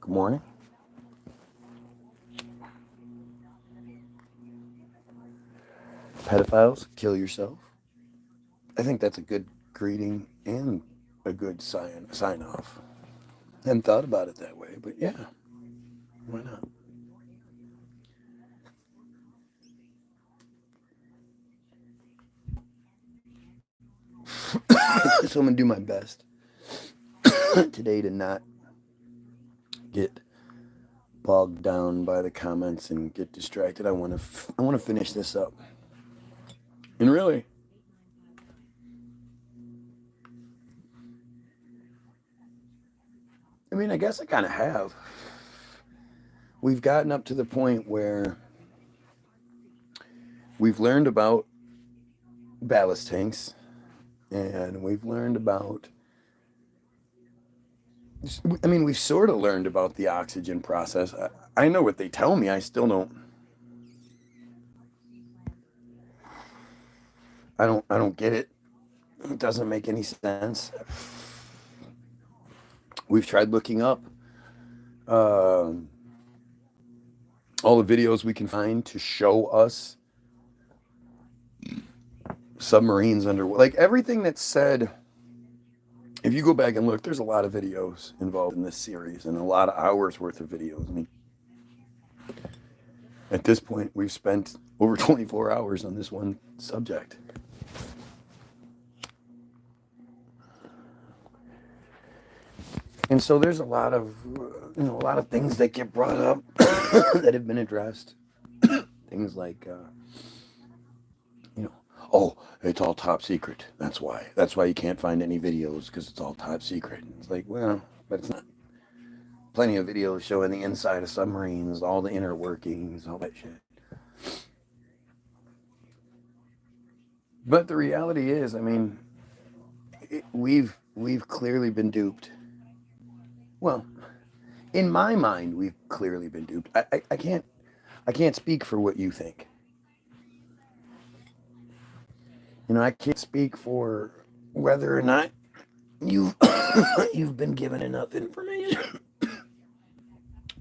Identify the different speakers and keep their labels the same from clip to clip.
Speaker 1: Good morning. Pedophiles, kill yourself. I think that's a good greeting and a good sign off. Hadn't thought about it that way, but yeah, why not? So I'm gonna do my best today to not get bogged down by the comments and get distracted. I want to finish this up. And really, I mean, I guess I kind of have. We've gotten up to the point where we've learned about ballast tanks and we've learned about, I mean, we've sort of learned about the oxygen process. I know what they tell me. I still don't. I don't get it. It doesn't make any sense. We've tried looking up uh, all the videos we can find to show us submarines underwater. Like everything that's said, if you go back and look, there's a lot of videos involved in this series and a lot of hours worth of videos. I mean, at this point, we've spent over 24 hours on this one subject. And so there's a lot of a lot of things that get brought up that have been addressed. Things like oh, it's all top secret. That's why you can't find any videos, because it's all top secret. It's like, well, but it's not. Plenty of videos showing the inside of submarines, all the inner workings, all that shit. But the reality is, I mean, we've clearly been duped. Well, in my mind, we've clearly been duped. I can't speak for what you think. I can't speak for whether or not you've you've been given enough information.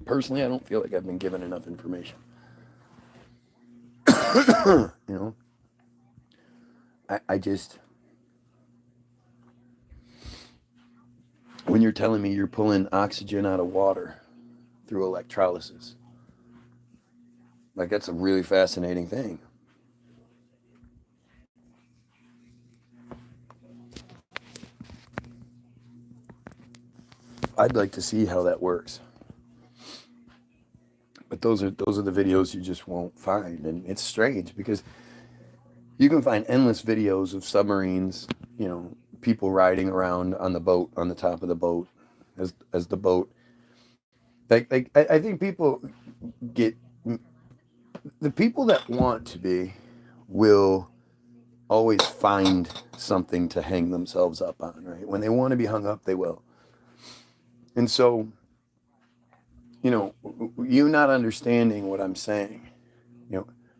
Speaker 1: Personally, I don't feel like I've been given enough information. you know, I just, when you're telling me you're pulling oxygen out of water through electrolysis, like that's a really fascinating thing. I'd like to see how that works. But those are the videos you just won't find, and it's strange because you can find endless videos of submarines, people riding around on the boat, on the top of the boat, as the boat. Like I think people get, the people that want to be will always find something to hang themselves up on, right? When they want to be hung up, they will. And so, you not understanding what I'm saying,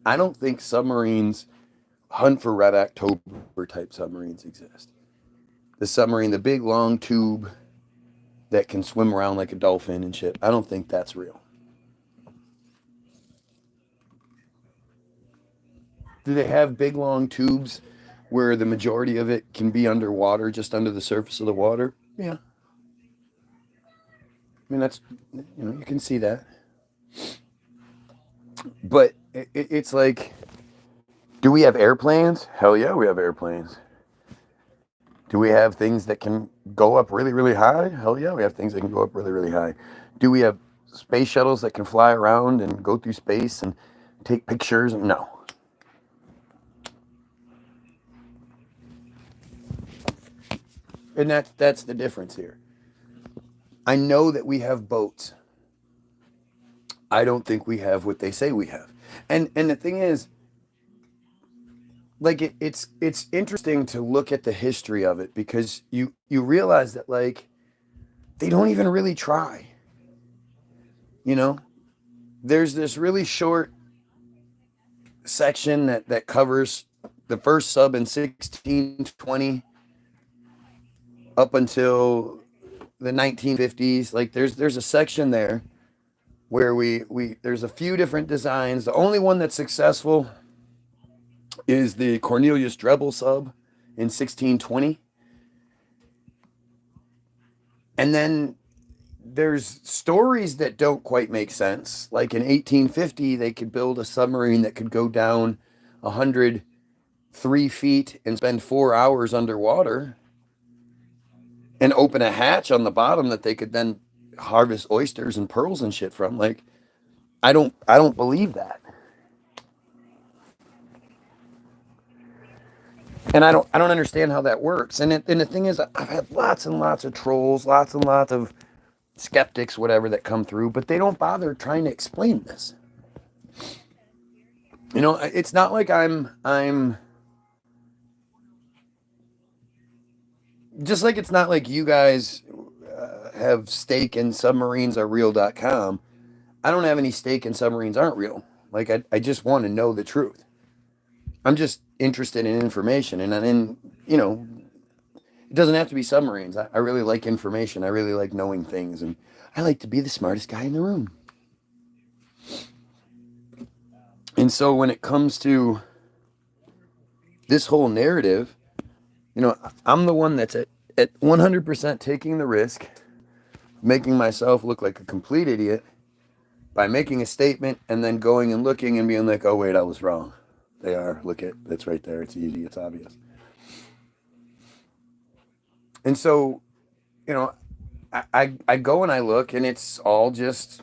Speaker 1: I don't think submarines, hunt for red October type submarines, exist. The submarine, the big long tube that can swim around like a dolphin and shit, I don't think that's real. Do they have big long tubes where the majority of it can be underwater, just under the surface of the water? Yeah. I mean, that's, you can see that. But it's like, do we have airplanes? Hell yeah, we have airplanes. Do we have things that can go up really, really high? Hell yeah, we have things that can go up really, really high. Do we have space shuttles that can fly around and go through space and take pictures? No. And that's the difference here. I know that we have boats. I don't think we have what they say we have. And the thing is, like it's interesting to look at the history of it, because you realize that, like, they don't even really try. There's this really short section that covers the first sub in 1620 up until the 1950s. Like there's a section there where we there's a few different designs. The only one that's successful is the Cornelius Drebbel sub in 1620. And then there's stories that don't quite make sense. Like in 1850, they could build a submarine that could go down 103 feet and spend 4 hours underwater and open a hatch on the bottom that they could then harvest oysters and pearls and shit from. Like, I don't believe that. And I don't understand how that works. And the thing is, I've had lots and lots of trolls, lots and lots of skeptics, whatever, that come through, but they don't bother trying to explain this. It's not like I'm just like it's not like you guys have stake in submarinesarereal.com. I don't have any stake in submarines aren't real. Like I just want to know the truth. I'm just interested in information, and it doesn't have to be submarines. I really like information. I really like knowing things, and I like to be the smartest guy in the room. And so when it comes to this whole narrative, I'm the one that's at 100% taking the risk, making myself look like a complete idiot by making a statement and then going and looking and being like, oh, wait, I was wrong. They are. Look at it's right there. It's easy. It's obvious. And so, I go and I look and it's all just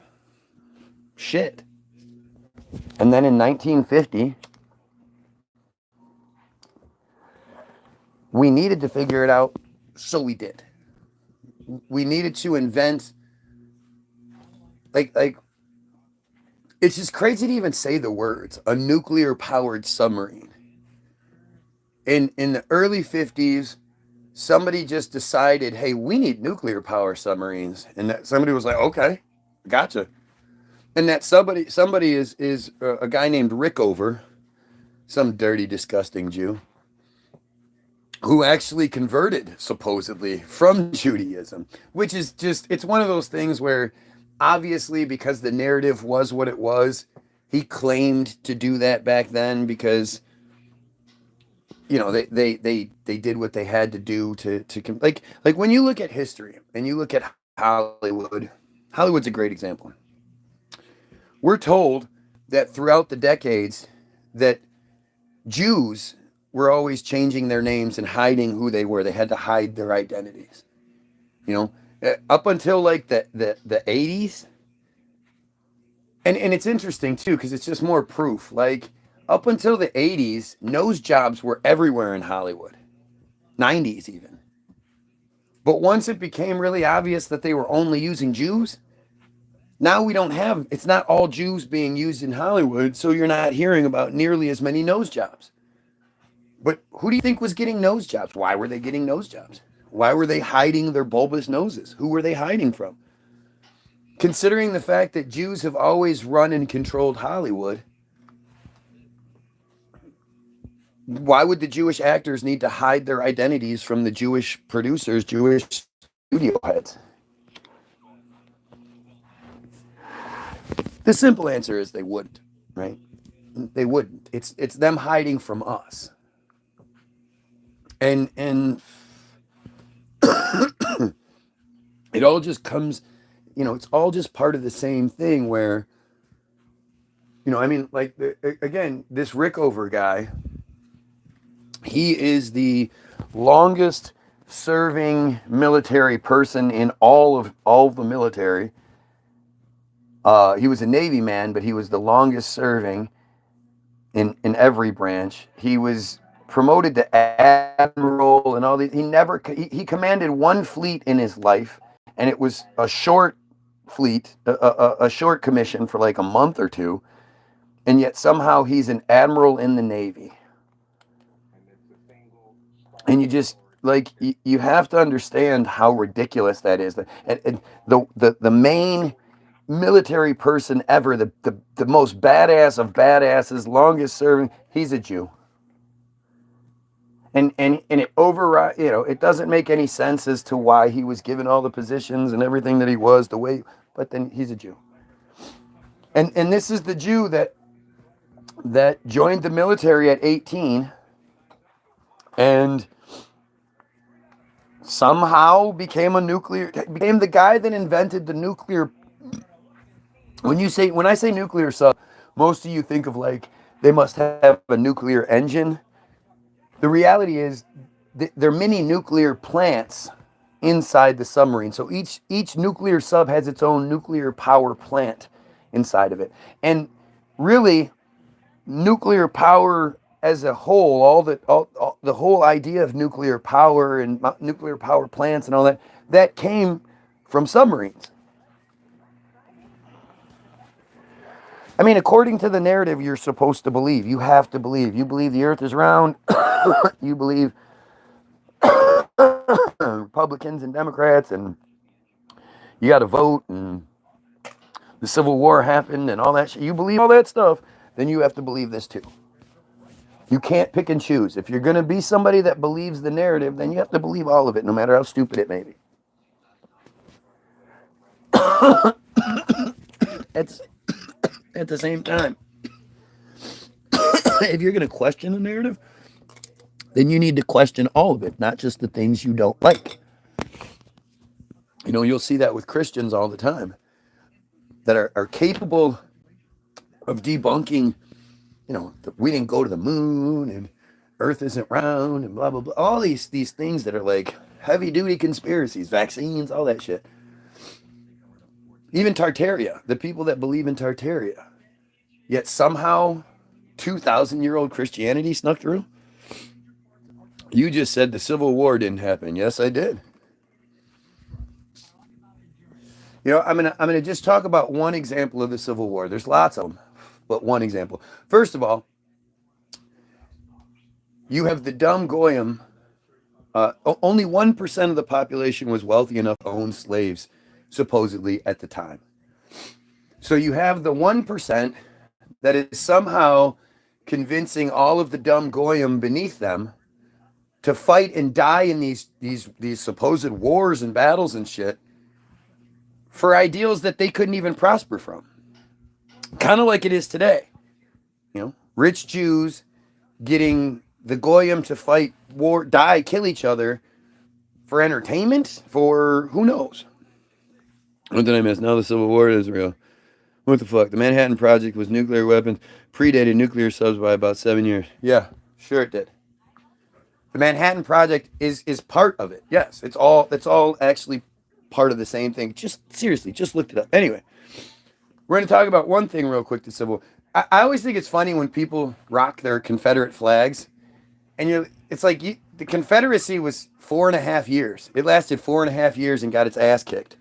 Speaker 1: shit. And then in 1950, we needed to figure it out, so we did. We needed to invent, like it's just crazy to even say the words, a nuclear powered submarine. In the early 50s, somebody just decided, hey, we need nuclear power submarines. And that somebody was like, okay, gotcha. And that somebody is a guy named Rickover, some dirty, disgusting Jew, who actually converted, supposedly, from Judaism, which is just, it's one of those things where, obviously, because the narrative was what it was, he claimed to do that back then because, they did what they had to do to like when you look at history and you look at Hollywood's a great example. We're told that throughout the decades that Jews were always changing their names and hiding who they were. They had to hide their identities. Up until like the 80s. And it's interesting too, because it's just more proof. Like up until the 80s, nose jobs were everywhere in Hollywood. 90s even. But once it became really obvious that they were only using Jews, now we don't have, it's not all Jews being used in Hollywood, so you're not hearing about nearly as many nose jobs. But who do you think was getting nose jobs? Why were they getting nose jobs? Why were they hiding their bulbous noses? Who were they hiding from? Considering the fact that Jews have always run and controlled Hollywood, why would the Jewish actors need to hide their identities from the Jewish producers, Jewish studio heads? The simple answer is they wouldn't, right? They wouldn't. It's them hiding from us. And it all just comes, it's all just part of the same thing where, like, again, this Rickover guy, he is the longest serving military person in all of the military. He was a Navy man, but he was the longest serving in every branch. He was promoted to admiral and all these. He commanded one fleet in his life, and it was a short fleet, a short commission for like a month or two, and yet somehow he's an admiral in the Navy. And you just, like, you have to understand how ridiculous that is. And the main military person ever, the most badass of badasses, longest serving, he's a Jew. and it override, it doesn't make any sense as to why he was given all the positions and everything that he was the way, but then he's a Jew. And this is the Jew that joined the military at 18 and somehow became the guy that invented the nuclear. When I say nuclear sub, most of you think of like they must have a nuclear engine. The reality is they're mini nuclear plants inside the submarine. So each nuclear sub has its own nuclear power plant inside of it. And really, nuclear power as a whole, the whole idea of nuclear power and nuclear power plants and all that came from submarines. I mean, according to the narrative you're supposed to believe, you have to believe. You believe the earth is round. You believe Republicans and Democrats, and you got to vote, and the Civil War happened, and all that shit. You believe all that stuff, then you have to believe this too. You can't pick and choose. If you're going to be somebody that believes the narrative, then you have to believe all of it, no matter how stupid it may be. At the same time, if you're going to question the narrative, then you need to question all of it, not just the things you don't like. You'll see that with Christians all the time that are capable of debunking, that we didn't go to the moon and Earth isn't round and blah, blah, blah. All these things that are like heavy-duty conspiracies, vaccines, all that shit. Even Tartaria, the people that believe in Tartaria. Yet somehow 2,000-year-old Christianity snuck through. You just said the Civil War didn't happen. Yes, I did. I'm gonna just talk about one example of the Civil War. There's lots of them, but one example. First of all, you have the dumb goyim. Only 1% of the population was wealthy enough to own slaves, supposedly at the time. So you have the 1% that is somehow convincing all of the dumb goyim beneath them to fight and die in these supposed wars and battles and shit for ideals that they couldn't even prosper from. Kind of like it is today. Rich Jews getting the goyim to fight, war, die, kill each other for entertainment, for who knows. What did I miss? Now the Civil War is real. What the fuck? The Manhattan Project was nuclear weapons, predated nuclear subs by about 7 years. Yeah, sure it did. The Manhattan Project is part of it. Yes, it's all actually part of the same thing. Just seriously, just looked it up. Anyway, we're going to talk about one thing real quick, the Civil War. I always think it's funny when people rock their Confederate flags, and it's like the Confederacy was 4.5 years. It lasted 4.5 years and got its ass kicked.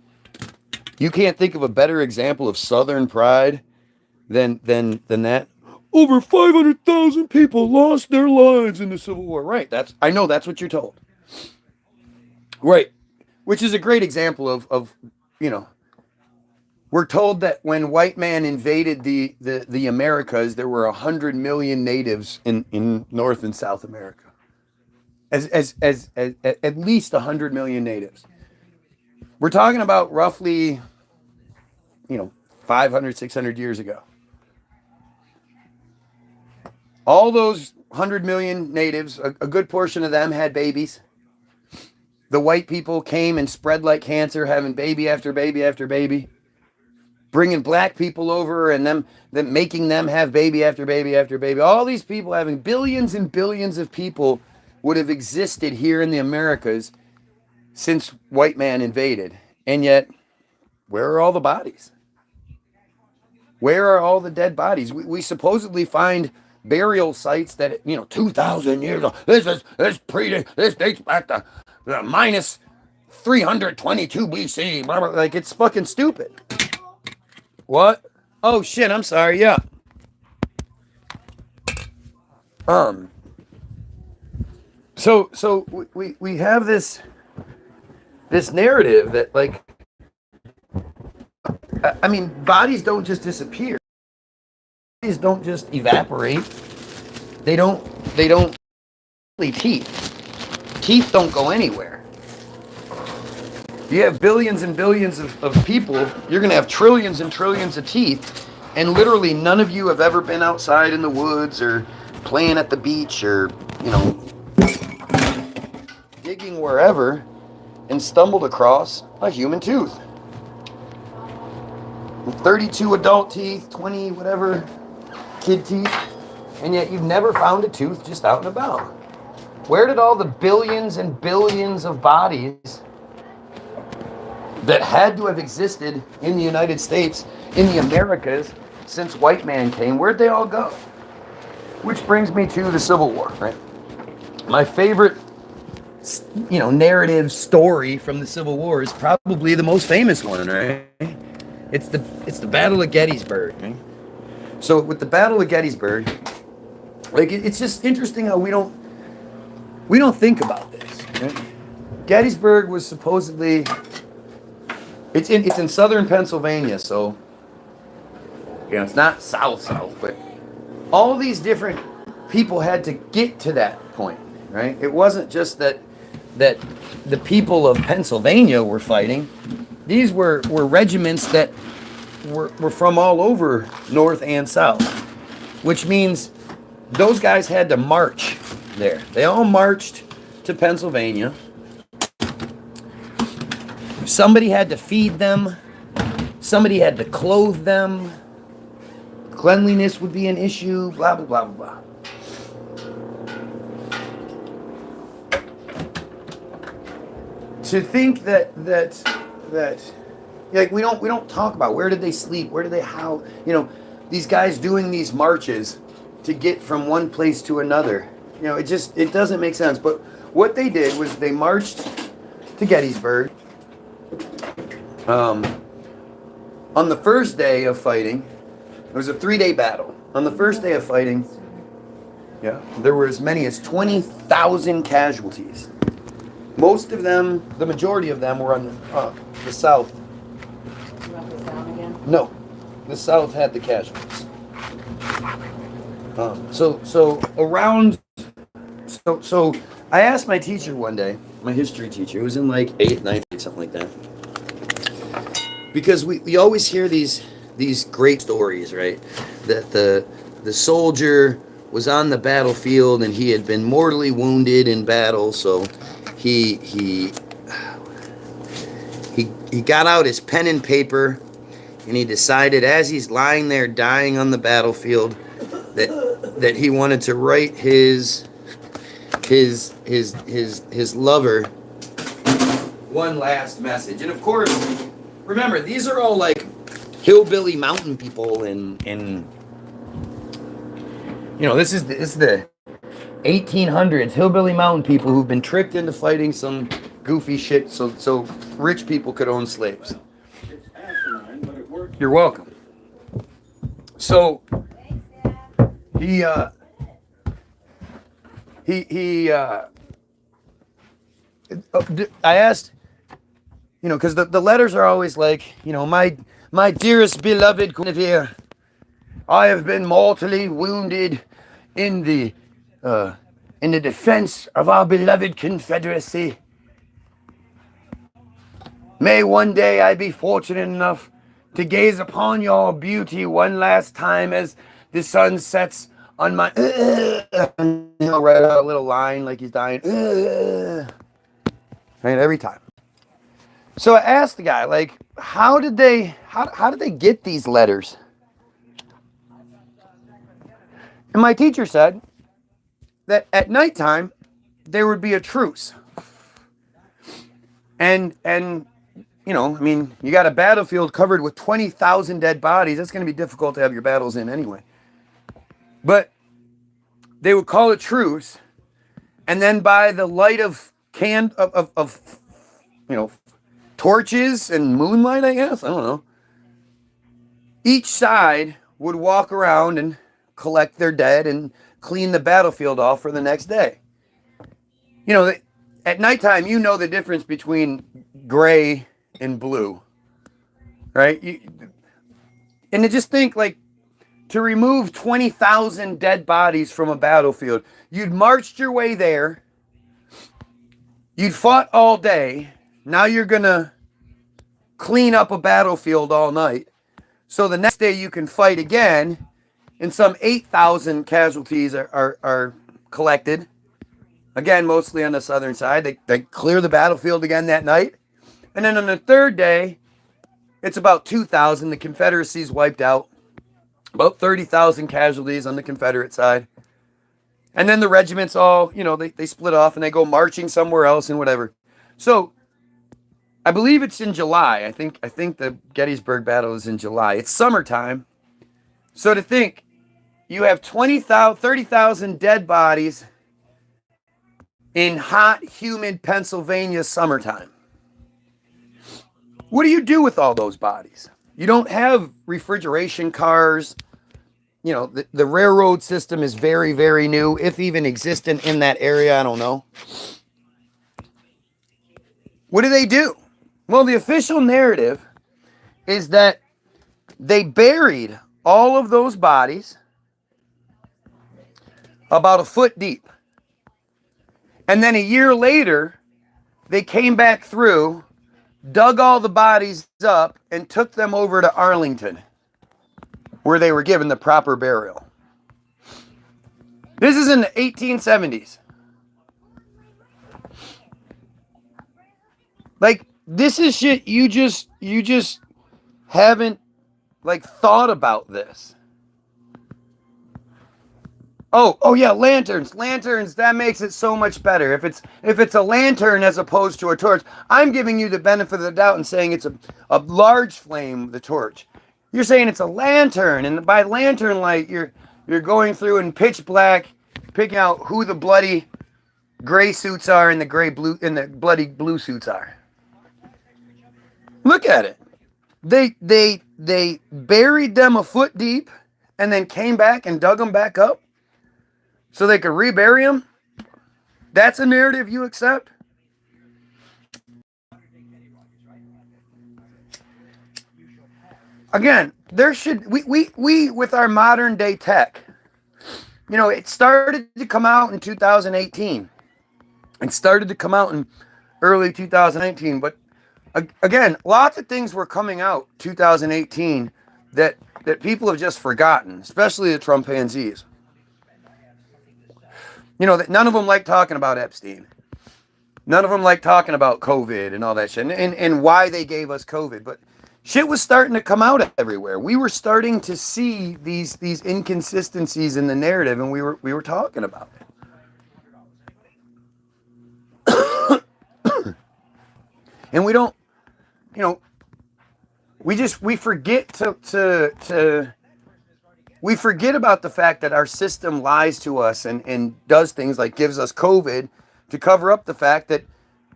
Speaker 1: You can't think of a better example of Southern pride than that. Over 500,000 people lost their lives in the Civil War. Right. I know that's what you're told. Right. Which is a great example of we're told that when white man invaded the Americas, there were 100 million natives in North and South America. As at least 100 million natives. We're talking about roughly, 500, 600 years ago. All those 100 million natives, a good portion of them had babies. The white people came and spread like cancer, having baby after baby after baby. Bringing black people over and them making them have baby after baby after baby. All these people having billions and billions of people would have existed here in the Americas since white man invaded. And yet, where are all the bodies? Where are all the dead bodies? We supposedly find burial sites that 2,000 years ago. This dates back to minus 322 BC. Blah, blah, like it's fucking stupid. What? Oh shit! I'm sorry. Yeah. So we have this narrative that bodies don't just disappear. Bodies don't just evaporate. They don't teeth. teeth don't go anywhere. You have billions and billions of people, you're going to have trillions and trillions of teeth, and literally none of you have ever been outside in the woods or playing at the beach or, digging wherever and stumbled across a human tooth. 32 adult teeth, 20 whatever kid teeth, and yet you've never found a tooth just out and about. Where did all the billions and billions of bodies that had to have existed in the United States, in the Americas, since white man came, where'd they all go? Which brings me to the Civil War, right? My favorite, narrative story from the Civil War is probably the most famous one, right? It's the Battle of Gettysburg, right? So with the Battle of Gettysburg, like it's just interesting how we don't think about this. Right? Gettysburg was supposedly it's in southern Pennsylvania, so it's not south, but all these different people had to get to that point, right? It wasn't just that the people of Pennsylvania were fighting. These were regiments that were from all over North and South, which means those guys had to march there. They all marched to Pennsylvania. Somebody had to feed them. Somebody had to clothe them. Cleanliness would be an issue, blah, blah, blah, blah, blah. To think that like we don't talk about where did they sleep, where did they how these guys doing these marches to get from one place to another. It doesn't make sense. But what they did was they marched to Gettysburg. On the first day of fighting, it was a 3-day battle. On the first day of fighting, there were as many as 20,000 casualties. Most of them, the majority of them, were on the South.
Speaker 2: You wrote this down again?
Speaker 1: No, the South had the casualties. So I asked my teacher one day, my history teacher, it was in like 8th, 9th grade, something like that. Because we always hear these great stories, right? That the soldier was on the battlefield and he had been mortally wounded in battle, so he got out his pen and paper and he decided as he's lying there dying on the battlefield that he wanted to write his lover one last message. And of course, remember, these are all like hillbilly mountain people and this is the 1800s hillbilly mountain people who've been tricked into fighting some goofy shit so rich people could own slaves. You're welcome. So I asked, because the letters are always like, my dearest beloved Guinevere, I have been mortally wounded in the defense of our beloved Confederacy. May one day I be fortunate enough to gaze upon your beauty one last time as the sun sets on my... and he'll write out a little line like he's dying. Right, every time. So I asked the guy, like, how did they get these letters? And my teacher said that at nighttime there would be a truce. And you got a battlefield covered with 20,000 dead bodies. That's going to be difficult to have your battles in anyway. But they would call a truce, and then by the light of torches and moonlight, I guess, I don't know, each side would walk around and collect their dead and clean the battlefield off for the next day. At nighttime, the difference between gray and blue, right? And to just think, like, to remove 20,000 dead bodies from a battlefield, you'd marched your way there, You'd fought all day. Now you're going to clean up a battlefield all night. So the next day you can fight again, and some 8,000 casualties are collected. Again, mostly on the southern side. They clear the battlefield again that night. And then on the third day, it's about 2,000. The Confederacy's wiped out. About 30,000 casualties on the Confederate side. And then the regiments all, they split off and they go marching somewhere else and whatever. So I believe it's in July. I think the Gettysburg battle is in July. It's summertime. So to think, you have 30,000 dead bodies in hot, humid Pennsylvania summertime. What do you do with all those bodies? You don't have refrigeration cars. The railroad system is very, very new, if even existent in that area. I don't know. What do? Well, the official narrative is that they buried all of those bodies about a foot deep. And then a year later, they came back through, dug all the bodies up, and took them over to Arlington, where they were given the proper burial. This is in the 1870s. Like, this is shit you just haven't, thought about this. Oh yeah, lanterns, that makes it so much better. If it's a lantern as opposed to a torch, I'm giving you the benefit of the doubt and saying it's a large flame, the torch. You're saying it's a lantern, and by lantern light, you're going through in pitch black, picking out who the bloody gray suits are and the bloody blue suits are. Look at it. They buried them a foot deep and then came back and dug them back up so they could rebury them. That's a narrative you accept? Again, we with our modern day tech, it started to come out in 2018. It started to come out in early 2019, but again, lots of things were coming out 2018 that people have just forgotten, especially the Trumpanzees. That none of them like talking about Epstein. None of them like talking about COVID and all that shit, and why they gave us COVID. But shit was starting to come out everywhere. We were starting to see these inconsistencies in the narrative, and we were talking about it. And we don't, we forget we forget about the fact that our system lies to us and does things like gives us COVID to cover up the fact that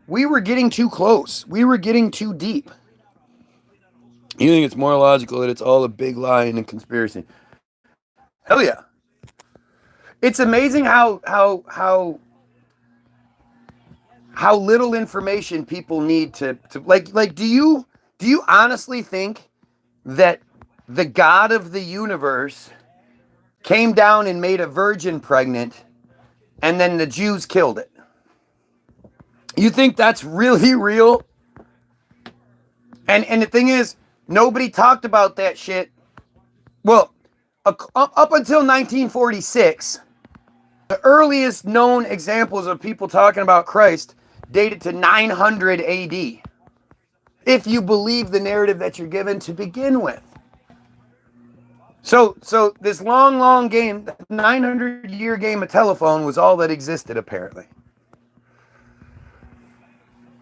Speaker 1: we were getting too close. We were getting too deep. You think it's more logical that it's all a big lie and a conspiracy? Hell yeah. It's amazing how little information people need to do you honestly think that the God of the universe came down and made a virgin pregnant and then the Jews killed it? You think that's really real? And the thing is, nobody talked about that shit. Well, up until 1946, the earliest known examples of people talking about Christ dated to 900 AD. If you believe the narrative that you're given to begin with. So this long game, 900-year game of telephone was all that existed, apparently.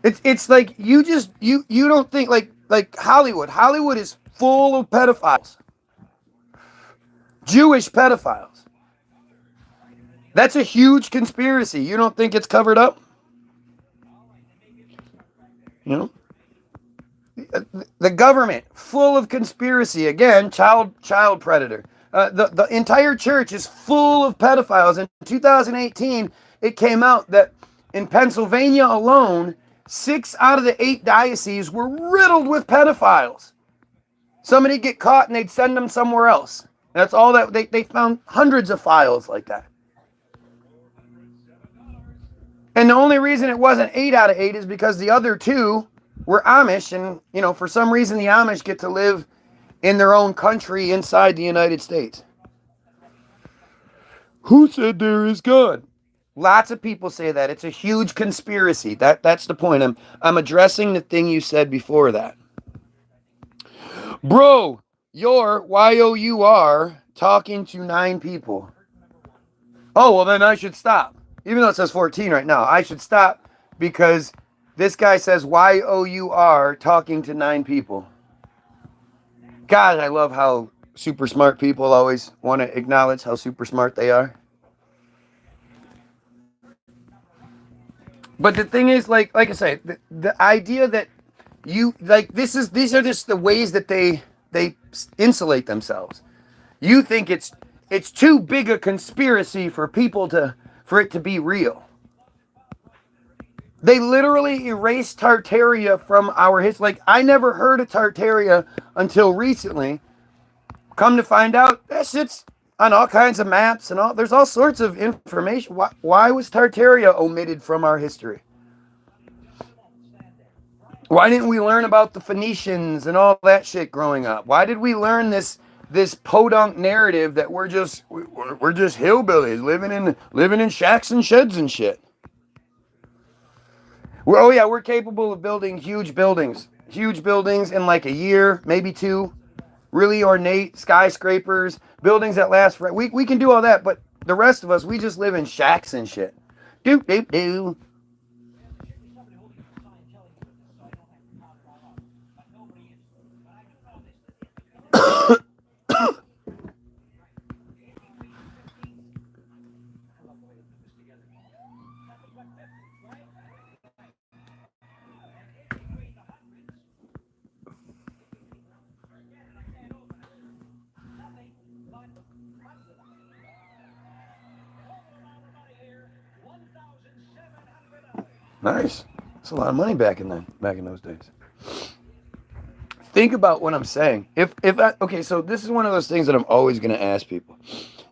Speaker 1: It's like you don't think like Hollywood. Hollywood is full of pedophiles. Jewish pedophiles. That's a huge conspiracy. You don't think it's covered up? The government, full of conspiracy. Again, child predator. The entire church is full of pedophiles. In 2018, it came out that in Pennsylvania alone, 6 out of the 8 dioceses were riddled with pedophiles. Somebody get caught and they'd send them somewhere else. That's all that they found, hundreds of files like that. And the only reason it wasn't 8 out of 8 is because the other 2 were Amish, and for some reason the Amish get to live in their own country inside the United States. Who said there is God? Lots of people say that. It's a huge conspiracy. That's the point. I'm addressing the thing you said before that. Bro, you're YOUR talking to 9 people. Oh, well then I should stop. Even though it says 14 right now, I should stop because this guy says YOUR talking to 9 people. God, I love how super smart people always want to acknowledge how super smart they are. But the thing is, like I say, the idea that you like these are just the ways that they insulate themselves. You think it's too big a conspiracy for it to be real. They literally erased Tartaria from our history. Like, I never heard of Tartaria until recently. Come to find out, that shit's on all kinds of maps and all. There's all sorts of information. Why was Tartaria omitted from our history? Why didn't we learn about the Phoenicians and all that shit growing up? Why did we learn this podunk narrative that we're just hillbillies living in shacks and sheds and shit? Oh yeah, we're capable of building huge buildings in like a year, maybe 2. Really ornate skyscrapers, buildings that last for. We can do all that, but the rest of us, we just live in shacks and shit. Doop doop doo. Nice. That's a lot of money back in those days. Think about what I'm saying. Okay, so this is one of those things that I'm always going to ask people.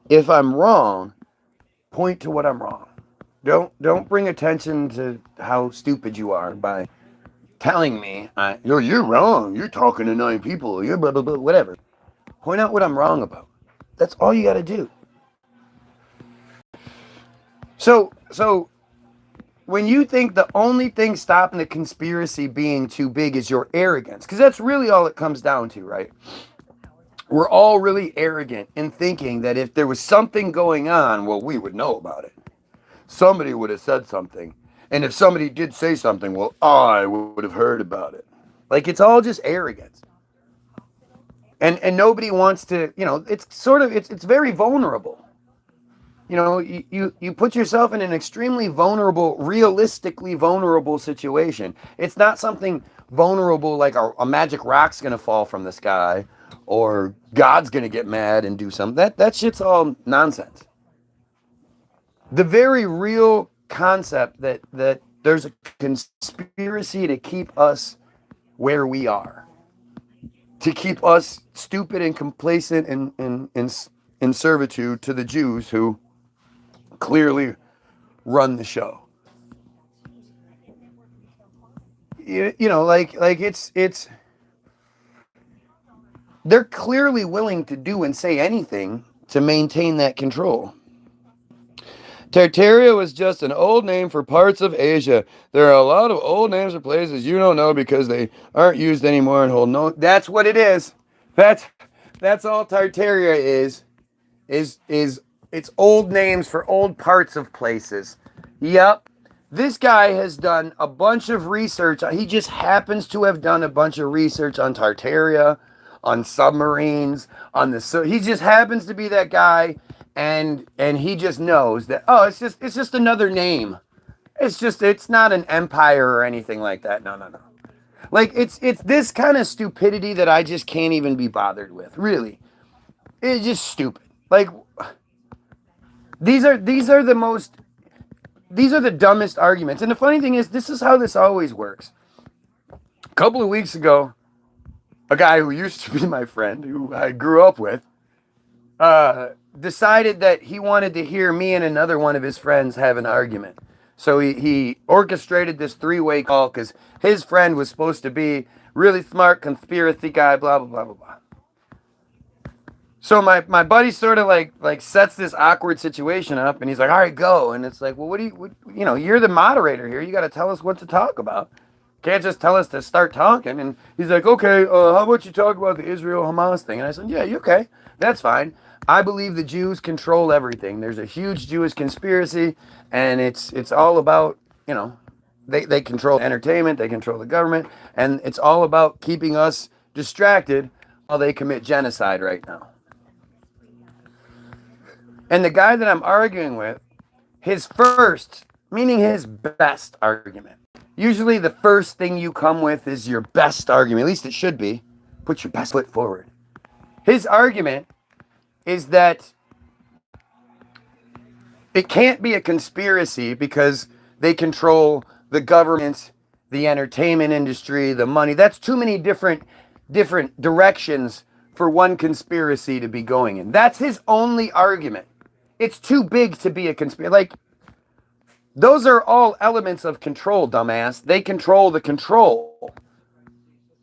Speaker 1: If I'm wrong, point to what I'm wrong. Don't bring attention to how stupid you are by telling me you're wrong. You're talking to 9 people. You're blah blah blah. Whatever. Point out what I'm wrong about. That's all you got to do. So when you think the only thing stopping the conspiracy being too big is your arrogance, because that's really all it comes down to, right? We're all really arrogant in thinking that if there was something going on, well, we would know about it. Somebody would have said something. And if somebody did say something, well, I would have heard about it. Like, it's all just arrogance. And nobody wants to, it's very vulnerable. You put yourself in an extremely vulnerable, realistically vulnerable situation. It's not something vulnerable like a magic rock's going to fall from the sky or God's going to get mad and do something. That shit's all nonsense. The very real concept that there's a conspiracy to keep us where we are, to keep us stupid and complacent and in servitude to the Jews who clearly run the show. It's they're clearly willing to do and say anything to maintain that control. Tartaria was just an old name for parts of Asia. There are a lot of old names for places you don't know because they aren't used anymore and hold no. That's what it is. That's all Tartaria is it's old names for old parts of places. Yep. This guy has done a bunch of research. He just happens to have done a bunch of research on Tartaria, on submarines, he just happens to be that guy, and he just knows that it's just another name. It's not an empire or anything like that. No. Like it's this kind of stupidity that I just can't even be bothered with. Really. It's just stupid. Like these are the dumbest arguments. And the funny thing is, this is how this always works. A couple of weeks ago, a guy who used to be my friend, who I grew up with, decided that he wanted to hear me and another one of his friends have an argument. So he orchestrated this three-way call because his friend was supposed to be really smart conspiracy guy, blah, blah, blah, blah, blah. So my buddy sort of like sets this awkward situation up, and he's like, all right, go. And it's like, well, you're the moderator here. You got to tell us what to talk about. Can't just tell us to start talking. And he's like, okay, how about you talk about the Israel-Hamas thing? And I said, yeah, okay, that's fine. I believe the Jews control everything. There's a huge Jewish conspiracy, and it's all about, they control entertainment, they control the government, and it's all about keeping us distracted while they commit genocide right now. And the guy that I'm arguing with, his first, meaning his best argument. Usually the first thing you come with is your best argument. At least it should be. Put your best foot forward. His argument is that it can't be a conspiracy because they control the government, the entertainment industry, the money. That's too many different directions for one conspiracy to be going in. That's his only argument. It's too big to be a conspiracy. Like, those are all elements of control, dumbass. They control the control.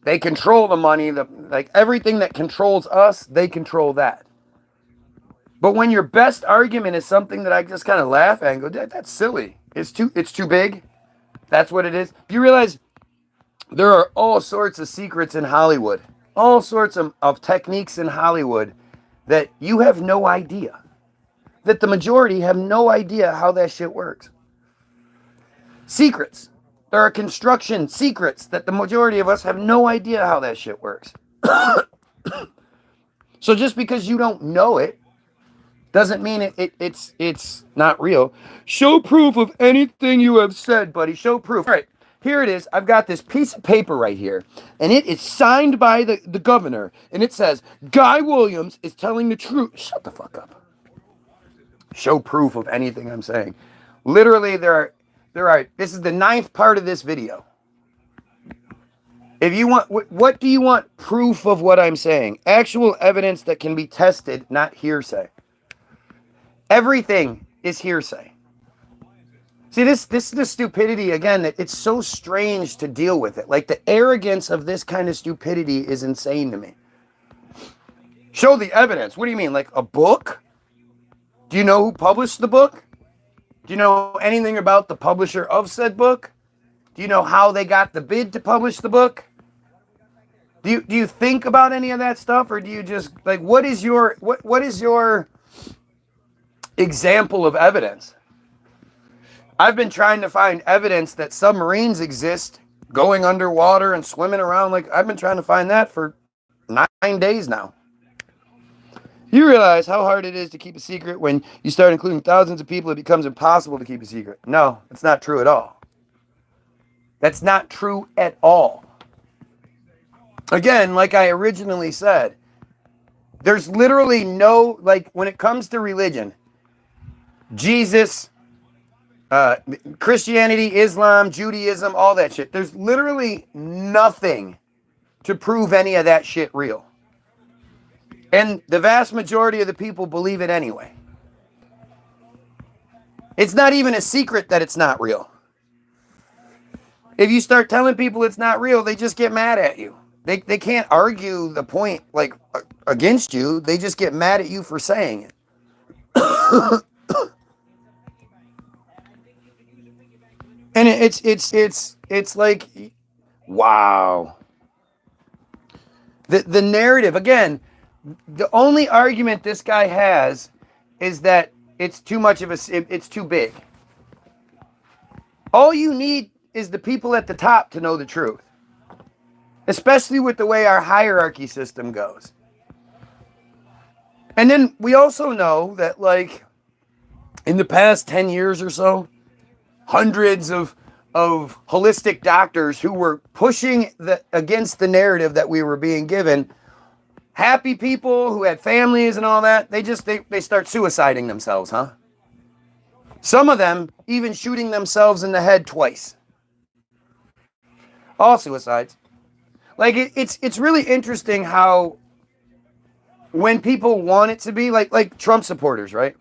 Speaker 1: They control the money, like everything that controls us, they control that. But when your best argument is something that I just kind of laugh at and go, that's silly. It's too big. That's what it is. You realize there are all sorts of secrets in Hollywood, all sorts of techniques in Hollywood that you have no idea, that the majority have no idea how that shit works. Secrets. There are construction secrets that the majority of us have no idea how that shit works. So just because you don't know it doesn't mean it's not real. Show proof of anything you have said, buddy. Show proof. All right, here it is. I've got this piece of paper right here, and it is signed by the governor, and it says, Guy Williams is telling the truth. Shut the fuck up. Show proof of anything I'm saying. Literally, there are, this is the 9th part of this video. If you want, what do you want proof of what I'm saying? Actual evidence that can be tested, not hearsay. Everything is hearsay. See, this is the stupidity, again, that it's so strange to deal with it. Like, the arrogance of this kind of stupidity is insane to me. Show the evidence. What do you mean? Like a book? Do you know who published the book? Do you know anything about the publisher of said book? Do you know how they got the bid to publish the book? Do you think about any of that stuff, or do you just, like, what is your example of evidence? I've been trying to find evidence that submarines exist, going underwater and swimming around. Like, I've been trying to find that for 9 days now. You realize how hard it is to keep a secret when you start including thousands of people, it becomes impossible to keep a secret. No, it's not true at all. That's not true at all. Again, like I originally said, there's literally no, like, when it comes to religion, Jesus, Christianity, Islam, Judaism, all that shit, there's literally nothing to prove any of that shit real. And the vast majority of the people believe it anyway. It's not even a secret that it's not real. If you start telling people it's not real, they just get mad at you. They can't argue the point, like, against you. They just get mad at you for saying it. And it's like, wow. The narrative, again, the only argument this guy has is that it's too much of it's too big. All you need is the people at the top to know the truth. Especially with the way our hierarchy system goes. And then we also know that, like, in the past 10 years or so, hundreds of holistic doctors who were pushing against the narrative that we were being given, happy people who had families and all that, they start suiciding themselves, huh? Some of them even shooting themselves in the head twice. All suicides. Like, it's really interesting how when people want it to be, like Trump supporters, right?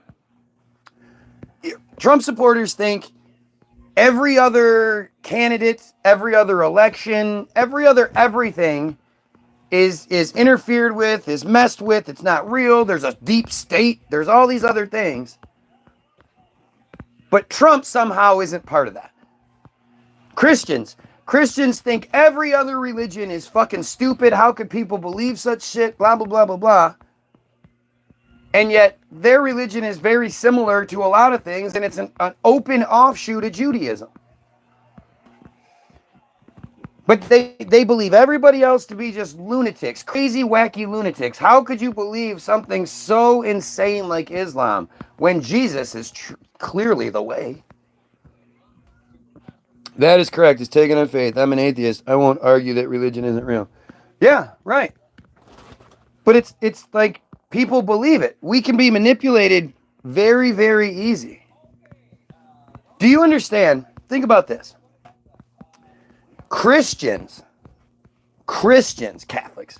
Speaker 1: Trump supporters think every other candidate, every other election, every other everything is interfered with, is messed with, it's not real, there's a deep state, there's all these other things. But Trump somehow isn't part of that. Christians think every other religion is fucking stupid. How could people believe such shit? Blah, blah, blah, blah, blah. And yet their religion is very similar to a lot of things, and it's an open offshoot of Judaism. But they believe everybody else to be just lunatics, crazy, wacky lunatics. How could you believe something so insane like Islam when Jesus is clearly the way? That is correct. It's taken on faith. I'm an atheist. I won't argue that religion isn't real. Yeah, right. But it's like people believe it. We can be manipulated very, very easy. Do you understand? Think about this. Christians, Catholics,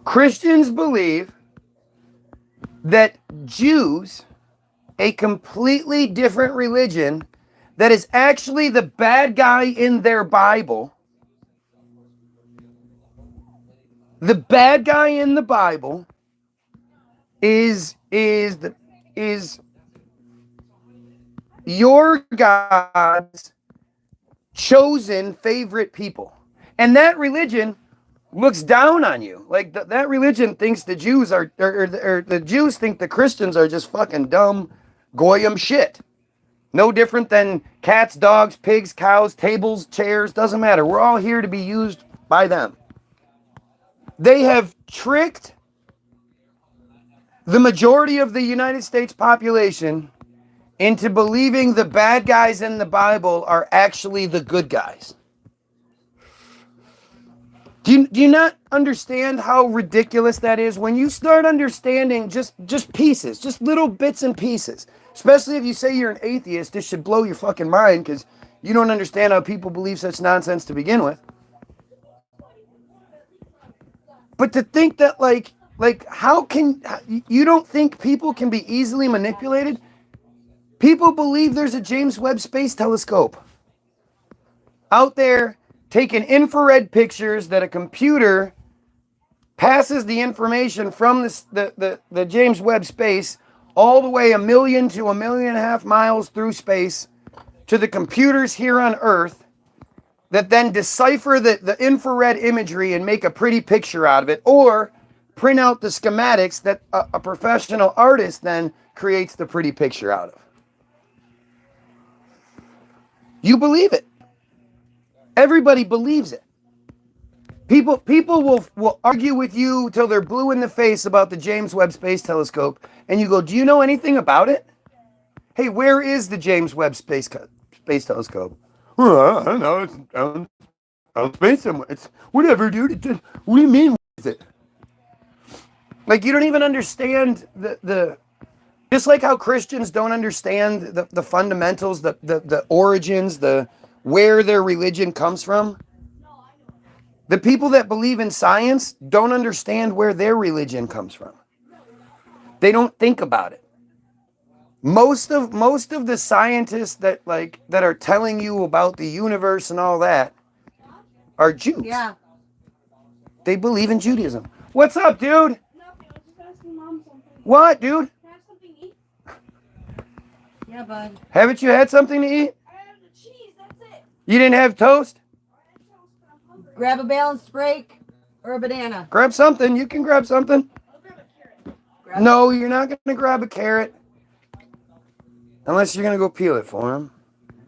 Speaker 1: Christians believe that Jews, a completely different religion that is actually the bad guy in their Bible, the bad guy in the Bible is your God's chosen favorite people. And that religion looks down on you. Like that religion thinks the Jews are, or the Jews think the Christians are just fucking dumb goyim shit. No different than cats, dogs, pigs, cows, tables, chairs, doesn't matter. We're all here to be used by them. They have tricked the majority of the United States population into believing the bad guys in the Bible are actually the good guys. Do you not understand how ridiculous that is? When you start understanding just pieces, just little bits and pieces, especially if you say you're an atheist, this should blow your fucking mind because you don't understand how people believe such nonsense to begin with. But to think that like how can you don't think people can be easily manipulated? People believe there's a James Webb Space Telescope out there taking infrared pictures that a computer passes the information from the James Webb Space all the way 1 million to 1.5 million miles through space to the computers here on Earth that then decipher the infrared imagery and make a pretty picture out of it, or print out the schematics that a professional artist then creates the pretty picture out of. You believe it. Everybody believes it. People will argue with you till they're blue in the face about the James Webb Space Telescope, and you go, "Do you know anything about it?" Hey, where is the James Webb Space Telescope? Well, I don't know. It's out space somewhere. It's whatever, dude. What do you mean? What is it? Like, you don't even understand the just like how Christians don't understand the fundamentals, the origins, where their religion comes from. The people that believe in science don't understand where their religion comes from. They don't think about it. Most of the scientists that are telling you about the universe and all that are Jews.
Speaker 2: Yeah.
Speaker 1: They believe in Judaism. What's up, dude?
Speaker 3: Nothing. I was just asking Mom something.
Speaker 1: What, dude?
Speaker 3: Can I have something to eat?
Speaker 2: Yeah, bud.
Speaker 1: Haven't you had something to eat?
Speaker 3: I have the cheese. That's it.
Speaker 1: You didn't have toast?
Speaker 3: I had toast, but I'm hungry.
Speaker 2: Grab a balanced break or a banana.
Speaker 1: Grab something. You can grab something.
Speaker 3: I'll grab a carrot.
Speaker 2: Grab
Speaker 1: No, you're not going to grab a carrot. Unless you're going to go peel it for him.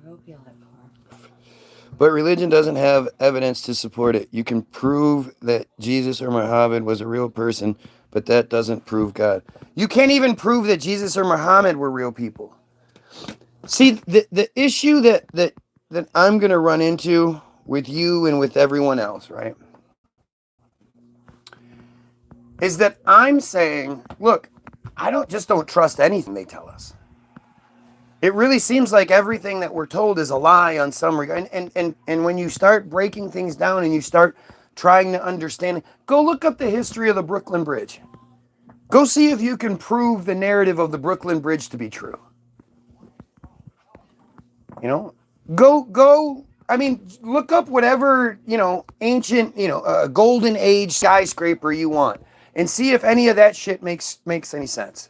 Speaker 2: Go peel it for him.
Speaker 1: But religion doesn't have evidence to support it. You can prove that Jesus or Muhammad was a real person, but that doesn't prove God. You can't even prove that Jesus or Muhammad were real people. See, the issue that I'm going to run into with you and with everyone else, right, is that I'm saying, look, I don't trust anything they tell us. It really seems like everything that we're told is a lie on some regard. And when you start breaking things down and you start trying to understand, go look up the history of the Brooklyn Bridge. Go see if you can prove the narrative of the Brooklyn Bridge to be true. You know, Go. I mean, look up whatever, ancient, golden age skyscraper you want and see if any of that shit makes any sense.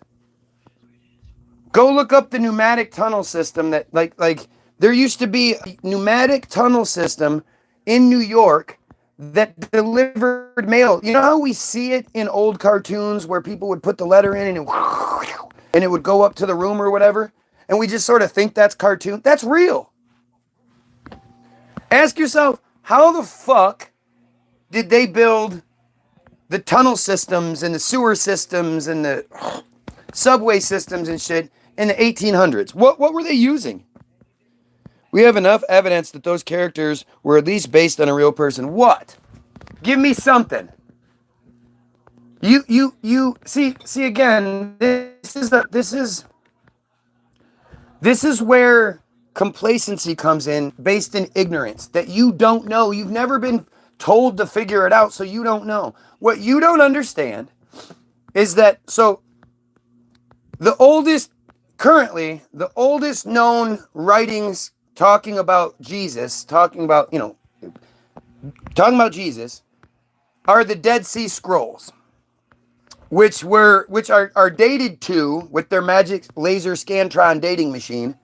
Speaker 1: Go look up the pneumatic tunnel system that like there used to be a pneumatic tunnel system in New York that delivered mail. You know how we see it in old cartoons where people would put the letter in and it would go up to the room or whatever? And we just sort of think that's cartoon. That's real. Ask yourself, how the fuck did they build the tunnel systems and the sewer systems and the subway systems and shit in the 1800s? What were they using? We have enough evidence that those characters were at least based on a real person. What? Give me something. You see again, this is where complacency comes in, based in ignorance, that you don't know. You've never been told to figure it out, so you don't know. What you don't understand is that, so currently, the oldest known writings talking about Jesus, talking about Jesus, are the Dead Sea Scrolls, which are dated to, with their magic laser scantron dating machine,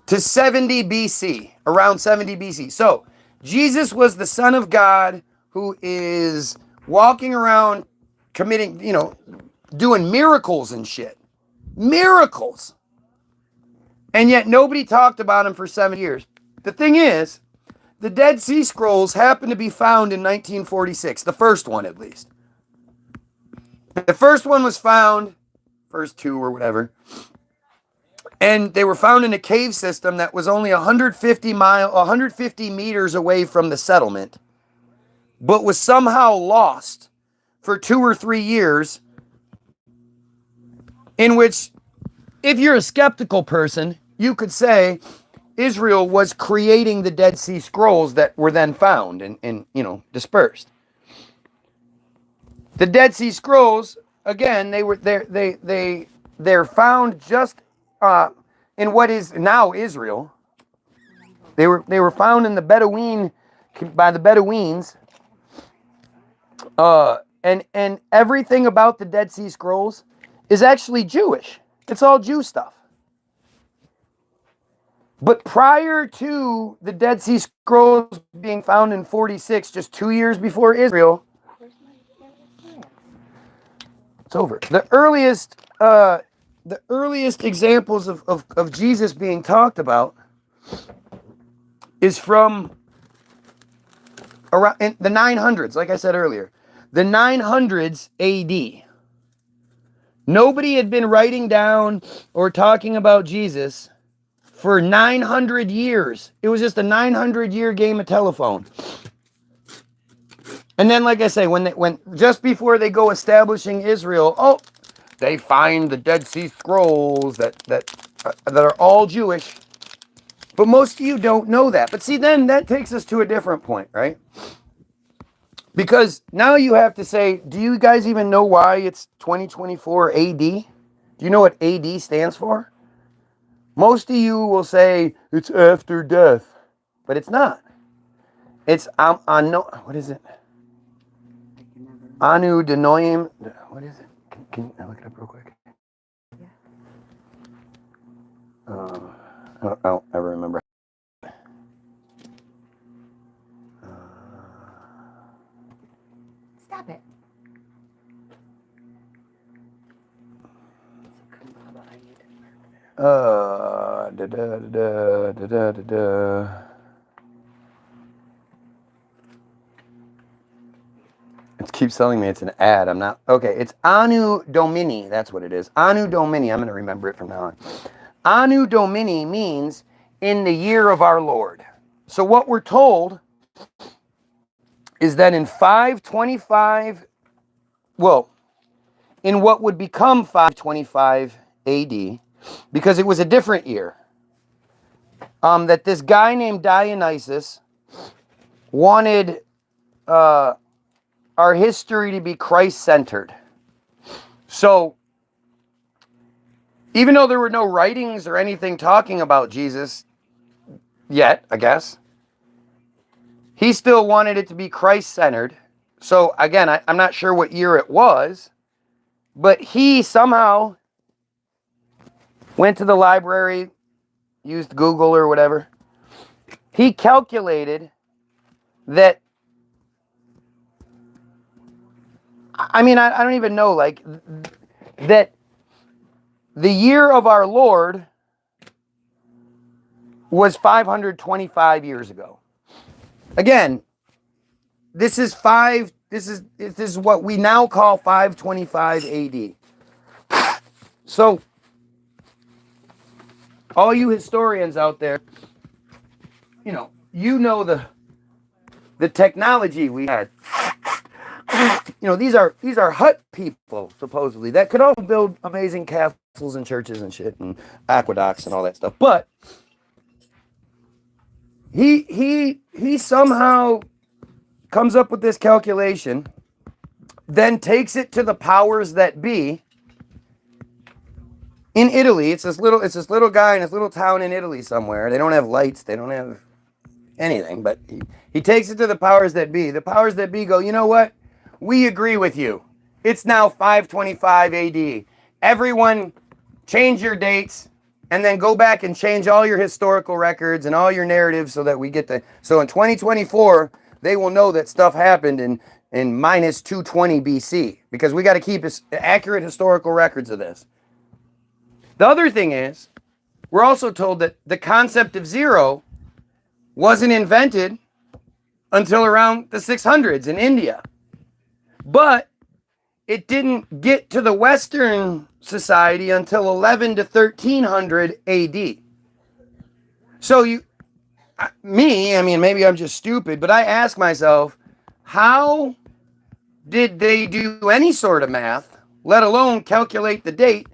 Speaker 1: to 70 BC, around 70 BC. So, Jesus was the Son of God who is walking around committing, doing miracles and shit. Miracles. And yet nobody talked about him for 7 years. The thing is, the Dead Sea Scrolls happened to be found in 1946, the first one at least. The first one was found, first two or whatever, and they were found in a cave system that was only 150 meters away from the settlement, but was somehow lost for 2 or 3 years, in which, if you're a skeptical person, you could say Israel was creating the Dead Sea Scrolls that were then found and dispersed. The Dead Sea Scrolls, again, they're found just in what is now Israel. They were found in the by the Bedouins. And everything about the Dead Sea Scrolls is actually Jewish. It's all Jew stuff. But prior to the Dead Sea Scrolls being found in 46, just 2 years before Israel, it's over. The earliest examples of Jesus being talked about is from around in the 900s, like I said earlier. The 900s AD. Nobody had been writing down or talking about Jesus for 900 years. It was just a 900-year game of telephone. And then, like I say, when just before they go establishing Israel, they find the Dead Sea Scrolls that are all Jewish. But most of you don't know that. But see, then that takes us to a different point, right? Because now you have to say, do you guys even know why it's 2024 AD? Do you know what AD stands for? Most of you will say it's after death, but it's not. It's what is it? Anu denoim. What is it? Can I look it up real quick? I don't ever remember.
Speaker 2: Stop it.
Speaker 1: It keeps telling me it's an ad. I'm not. Okay, it's Anu Domini. That's what it is. Anu Domini. I'm going to remember it from now on. Anu Domini means in the year of our Lord. So what we're told is that in 525, in what would become 525 AD, because it was a different year, that this guy named Dionysus wanted our history to be Christ-centered. So, even though there were no writings or anything talking about Jesus, yet, I guess. He still wanted it to be Christ-centered. So again, I'm not sure what year it was, but he somehow went to the library, used Google or whatever. He calculated that, I mean, I don't even know, like, that the year of our Lord was 525 years ago. Again, this is what we now call 525 AD. So, all you historians out there, you know the technology we had. These are hut people, supposedly, that could also build amazing castles and churches and shit and aqueducts and all that stuff. But he somehow comes up with this calculation, then takes it to the powers that be in Italy. It's this little guy in this little town in Italy somewhere. They don't have lights, they don't have anything, but he takes it to the powers that be. The powers that be go, you know what? We agree with you. It's now 525 AD. Everyone change your dates and then go back and change all your historical records and all your narratives so that we get so in 2024, they will know that stuff happened in minus 220 BC, because we got to keep accurate historical records of this. The other thing is, we're also told that the concept of zero wasn't invented until around the 600s in India. But it didn't get to the Western society until 11 to 1300 AD. So maybe I'm just stupid, but I ask myself, how did they do any sort of math, let alone calculate the date,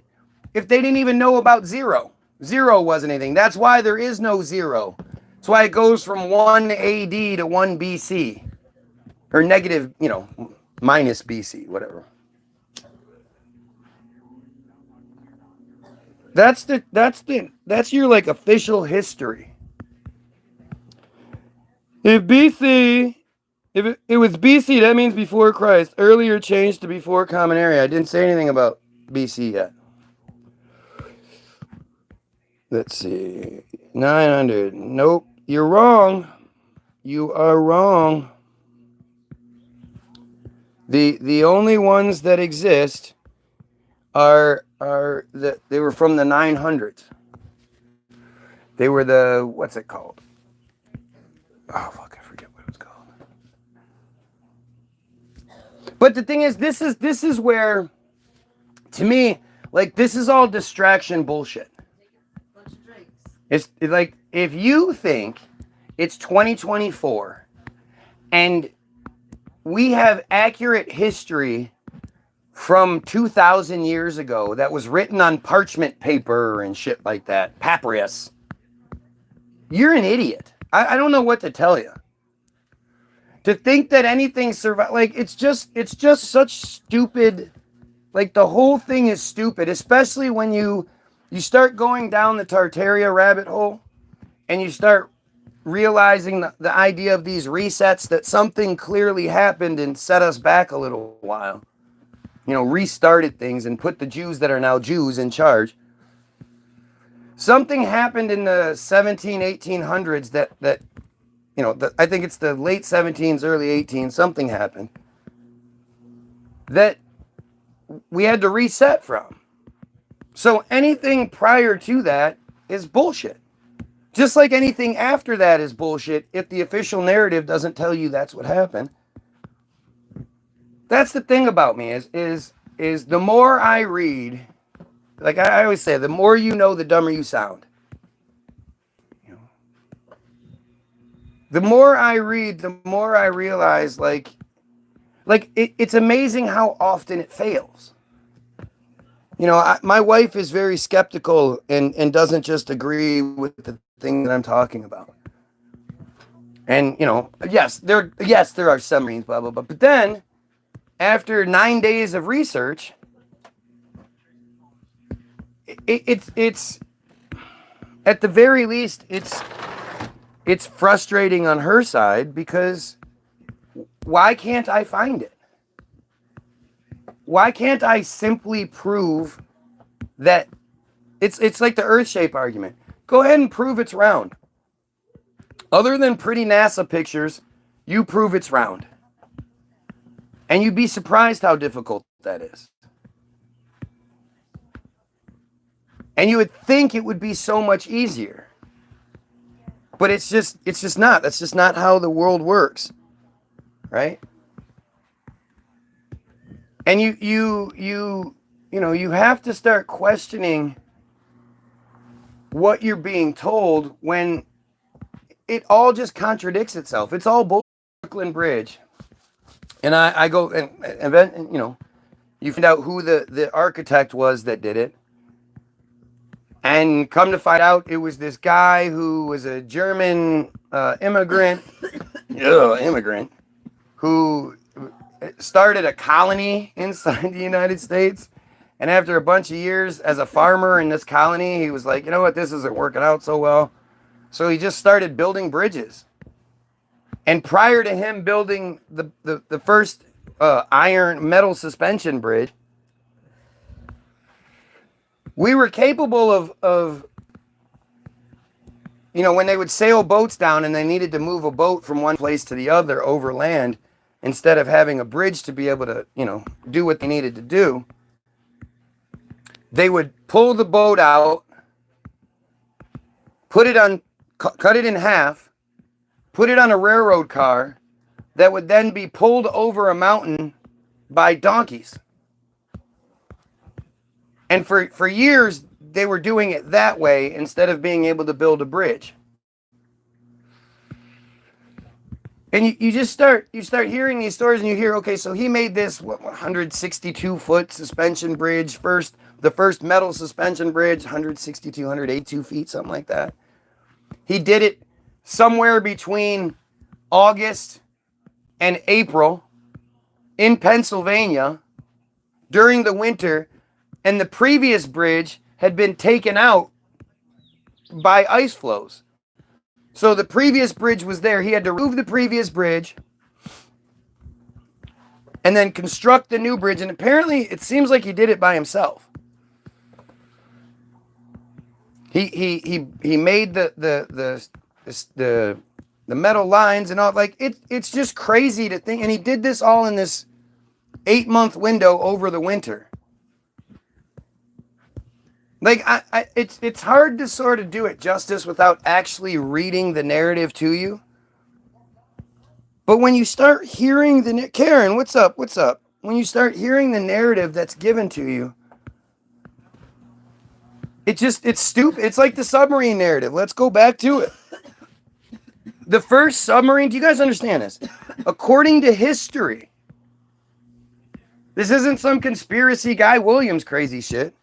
Speaker 1: if they didn't even know about zero? Zero wasn't anything. That's why there is no zero. That's why it goes from 1 AD to 1 BC. Or negative, minus BC, whatever. That's your like official history. If it was BC, that means before Christ. Earlier changed to before Common Era. I didn't say anything about BC yet. Let's see. 900. Nope. You're wrong. You are wrong. The only ones that exist are that they were from the 900s. They were the, what's it called? Oh fuck, I forget what it was called. But the thing is, this is where, to me, like, this is all distraction bullshit. It's like, if you think it's 2024 and we have accurate history from 2,000 years ago that was written on parchment paper and shit like that, papyrus, you're an idiot. I don't know what to tell you. To think that anything survive, like, it's just such stupid. Like, the whole thing is stupid, especially when you start going down the Tartaria rabbit hole and you start realizing the idea of these resets, that something clearly happened and set us back a little while. Restarted things and put the Jews that are now Jews in charge. Something happened in the 1800s that I think it's the late 17s, early 18s, something happened that we had to reset from. So anything prior to that is bullshit. Just like anything after that is bullshit if the official narrative doesn't tell you that's what happened. That's the thing about me is the more I read, like I always say, the more you know, the dumber you sound. The more I read, the more I realize, it's amazing how often it fails. My wife is very skeptical and doesn't just agree with the thing that I'm talking about. And, yes, there are submarines, blah, blah, blah. But then, after 9 days of research, it's at the very least, it's frustrating on her side because why can't I find it? Why can't I simply prove that it's like the Earth shape argument? Go ahead and prove it's round. Other than pretty NASA pictures, you prove it's round. And you'd be surprised how difficult that is. And you would think it would be so much easier. But it's just not. That's just not how the world works. Right? And you have to start questioning what you're being told when it all just contradicts itself. It's all Brooklyn Bridge. And I go and then, you find out who the architect was that did it. And come to find out, it was this guy who was a German immigrant, who started a colony inside the United States. And after a bunch of years as a farmer in this colony, he was like, you know what, this isn't working out so well. So he just started building bridges. And prior to him building the first iron metal suspension bridge, we were capable of when they would sail boats down and they needed to move a boat from one place to the other over land, instead of having a bridge to be able to, do what they needed to do, they would pull the boat out, cut it in half, put it on a railroad car that would then be pulled over a mountain by donkeys. And for years, they were doing it that way instead of being able to build a bridge. And you start hearing these stories and you hear, okay, so he made this 162-foot suspension bridge, the first metal suspension bridge, 162, 182 feet, something like that. He did it somewhere between August and April in Pennsylvania during the winter, and the previous bridge had been taken out by ice flows. So the previous bridge was there. He had to remove the previous bridge and then construct the new bridge. And apparently it seems like he did it by himself. He made the metal lines and all. Like it's just crazy to think. And he did this all in this 8-month window over the winter. Like it's hard to sort of do it justice without actually reading the narrative to you. But when you start hearing Karen, what's up? When you start hearing the narrative that's given to you, it's stupid. It's like the submarine narrative. Let's go back to it. The first submarine, do you guys understand this? According to history, this isn't some conspiracy Guy Williams crazy shit.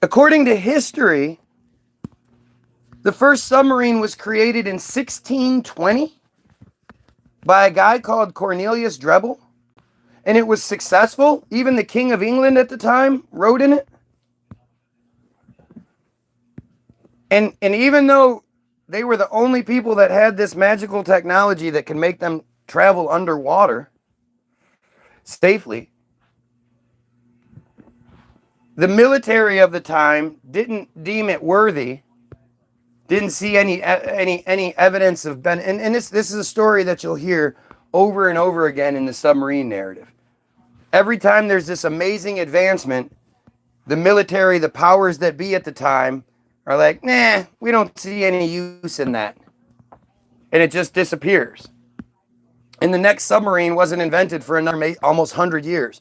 Speaker 1: According to history, the first submarine was created in 1620 by a guy called Cornelius Drebbel, and it was successful. Even the King of England at the time rode in it. And even though they were the only people that had this magical technology that can make them travel underwater safely, the military of the time didn't deem it worthy, didn't see any evidence of and this is a story that you'll hear over and over again in the submarine narrative. Every time there's this amazing advancement, the military, the powers that be at the time, are like, nah, we don't see any use in that. And it just disappears. And the next submarine wasn't invented for another almost 100 years.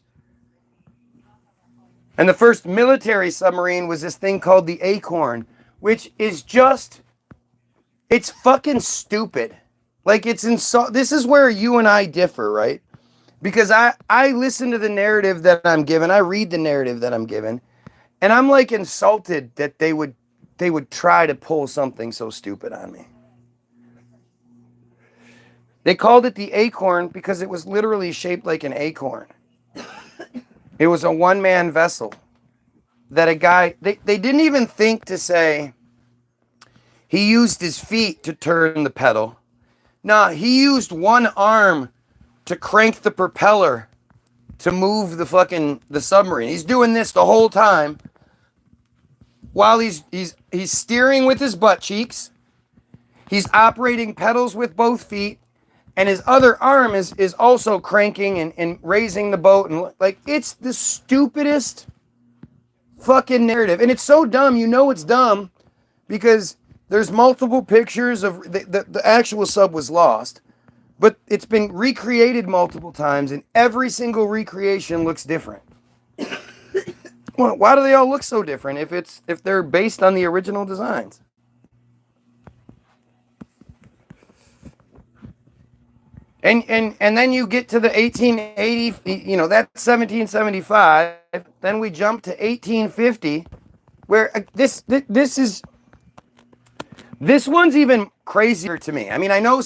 Speaker 1: And the first military submarine was this thing called the Acorn, which is it's fucking stupid. Like this is where you and I differ, right? Because I listen to the narrative that I'm given, I read the narrative that I'm given, and I'm like insulted that they would try to pull something so stupid on me. They called it the Acorn because it was literally shaped like an acorn. It was a one-man vessel that a guy, they didn't even think to say, he used his feet to turn the pedal. Nah, he used one arm to crank the propeller to move the submarine. He's doing this the whole time while he's steering with his butt cheeks. He's operating pedals with both feet, and his other arm is also cranking and raising the boat. And like, it's the stupidest fucking narrative. And it's so dumb, you know it's dumb, because there's multiple pictures of the actual sub was lost, but it's been recreated multiple times, and every single recreation looks different. Well, why do they all look so different if they're based on the original designs? And then you get to the 1880, you know, that's 1775. Then we jump to 1850, where this one's even crazier to me. I mean, I know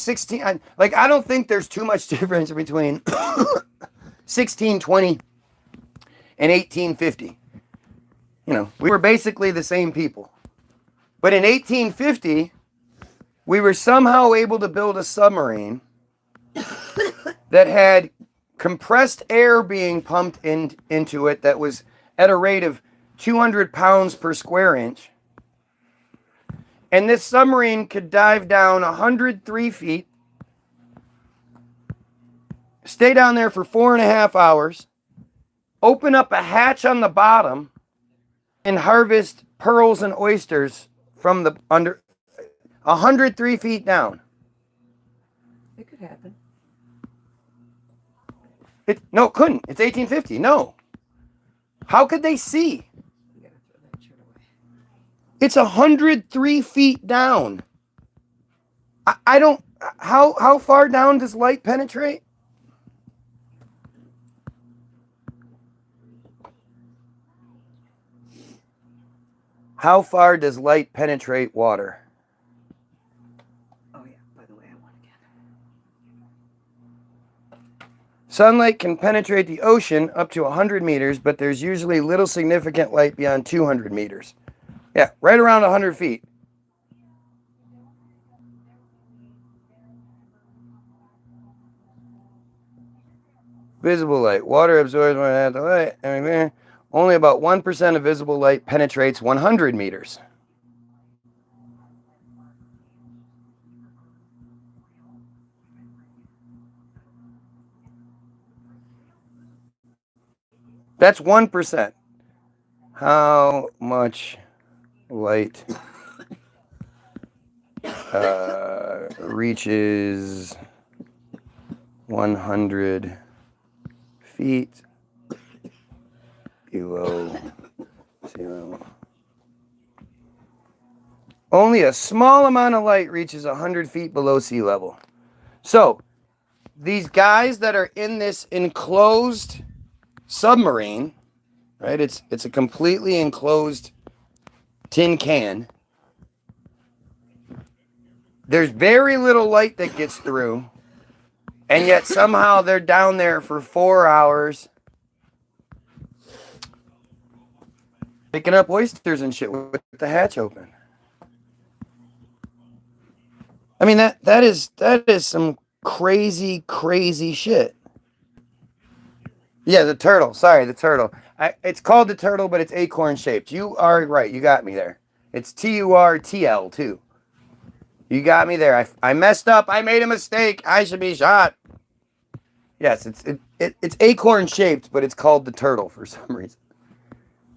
Speaker 1: I don't think there's too much difference between 1620 and 1850. You know, we were basically the same people. But in 1850, we were somehow able to build a submarine that had compressed air being pumped into it that was at a rate of 200 pounds per square inch. And this submarine could dive down 103 feet, stay down there for 4.5 hours, open up a hatch on the bottom, and harvest pearls and oysters from the under 103 feet down.
Speaker 2: It could happen.
Speaker 1: No, it couldn't. It's 1850. No. How could they see?
Speaker 2: You gotta throw that shirt away.
Speaker 1: It's 103 feet down. I don't. How far down does light penetrate? How far does light penetrate water?
Speaker 2: Oh yeah, by the way, I want again.
Speaker 1: Sunlight can penetrate the ocean up to 100 meters, but there's usually little significant light beyond 200 meters. Yeah, right around 100 feet. Visible light. Water absorbs more than the light. Only about 1% of visible light penetrates 100 meters. That's 1%. How much light reaches 100 feet below sea level? Only a small amount of light reaches 100 feet below sea level. So, these guys that are in this enclosed submarine, right? It's a completely enclosed tin can. There's very little light that gets through, and yet somehow they're down there for 4 hours picking up oysters and shit with the hatch open. I mean, that is some crazy shit. Yeah, the turtle. Sorry, the turtle. It's called the turtle, but it's acorn shaped. You are right. You got me there. It's TURTL too. You got me there. I messed up. I made a mistake. I should be shot. Yes, it's acorn shaped, but it's called the turtle for some reason.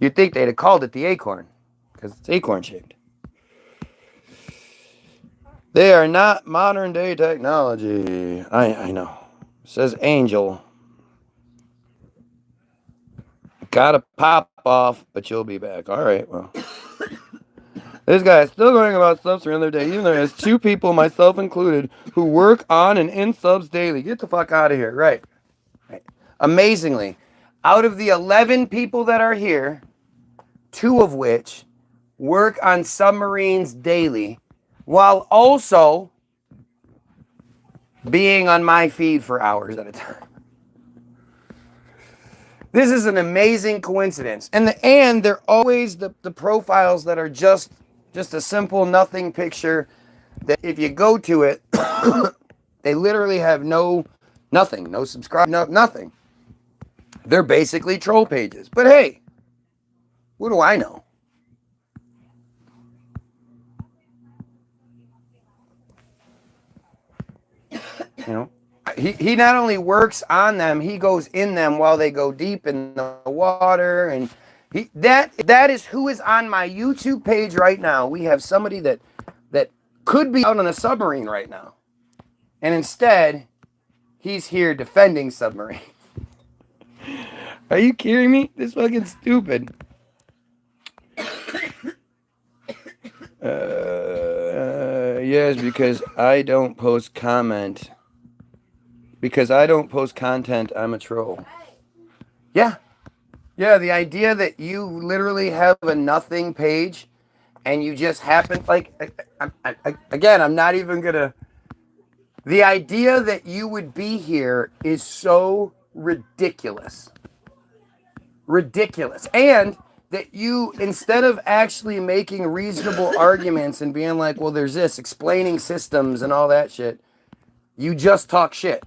Speaker 1: You'd think they'd have called it the acorn because it's acorn shaped. They are not modern day technology. I know. Says Angel. Gotta pop off, but you'll be back. All right, well. This guy is still going about subs for another day, even though there's 2 people, myself included, who work on and in subs daily. Get the fuck out of here. Right. Amazingly, out of the 11 people that are here, 2 of which work on submarines daily, while also being on my feed for hours at a time. This is an amazing coincidence. And they're always the profiles that are just Just a simple nothing picture that if you go to it, they literally have nothing, no subscribe, nothing. They're basically troll pages. But hey, what do I know? You know, he not only works on them, he goes in them while they go deep in the water, and that is who is on my YouTube page right now. We have somebody that could be out on a submarine right now, and instead, he's here defending submarines. Are you kidding me? This fucking stupid. Yes, because I don't post comment. Because I don't post content, I'm a troll. Yeah. Yeah, the idea that you literally have a nothing page and you just happen, like, again, I'm not even gonna. The idea that you would be here is so ridiculous. Ridiculous. And that you, instead of actually making reasonable arguments and being like, well, there's this, explaining systems and all that shit, you just talk shit.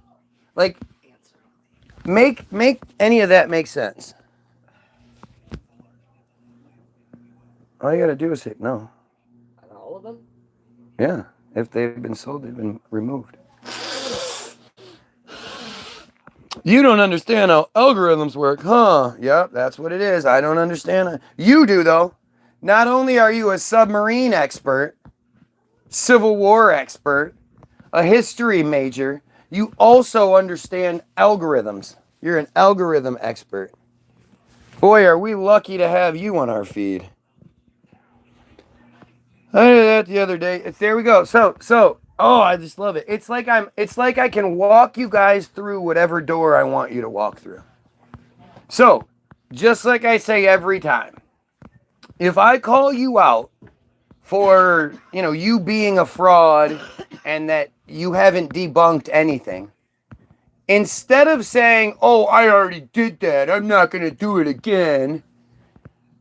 Speaker 1: Like, make any of that make sense. All you gotta do is say no.
Speaker 2: On all of them?
Speaker 1: Yeah. If they've been sold, they've been removed. You don't understand how algorithms work, huh? Yep, that's what it is. I don't understand. You do, though. Not only are you a submarine expert, Civil War expert, a history major, you also understand algorithms. You're an algorithm expert. Boy, are we lucky to have you on our feed. I did that the other day. There we go. So, oh, I just love it. It's like I can walk you guys through whatever door I want you to walk through. So, just like I say every time, if I call you out for, you being a fraud and that you haven't debunked anything, instead of saying, oh, I already did that, I'm not going to do it again,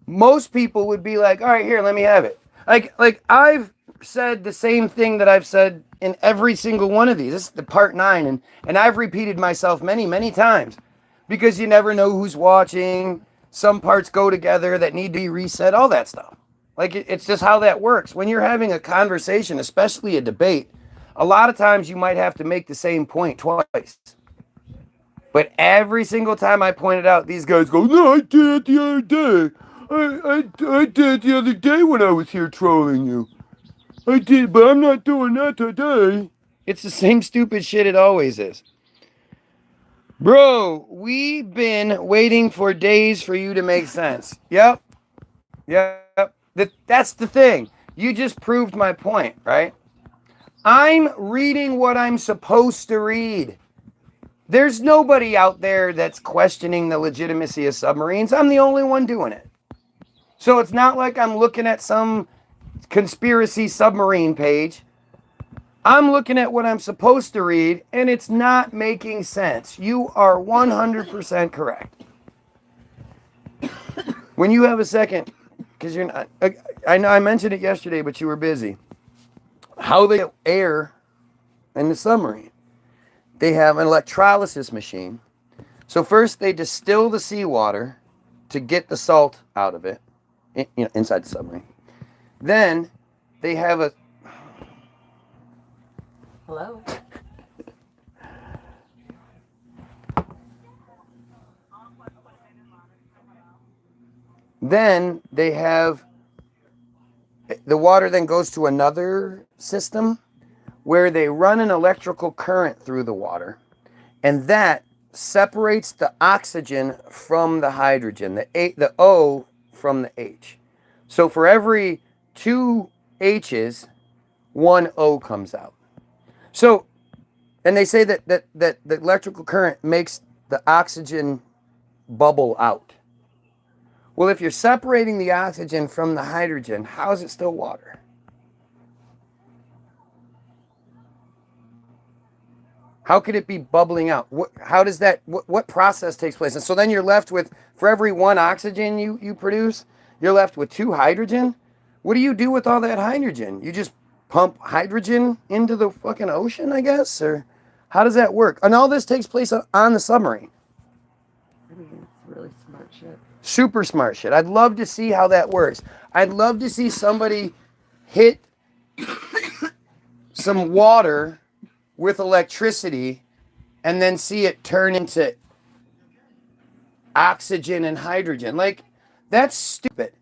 Speaker 1: most people would be like, all right, here, let me have it. Like I've said the same thing that I've said in every single one of these. This is the part 9, and I've repeated myself many, many times because you never know who's watching. Some parts go together that need to be reset, all that stuff. Like it's just how that works. When you're having a conversation, especially a debate, a lot of times you might have to make the same point twice. But every single time I point it out, these guys go, no, I did it the other day. I did it the other day when I was here trolling you. I did, but I'm not doing that today. It's the same stupid shit it always is. Bro, we've been waiting for days for you to make sense. Yep. That's the thing. You just proved my point, right? I'm reading what I'm supposed to read. There's nobody out there that's questioning the legitimacy of submarines. I'm the only one doing it. So it's not like I'm looking at some conspiracy submarine page. I'm looking at what I'm supposed to read, and it's not making sense. You are 100% correct. When you have a second, because you're not, I know I mentioned it yesterday, but you were busy. How they get air in the submarine. They have an electrolysis machine. So first they distill the seawater to get the salt out of it, inside the submarine. Then they have a...
Speaker 2: Hello?
Speaker 1: Then they have... The water then goes to another system where they run an electrical current through the water, and that separates the oxygen from the hydrogen, the O from the H. So for every 2 H's, 1 O comes out. So, and they say that the electrical current makes the oxygen bubble out. Well, if you're separating the oxygen from the hydrogen, how is it still water? How could it be bubbling out? What process takes place? And so then you're left with, for every 1 oxygen you produce, you're left with 2 hydrogen. What do you do with all that hydrogen? You just pump hydrogen into the fucking ocean, I guess? Or how does that work? And all this takes place on the submarine.
Speaker 2: I mean, it's really smart shit.
Speaker 1: Super smart shit. I'd love to see how that works. I'd love to see somebody hit some water with electricity and then see it turn into oxygen and hydrogen. Like, that's stupid.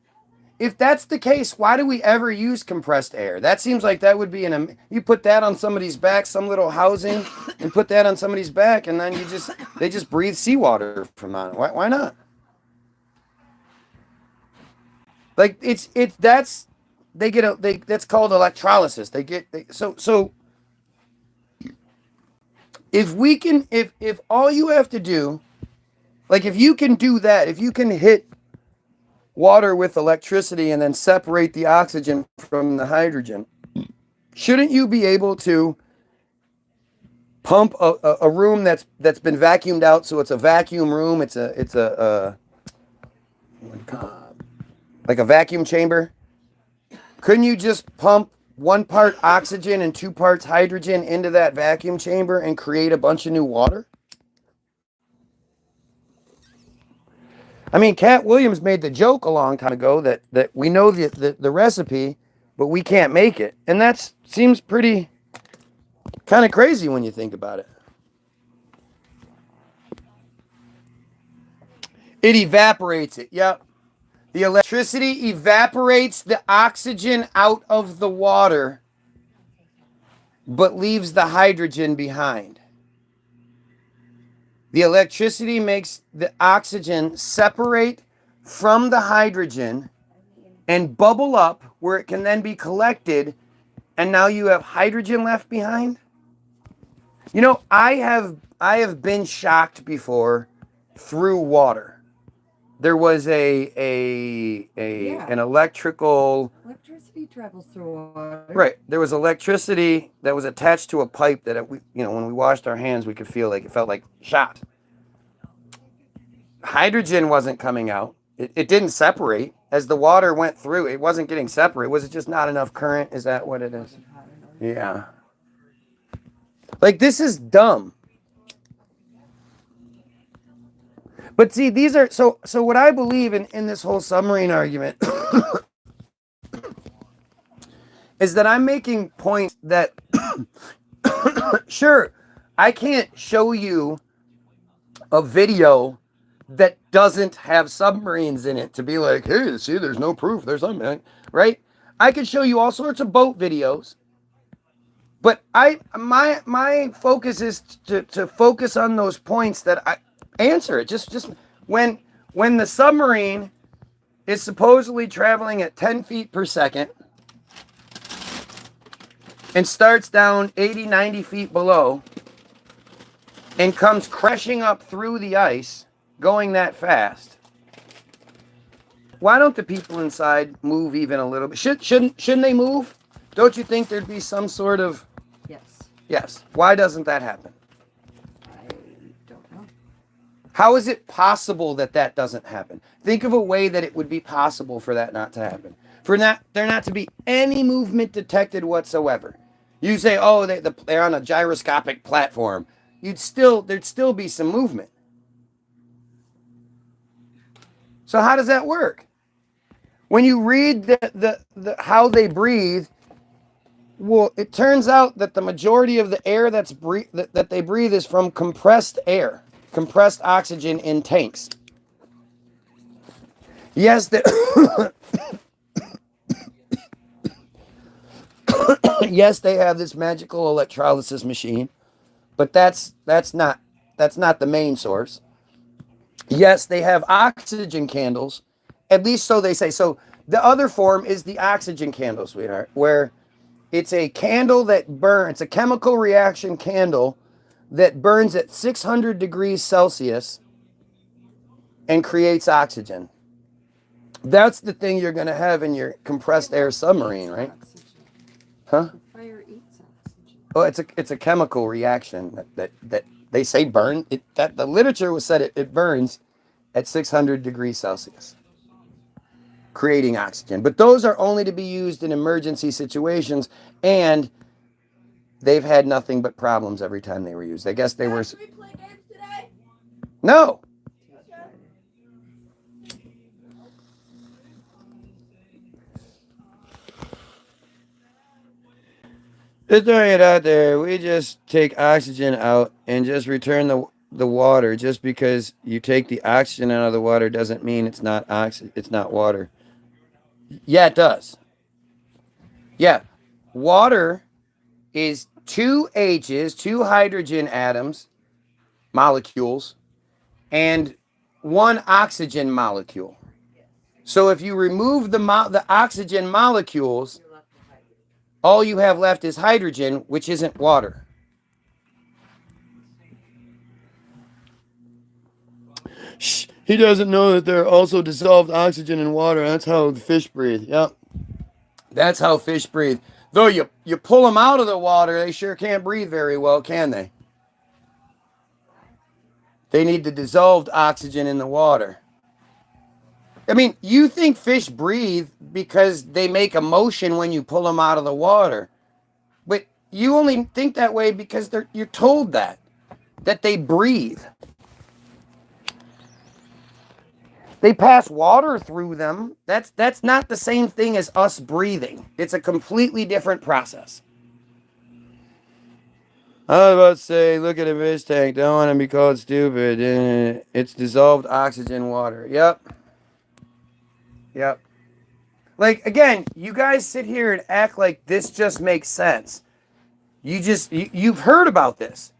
Speaker 1: If that's the case, why do we ever use compressed air? That seems like that would be you put that on somebody's back, some little housing, and put that on somebody's back, and then they just breathe seawater from on it. Why not? Like that's called electrolysis. So if all you have to do, like if you can do that, if you can hit water with electricity and then separate the oxygen from the hydrogen, shouldn't you be able to pump a room that's been vacuumed out, so it's a vacuum room, it's a like a vacuum chamber? Couldn't you just pump 1 part oxygen and 2 parts hydrogen into that vacuum chamber and create a bunch of new water? I mean, Cat Williams made the joke a long time ago that we know the recipe, but we can't make it. And that seems pretty kind of crazy when you think about it. It evaporates it. Yep. The electricity evaporates the oxygen out of the water, but leaves the hydrogen behind. The electricity makes the oxygen separate from the hydrogen and bubble up where it can then be collected, and now you have hydrogen left behind. You know, I have been shocked before through water. There was an electrical...
Speaker 2: Electricity travels through water.
Speaker 1: Right. There was electricity that was attached to a pipe that, when we washed our hands, we could feel like it felt like shot. Hydrogen wasn't coming out. It didn't separate. As the water went through, it wasn't getting separate. Was it just not enough current? Is that what it is? Yeah. Like, this is dumb. But see, these are... So what I believe in this whole submarine argument... is that I'm making points that, sure, I can't show you a video that doesn't have submarines in it to be like, hey, see, there's no proof, there's something, right? I could show you all sorts of boat videos, but my focus is to focus on those points that I answer it. Just when the submarine is supposedly traveling at 10 feet per second, and starts down 80, 90 feet below and comes crashing up through the ice going that fast. Why don't the people inside move even a little bit? Shouldn't they move? Don't you think there'd be some sort of... Yes. Why doesn't that happen?
Speaker 2: I don't know.
Speaker 1: How is it possible that doesn't happen? Think of a way that it would be possible for that not to happen. For there not to be any movement detected whatsoever. You say, oh, they're on a gyroscopic platform. There'd still be some movement. So how does that work? When you read the how they breathe, well, it turns out that the majority of the air that they breathe is from compressed air, compressed oxygen in tanks. Yes, yes, they have this magical electrolysis machine, but that's not the main source. Yes, they have oxygen candles, at least so they say. So the other form is the oxygen candle, sweetheart, where it's a candle that burns, it's a chemical reaction candle that burns at 600 degrees Celsius and creates oxygen. That's the thing you're going to have in your compressed air submarine, right? Huh?
Speaker 2: Fire eats oxygen.
Speaker 1: Oh, it's a chemical reaction that they say burn. The literature was said it burns at 600 degrees Celsius. creating oxygen. But those are only to be used in emergency situations, and they've had nothing but problems every time they were used. I guess they were...
Speaker 3: Did we play games today?
Speaker 1: No! Just throwing it out there, we just take oxygen out and just return the water. Just because you take the oxygen out of the water doesn't mean it's not it's not water. Yeah, it does. Yeah. Water is two H's, two hydrogen atoms, molecules, and one oxygen molecule. So if you remove the oxygen molecules, all you have left is hydrogen, which isn't water. Shh, he doesn't know that there are also dissolved oxygen in water. That's how the fish breathe. Yep. That's how fish breathe. Though you pull them out of the water, they sure can't breathe very well, can they? They need the dissolved oxygen in the water. I mean, you think fish breathe because they make a motion when you pull them out of the water. But you only think that way because you're told that they breathe. They pass water through them. That's not the same thing as us breathing. It's a completely different process. I was about to say, look at a fish tank. Don't want to be called stupid. It's dissolved oxygen water. Yep. Yep. Like, again, you guys sit here and act like this just makes sense. You've heard about this.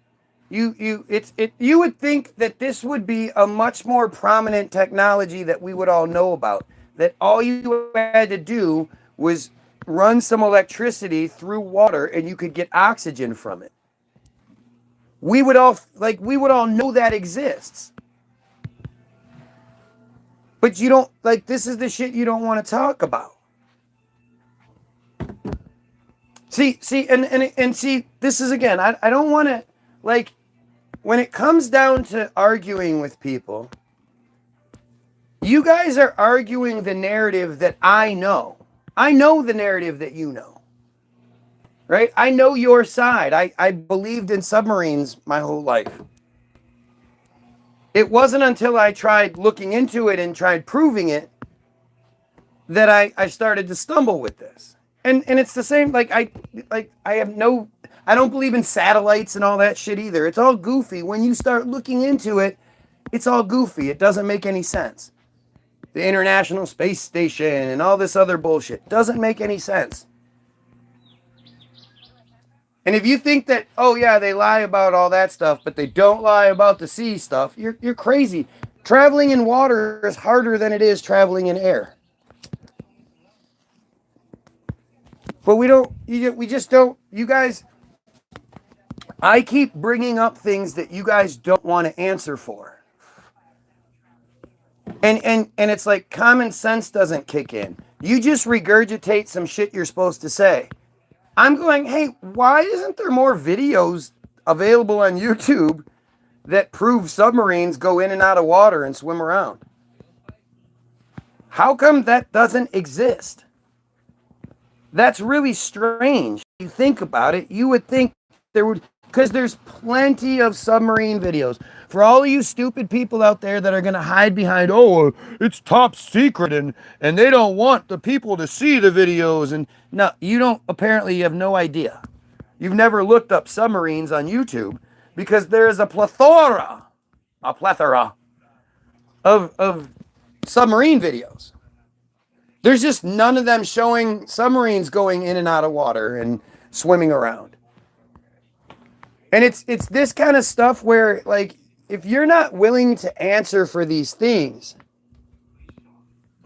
Speaker 1: You would think that this would be a much more prominent technology that we would all know about. That all you had to do was run some electricity through water and you could get oxygen from it. We would all know that exists. But you don't, like, this is the shit you don't want to talk about. See, and see, this is, again, I don't want to, like, when it comes down to arguing with people, you guys are arguing the narrative that I know. I know the narrative that you know. Right? I know your side. I believed in submarines my whole life. It wasn't until I tried looking into it and tried proving it that I started to stumble with this. And it's the same, I don't believe in satellites and all that shit either. It's all goofy. When you start looking into it, it's all goofy. It doesn't make any sense. The International Space Station and all this other bullshit doesn't make any sense. And if you think that, oh yeah, they lie about all that stuff, but they don't lie about the sea stuff, you're crazy. Traveling in water is harder than it is traveling in air. But we just don't, you guys, I keep bringing up things that you guys don't want to answer for. And it's like common sense doesn't kick in. You just regurgitate some shit you're supposed to say. I'm going, hey, why isn't there more videos available on YouTube that prove submarines go in and out of water and swim around? How come that doesn't exist? That's really strange. You think about it, you would think there would, because there's plenty of submarine videos. For all of you stupid people out there that are going to hide behind, oh, it's top secret and they don't want the people to see the videos. And no, you don't, apparently you have no idea. You've never looked up submarines on YouTube because there is a plethora of submarine videos. There's just none of them showing submarines going in and out of water and swimming around. And it's this kind of stuff where, like, if you're not willing to answer for these things,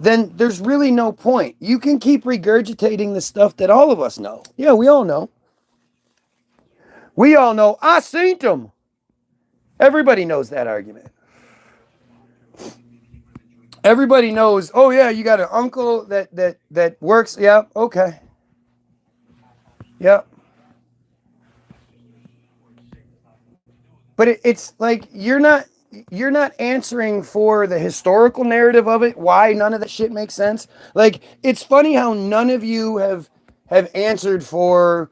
Speaker 1: then there's really no point. You can keep regurgitating the stuff that all of us know. Yeah, we all know. We all know, I seen them. Everybody knows that argument. Everybody knows, oh yeah, you got an uncle that works. Yeah, okay. Yep. But it's like, you're not, you're not answering for the historical narrative of it, why none of that shit makes sense. Like, it's funny how none of you have answered for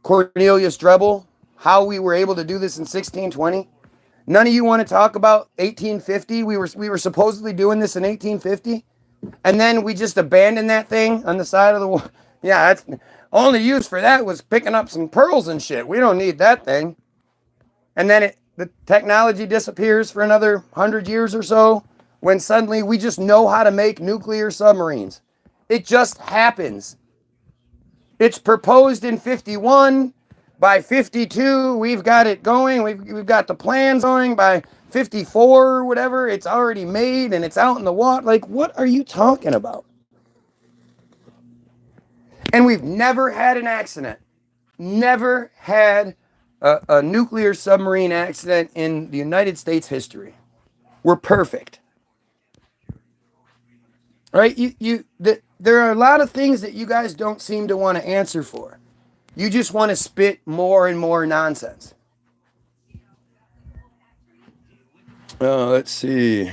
Speaker 1: Cornelius Drebbel, how we were able to do this in 1620. None of you want to talk about 1850. We were supposedly doing this in 1850, and then we just abandoned that thing on the side of the wall. Yeah, that's only use for that was picking up some pearls and shit. We don't need that thing. And then the technology disappears for another 100 years or so, when suddenly we just know how to make nuclear submarines. It just happens. It's proposed in 51. By 52, we've got it going. We've got the plans going. By 54 or whatever, it's already made and it's out in the water. Like, what are you talking about? And we've never had an accident. Never had a nuclear submarine accident in the United States history. We're perfect. Right? There are a lot of things that you guys don't seem to want to answer for. You just want to spit more and more nonsense. Let's see.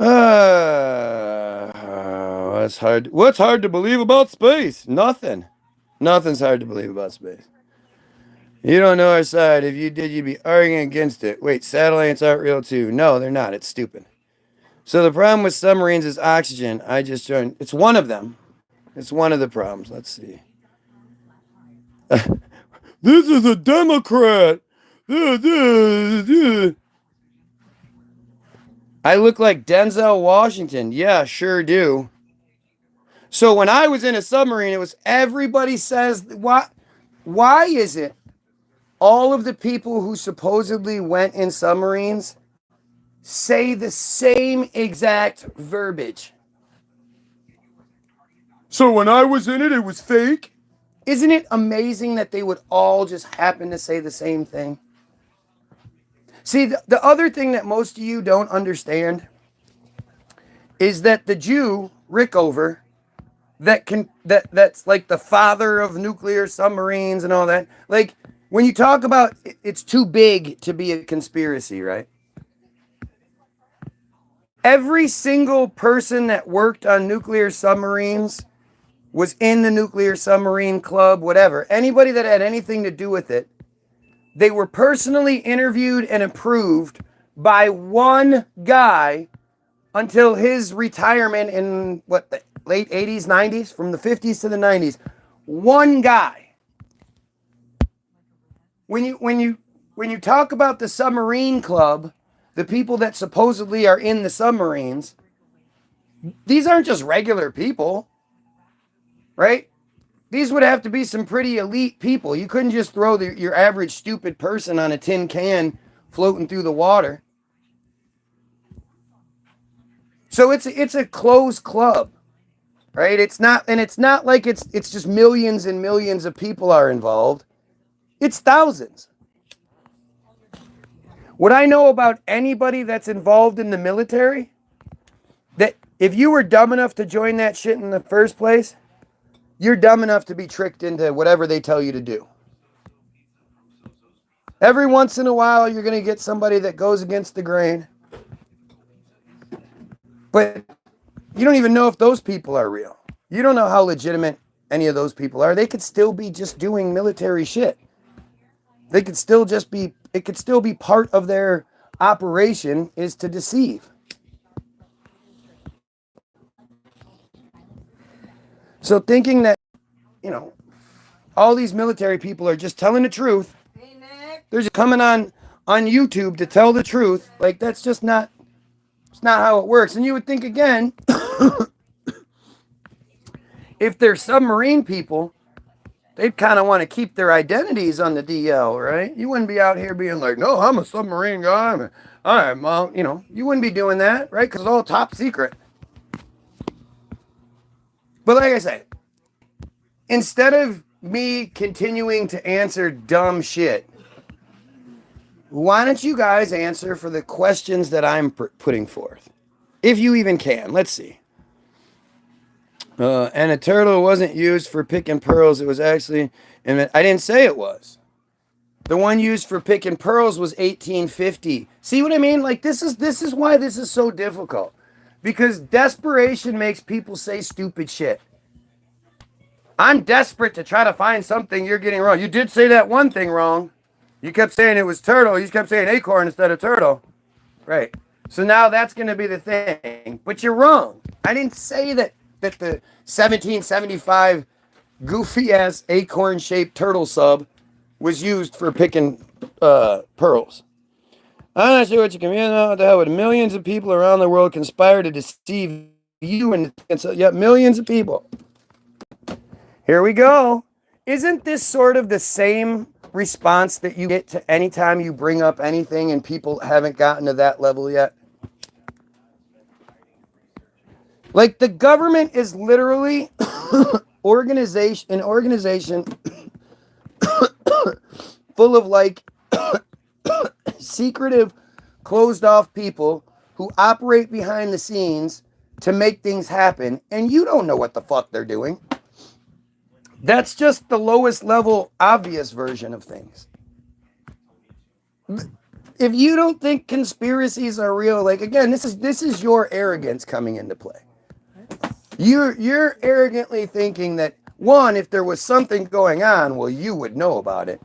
Speaker 1: What's hard to believe about space? Nothing. Nothing's hard to believe about space. You don't know our side. If you did, you'd be arguing against it. Wait, satellites aren't real too. No, they're not. It's stupid. So the problem with submarines is oxygen. I just joined. It's one of them. It's one of the problems. Let's see. This is a Democrat. I look like Denzel Washington. Yeah, sure do. So when I was in a submarine, it was everybody says, why is it all of the people who supposedly went in submarines say the same exact verbiage? So when I was in it, it was fake? Isn't it amazing that they would all just happen to say the same thing? See, the other thing that most of you don't understand is that the Jew, Rickover, that's like the father of nuclear submarines and all that. Like, when you talk about it's too big to be a conspiracy, right? Every single person that worked on nuclear submarines was in the nuclear submarine club, whatever. Anybody that had anything to do with it, they were personally interviewed and approved by one guy until his retirement in the late 80s, 90s, from the 50s to the 90s. One guy. When you talk about the submarine club, the people that supposedly are in the submarines, these aren't just regular people, right? These would have to be some pretty elite people. You couldn't just throw your average stupid person on a tin can floating through the water. So it's a closed club, right? It's not like it's just millions and millions of people are involved. It's thousands. What I know about anybody that's involved in the military, that if you were dumb enough to join that shit in the first place, you're dumb enough to be tricked into whatever they tell you to do. Every once in a while, you're going to get somebody that goes against the grain. But you don't even know if those people are real. You don't know how legitimate any of those people are. They could still be just doing military shit. It could still be part of their operation is to deceive. So thinking that, all these military people are just telling the truth.
Speaker 2: Hey, Nick.
Speaker 1: They're just coming on YouTube to tell the truth. Like, that's just not, it's not how it works. And you would think, again, if they're submarine people, they'd kind of want to keep their identities on the DL, right? You wouldn't be out here being like, no, I'm a submarine guy. You wouldn't be doing that, right? Because it's all top secret. But like I said, instead of me continuing to answer dumb shit, why don't you guys answer for the questions that I'm putting forth? If you even can. Let's see. And a turtle wasn't used for picking pearls. It was actually, and I didn't say it was. The one used for picking pearls was 1850. See what I mean? Like this is why this is so difficult. Because desperation makes people say stupid shit. I'm desperate to try to find something you're getting wrong. You did say that one thing wrong. You kept saying it was turtle. You kept saying acorn instead of turtle. Right. So now that's going to be the thing. But you're wrong. I didn't say that the 1775 goofy ass acorn shaped turtle sub was used for picking pearls. I'm not sure what you can mean. What the hell would millions of people around the world conspire to deceive you and so yeah, millions of people. Here we go. Isn't this sort of the same response that you get to any time you bring up anything and people haven't gotten to that level yet? Like the government is literally an organization full of like secretive, closed off people who operate behind the scenes to make things happen, and you don't know what the fuck they're doing. That's just the lowest level, obvious version of things. If you don't think conspiracies are real, like again, this is your arrogance coming into play. You're arrogantly thinking that one, if there was something going on, well, you would know about it,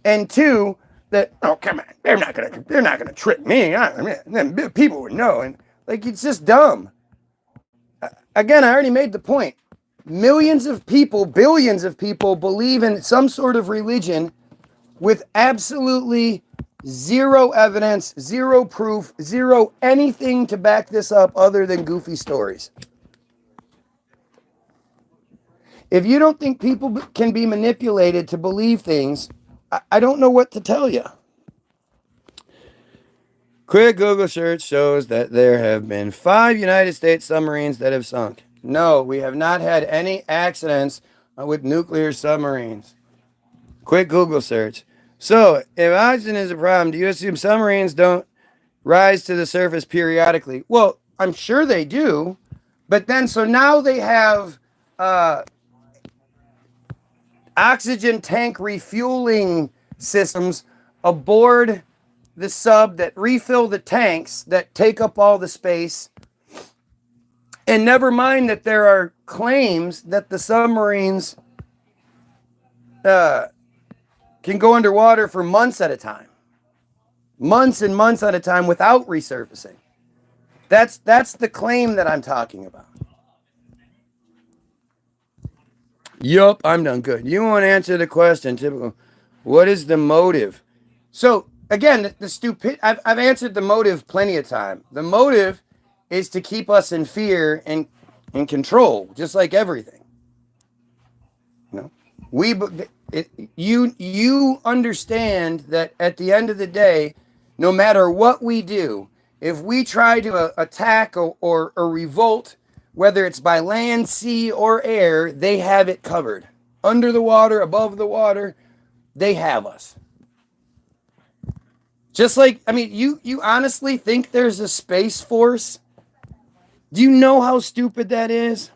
Speaker 1: and two, that oh come on, they're not gonna trick me. I mean, then people would know, and like it's just dumb. Again, I already made the point. Millions of people, billions of people believe in some sort of religion with absolutely zero evidence, zero proof, zero anything to back this up other than goofy stories. If you don't think people can be manipulated to believe things, I don't know what to tell you. Quick Google search shows that there have been 5 United States submarines that have sunk. No, we have not had any accidents with nuclear submarines. Quick Google search. So, if oxygen is a problem, do you assume submarines don't rise to the surface periodically? Well, I'm sure they do. But then, so now they have oxygen tank refueling systems aboard the sub that refill the tanks that take up all the space. And never mind that there are claims that the submarines can go underwater for months at a time. Months and months at a time without resurfacing. That's the claim that I'm talking about. Yup, I'm done. Good. You won't answer the question. Typical. What is the motive? So, again, the stupid. I've answered the motive plenty of time. The motive is to keep us in fear and in control, just like everything. You know, you understand that at the end of the day, no matter what we do, if we try to attack or revolt, whether it's by land, sea, or air, they have it covered. Under the water, above the water, they have us. Just like, I mean, you honestly think there's a space force? Do you know how stupid that is?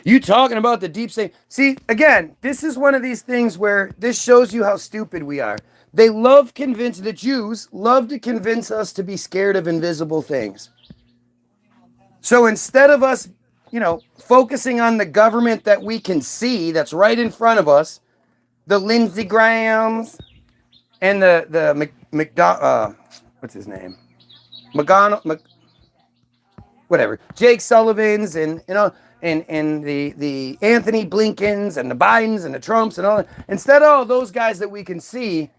Speaker 1: You talking about the deep sea. See, again, this is one of these things where this shows you how stupid we are. The Jews love to convince us to be scared of invisible things. So instead of us, focusing on the government that we can see, that's right in front of us, the Lindsey Grahams and the what's his name? Whatever, Jake Sullivans and the Anthony Blinkens and the Bidens and the Trumps and all that. Instead of all those guys that we can see,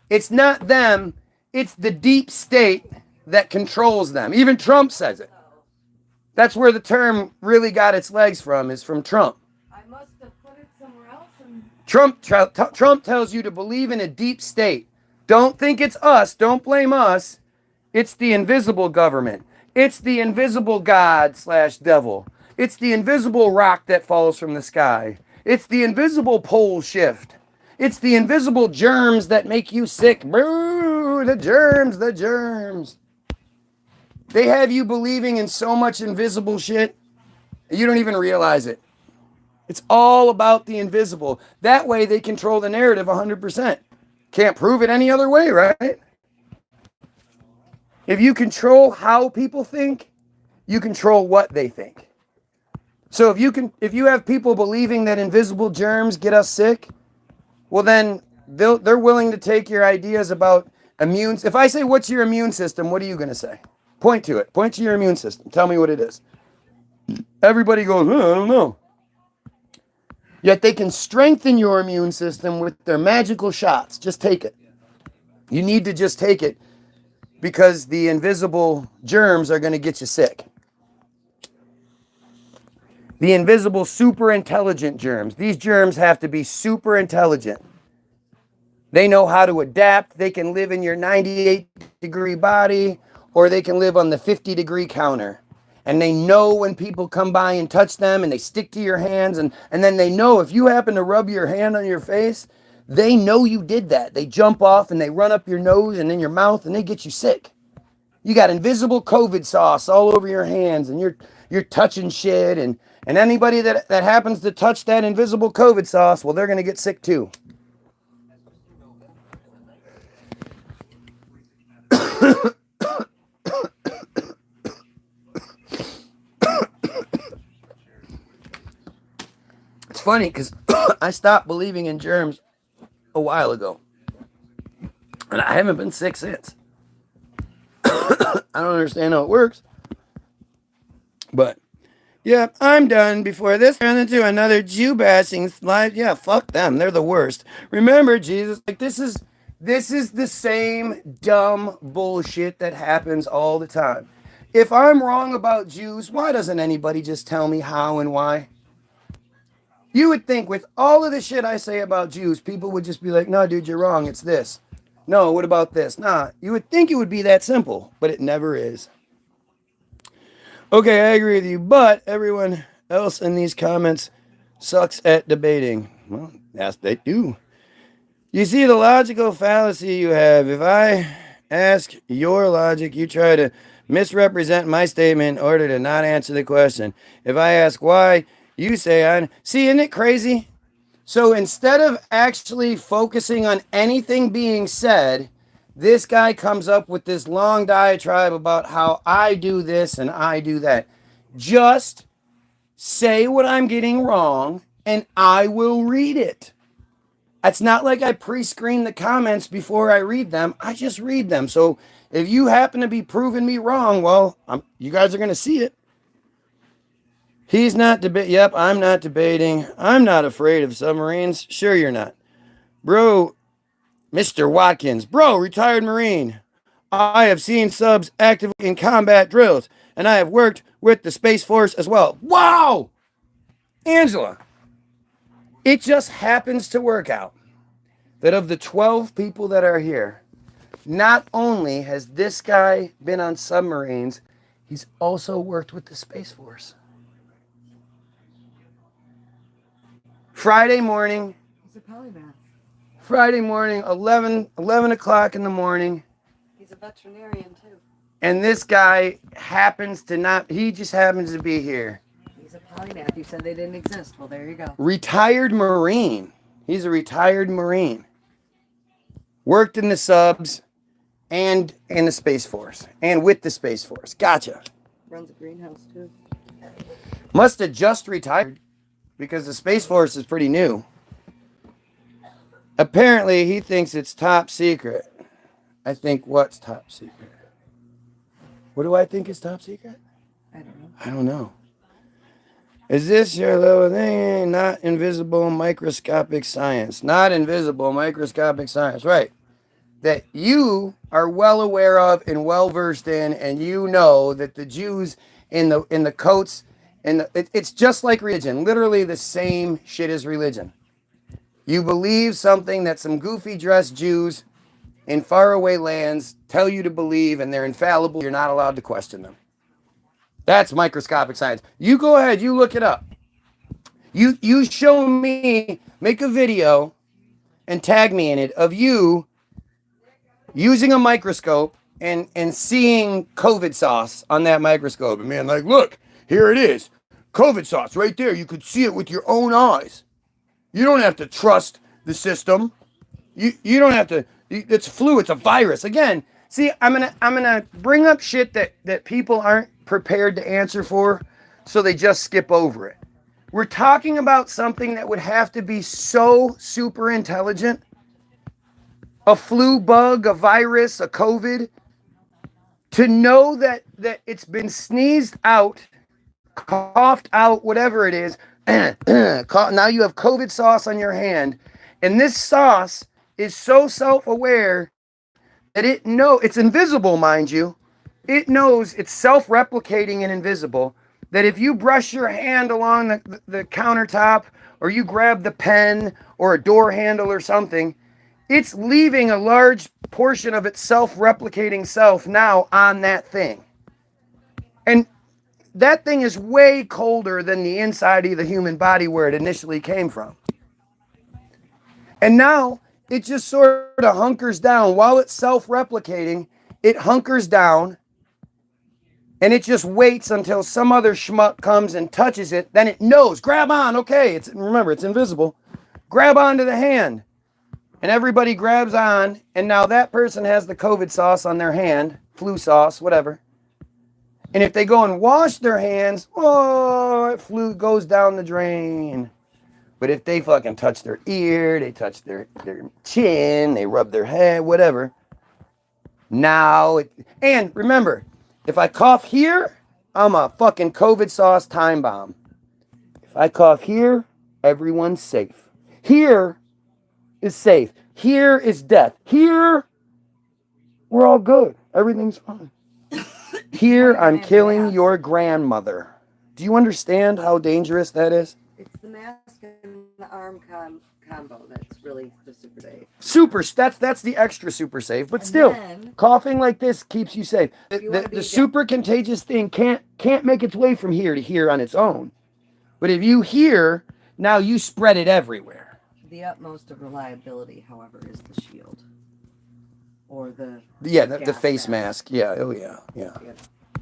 Speaker 1: it's not them, it's the deep state that controls them. Even Trump says it. That's where the term really got its legs from, is from Trump.
Speaker 2: I must have put it somewhere else.
Speaker 1: Trump tells you to believe in a deep state. Don't think it's us. Don't blame us. It's the invisible government. It's the invisible God / devil. It's the invisible rock that falls from the sky. It's the invisible pole shift. It's the invisible germs that make you sick. Boo, the germs. They have you believing in so much invisible shit, you don't even realize it. It's all about the invisible. That way they control the narrative 100%. Can't prove it any other way, right? If you control how people think, you control what they think. So if you have people believing that invisible germs get us sick, well then they're willing to take your ideas about immune. If I say, what's your immune system? What are you going to say? Point to it. Point to your immune system. Tell me what it is. Everybody goes, I don't know. Yet they can strengthen your immune system with their magical shots. Just take it. You need to just take it because the invisible germs are going to get you sick. The invisible super intelligent germs. These germs have to be super intelligent. They know how to adapt. They can live in your 98-degree body, or they can live on the 50-degree counter. And they know when people come by and touch them, and they stick to your hands, and then they know if you happen to rub your hand on your face, they know you did that. They jump off and they run up your nose and in your mouth, and they get you sick. You got invisible COVID sauce all over your hands, and you're touching shit, and anybody that happens to touch that invisible COVID sauce, well, they're going to get sick too. It's funny because I stopped believing in germs a while ago, and I haven't been sick since. I don't understand how it works, but yeah, I'm done before this turns into another Jew bashing slide. Yeah, fuck them. They're the worst. Remember, Jesus, like this is the same dumb bullshit that happens all the time. If I'm wrong about Jews, why doesn't anybody just tell me how and why? You would think with all of the shit I say about Jews, people would just be like, no, dude, you're wrong. It's this. No, what about this? Nah, you would think it would be that simple, but it never is. Okay, I agree with you, but everyone else in these comments sucks at debating. Well, yes, they do. You see the logical fallacy you have. If I ask your logic, you try to misrepresent my statement in order to not answer the question. If I ask why, you say I see, isn't it crazy? So instead of actually focusing on anything being said, this guy comes up with this long diatribe about how I do this and I do that. Just say what I'm getting wrong and I will read it. It's not like I pre-screen the comments before I read them. I just read them. So if you happen to be proving me wrong, well, you guys are going to see it. He's not debating. Yep, I'm not debating. I'm not afraid of submarines. Sure you're not. Bro, Mr. Watkins. Bro, retired Marine. I have seen subs actively in combat drills, and I have worked with the Space Force as well. Wow! Angela, it just happens to work out that of the 12 people that are here, not only has this guy been on submarines, he's also worked with the Space Force. Friday morning,
Speaker 2: He's a polymath.
Speaker 1: Friday morning, 11 o'clock in the morning.
Speaker 2: He's a veterinarian too.
Speaker 1: And this guy happens to not, he just happens to be here.
Speaker 2: He's a polymath. You said they didn't exist. Well, there you go.
Speaker 1: Retired Marine. He's a retired Marine. Worked in the subs and in the Space Force. And with the Space Force. Gotcha.
Speaker 2: Runs a greenhouse too.
Speaker 1: Must have just retired because the Space Force is pretty new. Apparently, he thinks it's top secret. I think what's top secret? What do I think is top secret?
Speaker 2: I don't know.
Speaker 1: I don't know. Is this your little thing? Not invisible microscopic science. Not invisible microscopic science. Right. That you are well aware of and well versed in, and you know that the Jews in the coats, and it's just like religion. Literally the same shit as religion. You believe something that some goofy dressed Jews in faraway lands tell you to believe, and they're infallible. You're not allowed to question them. That's microscopic science. You go ahead, you look it up. You show me, make a video and tag me in it of you using a microscope and seeing COVID sauce on that microscope. And man, like, look, here it is. COVID sauce right there. You could see it with your own eyes. You don't have to trust the system. You don't have to. It's flu. It's a virus. Again, see, I'm gonna bring up shit that people aren't prepared to answer for, so they just skip over it. We're talking about something that would have to be so super intelligent. A flu bug, a virus, a COVID, to know that it's been sneezed out, coughed out, whatever it is. Now you have COVID sauce on your hand, and this sauce is so self-aware that it's invisible, mind you. It knows it's self-replicating and invisible. That if you brush your hand along the countertop, or you grab the pen or a door handle or something, it's leaving a large portion of its self-replicating self now on that thing. And that thing is way colder than the inside of the human body where it initially came from. And now it just sort of hunkers down. While it's self-replicating, it hunkers down and it just waits until some other schmuck comes and touches it. Then it knows, grab on, okay, remember, it's invisible. Grab onto the hand. And everybody grabs on, and now that person has the COVID sauce on their hand, flu sauce, whatever. And if they go and wash their hands, flu goes down the drain. But if they fucking touch their ear, they touch their chin, they rub their head, whatever. And remember, if I cough here, I'm a fucking COVID sauce time bomb. If I cough here, everyone's safe. Here is safe. Here is death. Here, we're all good. Everything's fine. Here, I'm killing your grandmother. Do you understand how dangerous that is?
Speaker 2: It's the mask and the arm combo that's really the super safe.
Speaker 1: That's the extra super safe, but still, coughing like this keeps you safe. The super contagious thing can't make its way from here to here on its own. But if you hear, now you spread it everywhere.
Speaker 2: The utmost of reliability, however, is the shield. Or the
Speaker 1: face mask. Yeah, oh yeah.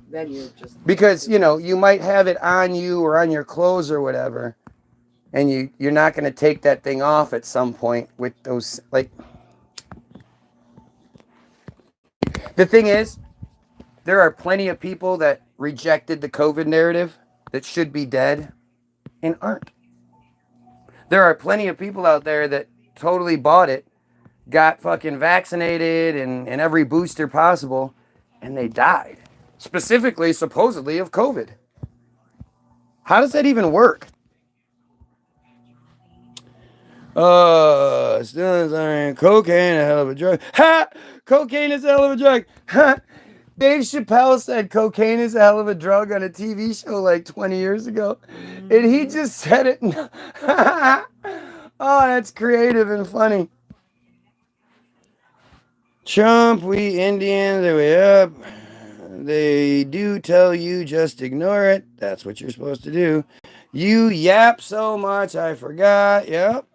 Speaker 2: Then you're just...
Speaker 1: Because, you might have it on you or on your clothes or whatever, and you're not going to take that thing off at some point with those, like... The thing is, there are plenty of people that rejected the COVID narrative that should be dead and aren't. There are plenty of people out there that totally bought it, got fucking vaccinated and every booster possible, and they died. Specifically, supposedly, of COVID. How does that even work? Cocaine, a hell of a drug. Ha! Cocaine is a hell of a drug. Ha! Dave Chappelle said cocaine is a hell of a drug on a TV show like 20 years ago. And he just said it. Oh, that's creative and funny. Trump, we Indians, are we up? They do tell you just ignore it. That's what you're supposed to do. You yap so much, I forgot. Yep.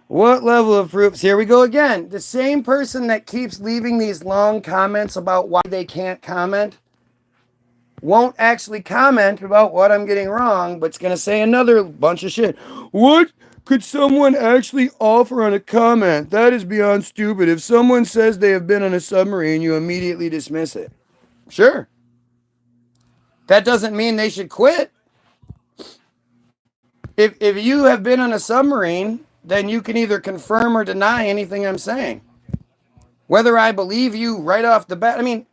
Speaker 1: What level of proof? Here we go again. The same person that keeps leaving these long comments about why they can't comment won't actually comment about what I'm getting wrong, but's going to say another bunch of shit. What could someone actually offer on a comment? That is beyond stupid. If someone says they have been on a submarine, you immediately dismiss it. Sure. That doesn't mean they should quit. If you have been on a submarine, then you can either confirm or deny anything I'm saying. Whether I believe you right off the bat. I mean,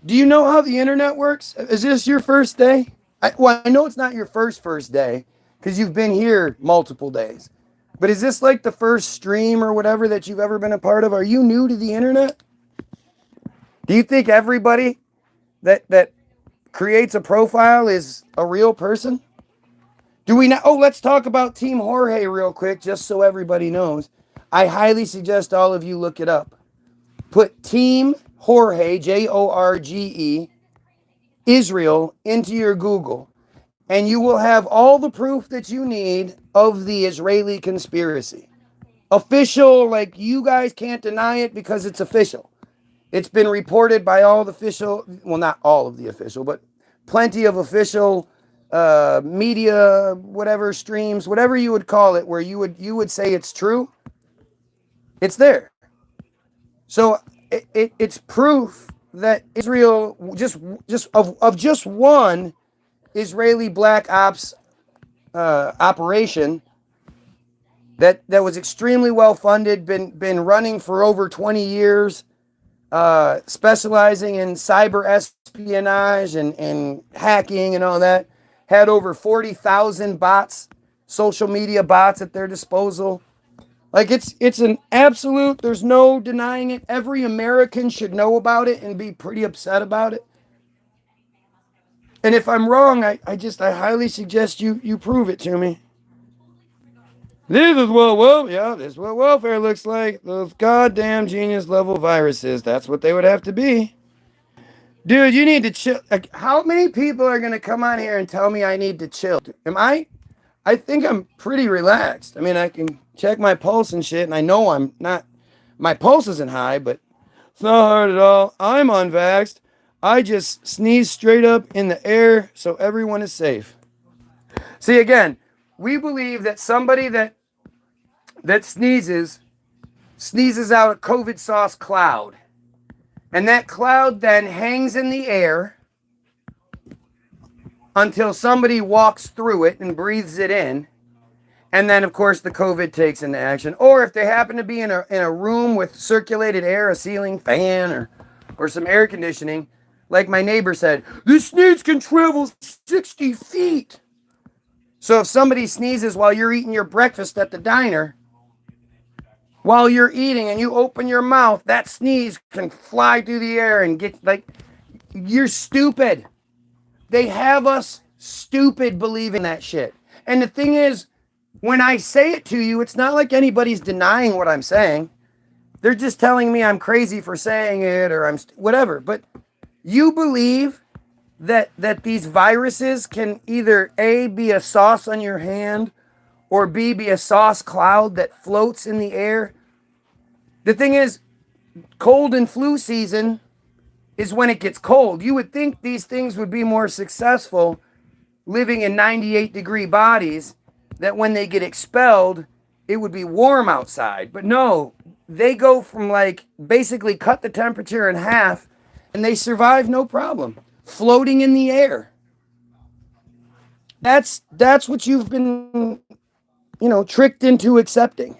Speaker 1: do you know how the internet works? Is this your first day? I know it's not your first day because you've been here multiple days. But is this like the first stream or whatever that you've ever been a part of? Are you new to the internet? Do you think everybody that creates a profile is a real person? Do we not? Oh, let's talk about Team Jorge real quick, just so everybody knows. I highly suggest all of you look it up. Put Team Jorge, Jorge, Israel, into your Google, and you will have all the proof that you need of the Israeli conspiracy. Official, like you guys can't deny it because it's official. It's been reported by all the official, well, not all of the official, but plenty of official media, whatever streams, whatever you would call it, where you would say it's true. It's there. So it's proof that Israel just of just one Israeli black ops operation that was extremely well funded, been running for over 20 years, specializing in cyber espionage and hacking and all that. Had over 40,000 bots, social media bots at their disposal. Like it's an absolute, there's no denying it. Every American should know about it and be pretty upset about it. And if I'm wrong, I highly suggest you prove it to me. This is this is what welfare looks like. Those goddamn genius level viruses. That's what they would have to be. Dude, you need to chill. Like, how many people are gonna come on here and tell me I need to chill? I think I'm pretty relaxed. I mean, I can check my pulse and shit, and I know I'm not. My pulse isn't high, but it's not hard at all. I'm unvaxxed. I just sneeze straight up in the air so everyone is safe. See, again, we believe that somebody that sneezes out a COVID sauce cloud. And that cloud then hangs in the air until somebody walks through it and breathes it in. And then, of course, the COVID takes into action. Or if they happen to be in a room with circulated air, a ceiling fan, or some air conditioning, like my neighbor said, this sneeze can travel 60 feet. So if somebody sneezes while you're eating your breakfast at the diner, while you're eating and you open your mouth, that sneeze can fly through the air and get, like, you're stupid. They have us stupid believing that shit. And the thing is, when I say it to you, it's not like anybody's denying what I'm saying. They're just telling me I'm crazy for saying it, or I'm whatever. But you believe that these viruses can either A, be a sauce on your hand, or B, be a sauce cloud that floats in the air. The thing is, cold and flu season is when it gets cold. You would think these things would be more successful living in 98-degree bodies, that when they get expelled, it would be warm outside. But no, they go from, like, basically cut the temperature in half, and they survive no problem, floating in the air. That's what you've been, tricked into accepting.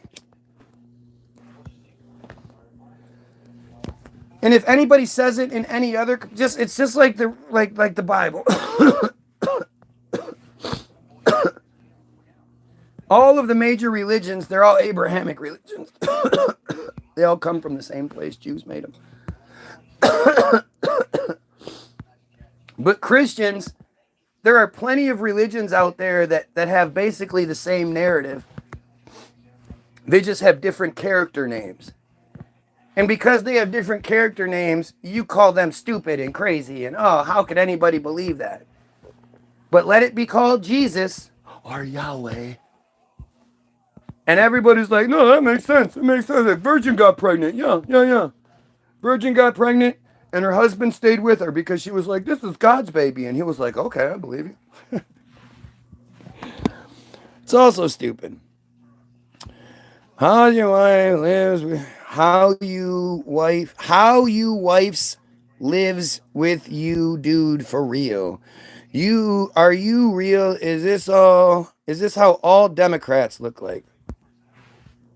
Speaker 1: And if anybody says it in any other, it's just like the Bible. All of the major religions, they're all Abrahamic religions. They all come from the same place. Jews made them. But Christians, there are plenty of religions out there that have basically the same narrative. They just have different character names. And because they have different character names, you call them stupid and crazy and, oh, how could anybody believe that? But let it be called Jesus or Yahweh. And everybody's like, no, that makes sense. It makes sense. The virgin got pregnant. Yeah. Virgin got pregnant, and her husband stayed with her because she was like, this is God's baby. And he was like, okay, I believe you. It's also stupid. How you wifes lives with you, dude, for real. Are you real? Is this how all Democrats look like?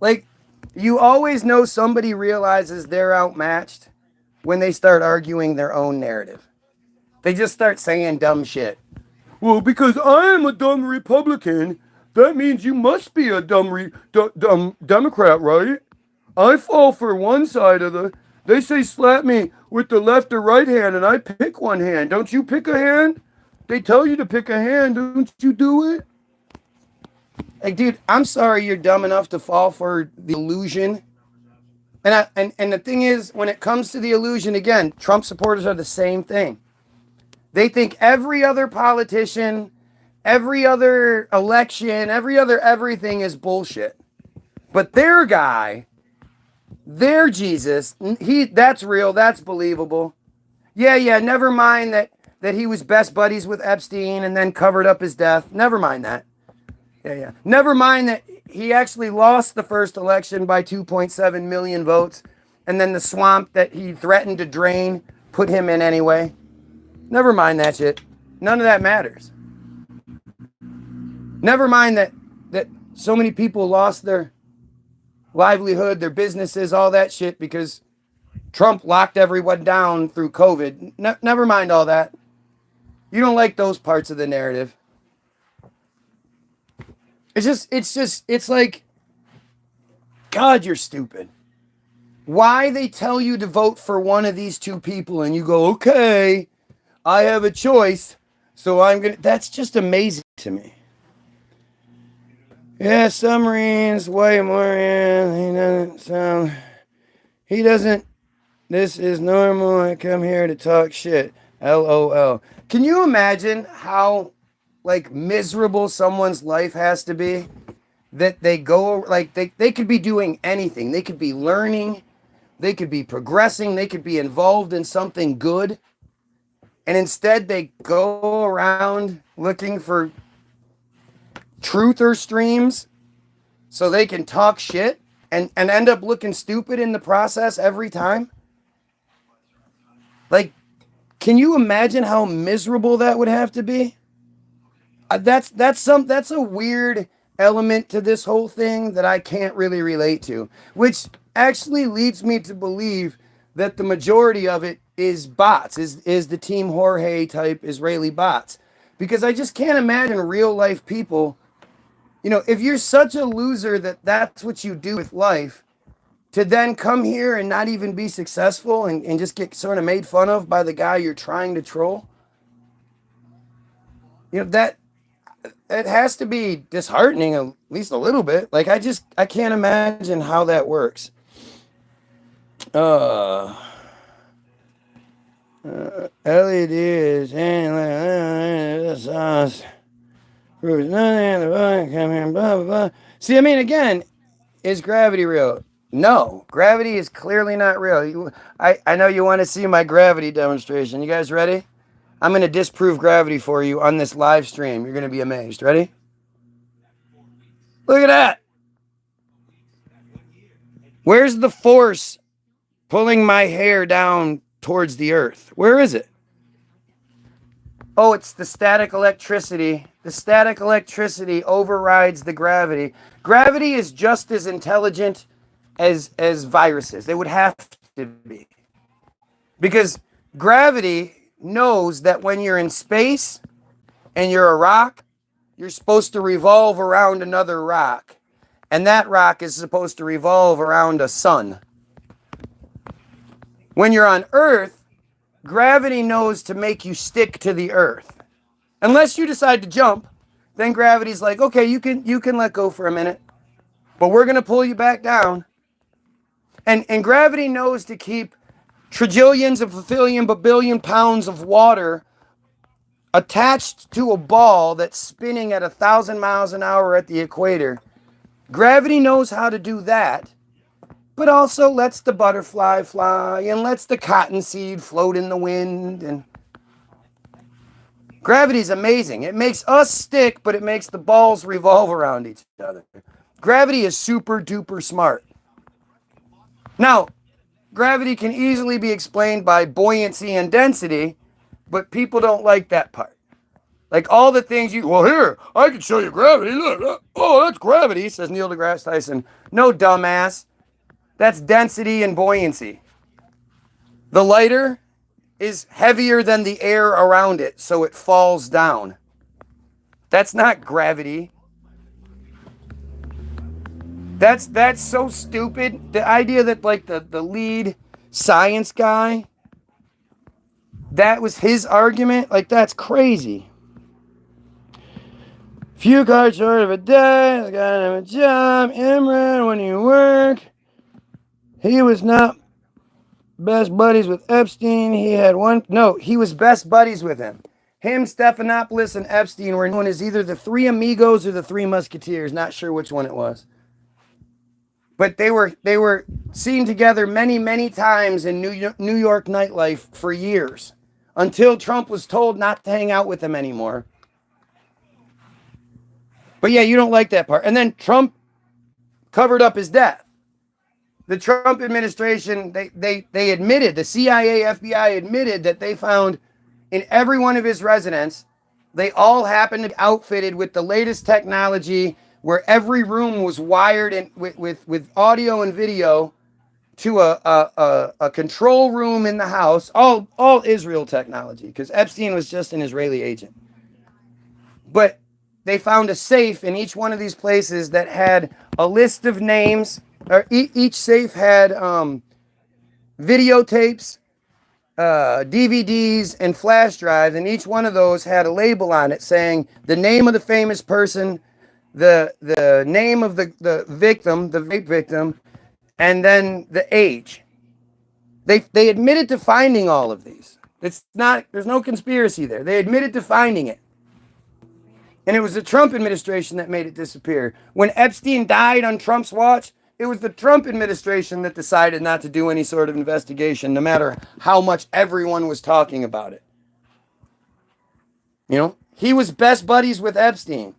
Speaker 1: Like, you always know somebody realizes they're outmatched when they start arguing their own narrative. They just start saying dumb shit. Well, because I am a dumb Republican, that means you must be a dumb Democrat, right? I fall for one side of the... They say slap me with the left or right hand, and I pick one hand. Don't you pick a hand? They tell you to pick a hand. Don't you do it? Like, dude, I'm sorry you're dumb enough to fall for the illusion. And the thing is, when it comes to the illusion, again, Trump supporters are the same thing. They think every other politician, every other election, every other everything is bullshit. But their guy, their Jesus, that's real, that's believable. Yeah, never mind that he was best buddies with Epstein and then covered up his death. Never mind that. Yeah. Never mind
Speaker 4: he actually lost the first election by 2.7 million votes, and then the swamp that he threatened to drain put him in anyway. Never mind that shit. None of that matters. Never mind that so many people lost their livelihood, their businesses, all that shit because Trump locked everyone down through COVID. Never mind all that. You don't like those parts of the narrative. It's like, God, you're stupid. Why they tell you to vote for one of these two people and you go, okay, I have a choice, so I'm gonna. That's just amazing to me. Yeah, submarines, way more. He doesn't sound. He doesn't. This is normal. I come here to talk shit. LOL. Can you imagine how, like, miserable someone's life has to be? That they go, like, they could be doing anything. They could be learning. They could be progressing. They could be involved in something good. And instead they go around looking for truther streams so they can talk shit and end up looking stupid in the process every time. Like, can you imagine how miserable that would have to be? That's a weird element to this whole thing that I can't really relate to, which actually leads me to believe that the majority of it is bots, is the Team Jorge type Israeli bots. Because I just can't imagine real life people, you know, if you're such a loser that that's what you do with life, to then come here and not even be successful and just get sort of made fun of by the guy you're trying to troll. You know, that it has to be disheartening at least a little bit. Like I can't imagine how that works. LED is sauce. Come here, blah blah blah. See, I mean, again, is gravity real? No, gravity is clearly not real. I know you want to see my gravity demonstration. You guys ready? I'm going to disprove gravity for you on this live stream. You're going to be amazed. Ready? Look at that. Where's the force pulling my hair down towards the earth? Where is it? Oh, it's the static electricity. The static electricity overrides the gravity. Gravity is just as intelligent as viruses. They would have to be. Because gravity knows that when you're in space and you're a rock, you're supposed to revolve around another rock. And that rock is supposed to revolve around a sun. When you're on Earth, gravity knows to make you stick to the Earth. Unless you decide to jump, then gravity's like, okay, you can let go for a minute, but we're going to pull you back down. And gravity knows to keep trillions of billion pounds of water attached to a ball that's spinning at 1,000 miles an hour at the equator. Gravity knows how to do that, but also lets the butterfly fly and lets the cottonseed float in the wind. And gravity's amazing. It makes us stick, but it makes the balls revolve around each other. Gravity is super duper smart. Now, gravity can easily be explained by buoyancy and density, but people don't like that part. Like all the things well, here, I can show you gravity. Look. Oh, that's gravity, says Neil deGrasse Tyson. No, dumbass. That's density and buoyancy. The lighter is heavier than the air around it, so it falls down. That's not gravity. That's so stupid. The idea that like the lead science guy, that was his argument, like that's crazy. Few cards short of a day, I got him a job. Imran, when you work, he was not best buddies with Epstein. He had one, no, he was best buddies with him. Him, Stephanopoulos, and Epstein were known as either the Three Amigos or the Three Musketeers. Not sure which one it was. But they were seen together many, many times in New York nightlife for years, until Trump was told not to hang out with them anymore. But yeah, you don't like that part. And then Trump covered up his death. The Trump administration, they admitted, the CIA, FBI admitted that they found in every one of his residence, they all happened to be outfitted with the latest technology where every room was wired in, with audio and video to a control room in the house, all Israel technology, because Epstein was just an Israeli agent. But they found a safe in each one of these places that had a list of names, or each safe had videotapes, DVDs, and flash drives, and each one of those had a label on it saying the name of the famous person, the name of the victim, the rape victim, and then the age. They admitted to finding all of these. It's not, there's no conspiracy there. They admitted to finding it. And it was the Trump administration that made it disappear. When Epstein died on Trump's watch, it was the Trump administration that decided not to do any sort of investigation, no matter how much everyone was talking about it. You know, he was best buddies with Epstein.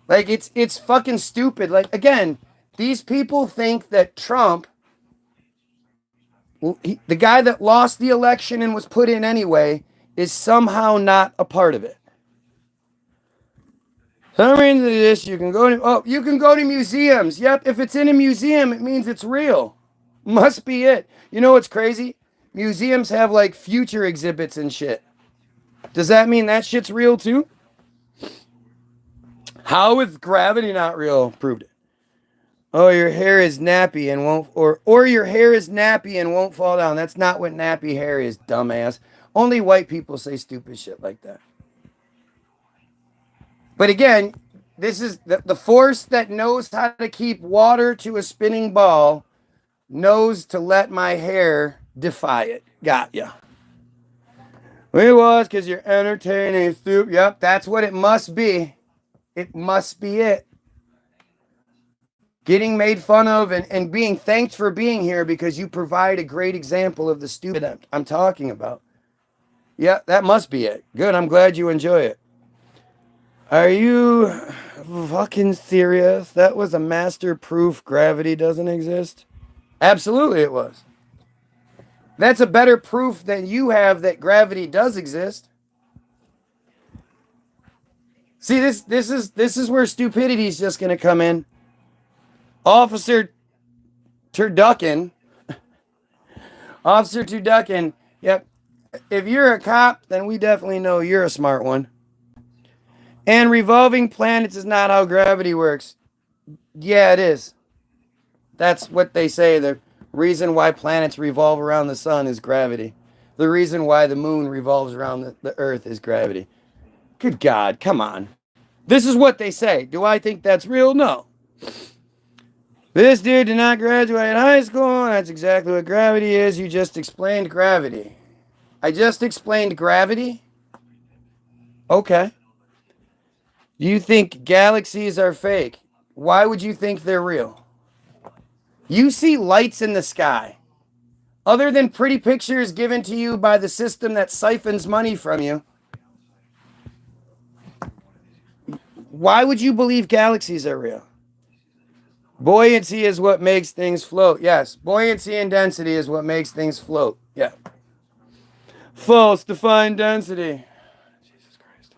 Speaker 4: Like, it's fucking stupid. Like, again, these people think that Trump, the guy that lost the election and was put in anyway, is somehow not a part of it. Submarines of this, you can go to museums. Yep, if it's in a museum, it means it's real. Must be it. You know what's crazy? Museums have like future exhibits and shit. Does that mean that shit's real too? How is gravity not real? Proved it. Oh, your hair is nappy and won't, or your hair is nappy and won't fall down. That's not what nappy hair is, dumbass. Only white people say stupid shit like that. But again, this is the force that knows how to keep water to a spinning ball, knows to let my hair defy it. Got ya. It was because you're entertaining, stupid. Yep, that's what it must be. It must be it. Getting made fun of and being thanked for being here because you provide a great example of the stupid I'm talking about. Yeah, that must be it. Good, I'm glad you enjoy it. Are you fucking serious? That was a master proof gravity doesn't exist? Absolutely it was. That's a better proof than you have that gravity does exist. See, this is where stupidity is just going to come in. Officer Turducken. Officer Turducken. Yep. If you're a cop, then we definitely know you're a smart one. And revolving planets is not how gravity works. Yeah, it is. That's what they say. The reason why planets revolve around the sun is gravity. The reason why the moon revolves around the earth is gravity. Good God, come on. This is what they say. Do I think that's real? No. This dude did not graduate high school. That's exactly what gravity is. You just explained gravity. I just explained gravity? Okay. You think galaxies are fake. Why would you think they're real? You see lights in the sky. Other than pretty pictures given to you by the system that siphons money from you, why would you believe galaxies are real? Buoyancy is what makes things float. Yes, buoyancy and density is what makes things float. Yeah. False, define density. Jesus Christ.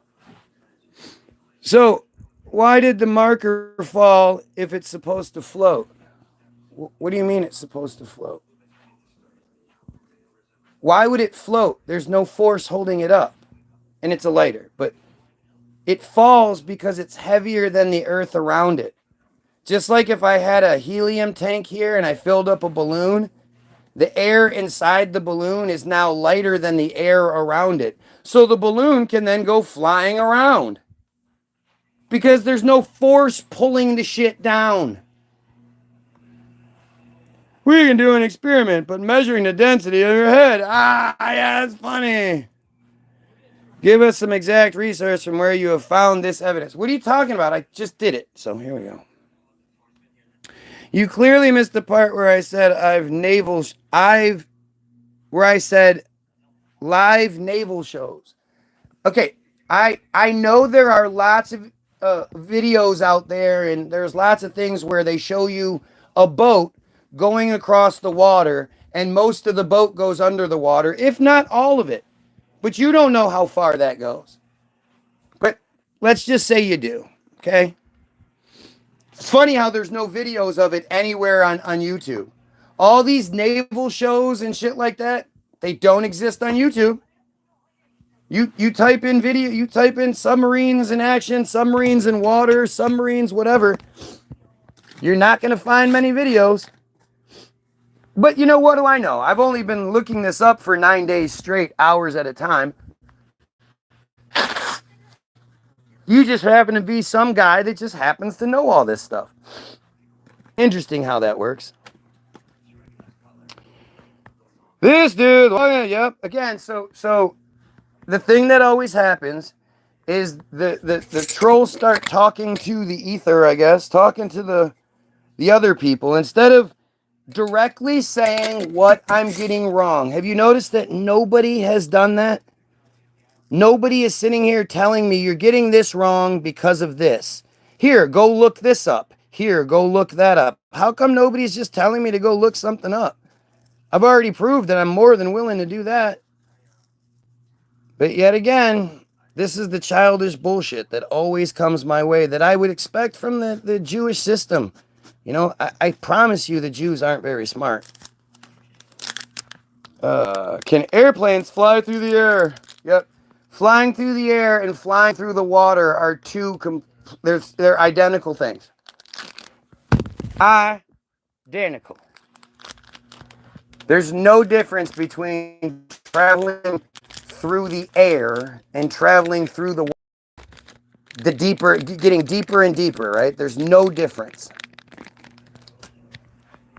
Speaker 4: So, why did the marker fall if it's supposed to float? What do you mean it's supposed to float? Why would it float? There's no force holding it up. And it's a lighter. But it falls because it's heavier than the earth around it. Just like if I had a helium tank here and I filled up a balloon, the air inside the balloon is now lighter than the air around it. So the balloon can then go flying around. Because there's no force pulling the shit down. We can do an experiment, but measuring the density of your head. Ah, yeah, that's funny. Give us some exact research from where you have found this evidence. What are you talking about? I just did it. So here we go. You clearly missed the part where I said live naval shows. Okay, I know there are lots of videos out there, and there's lots of things where they show you a boat going across the water, and most of the boat goes under the water, if not all of it. But you don't know how far that goes. But let's just say you do, okay? It's funny how there's no videos of it anywhere on YouTube. All these naval shows and shit like that, they don't exist on YouTube. You type in video, you type in submarines in action, submarines in water, submarines, whatever. You're not going to find many videos. But you know, what do I know? I've only been looking this up for 9 days straight, hours at a time. You just happen to be some guy that just happens to know all this stuff. Interesting how that works. This dude, yep. Again, so the thing that always happens is the trolls start talking to the ether, I guess, talking to the other people instead of directly saying what I'm getting wrong. Have you noticed that nobody has done that? Nobody is sitting here telling me you're getting this wrong because of this. Here, go look this up. Here, go look that up. How come nobody's just telling me to go look something up? I've already proved that I'm more than willing to do that. But yet again, this is the childish bullshit that always comes my way that I would expect from the Jewish system. You know, I promise you the Jews aren't very smart. Can airplanes fly through the air? Yep. Flying through the air and flying through the water are they're identical things. Identical. There's no difference between traveling through the air and traveling through the deeper, getting deeper and deeper, right? There's no difference.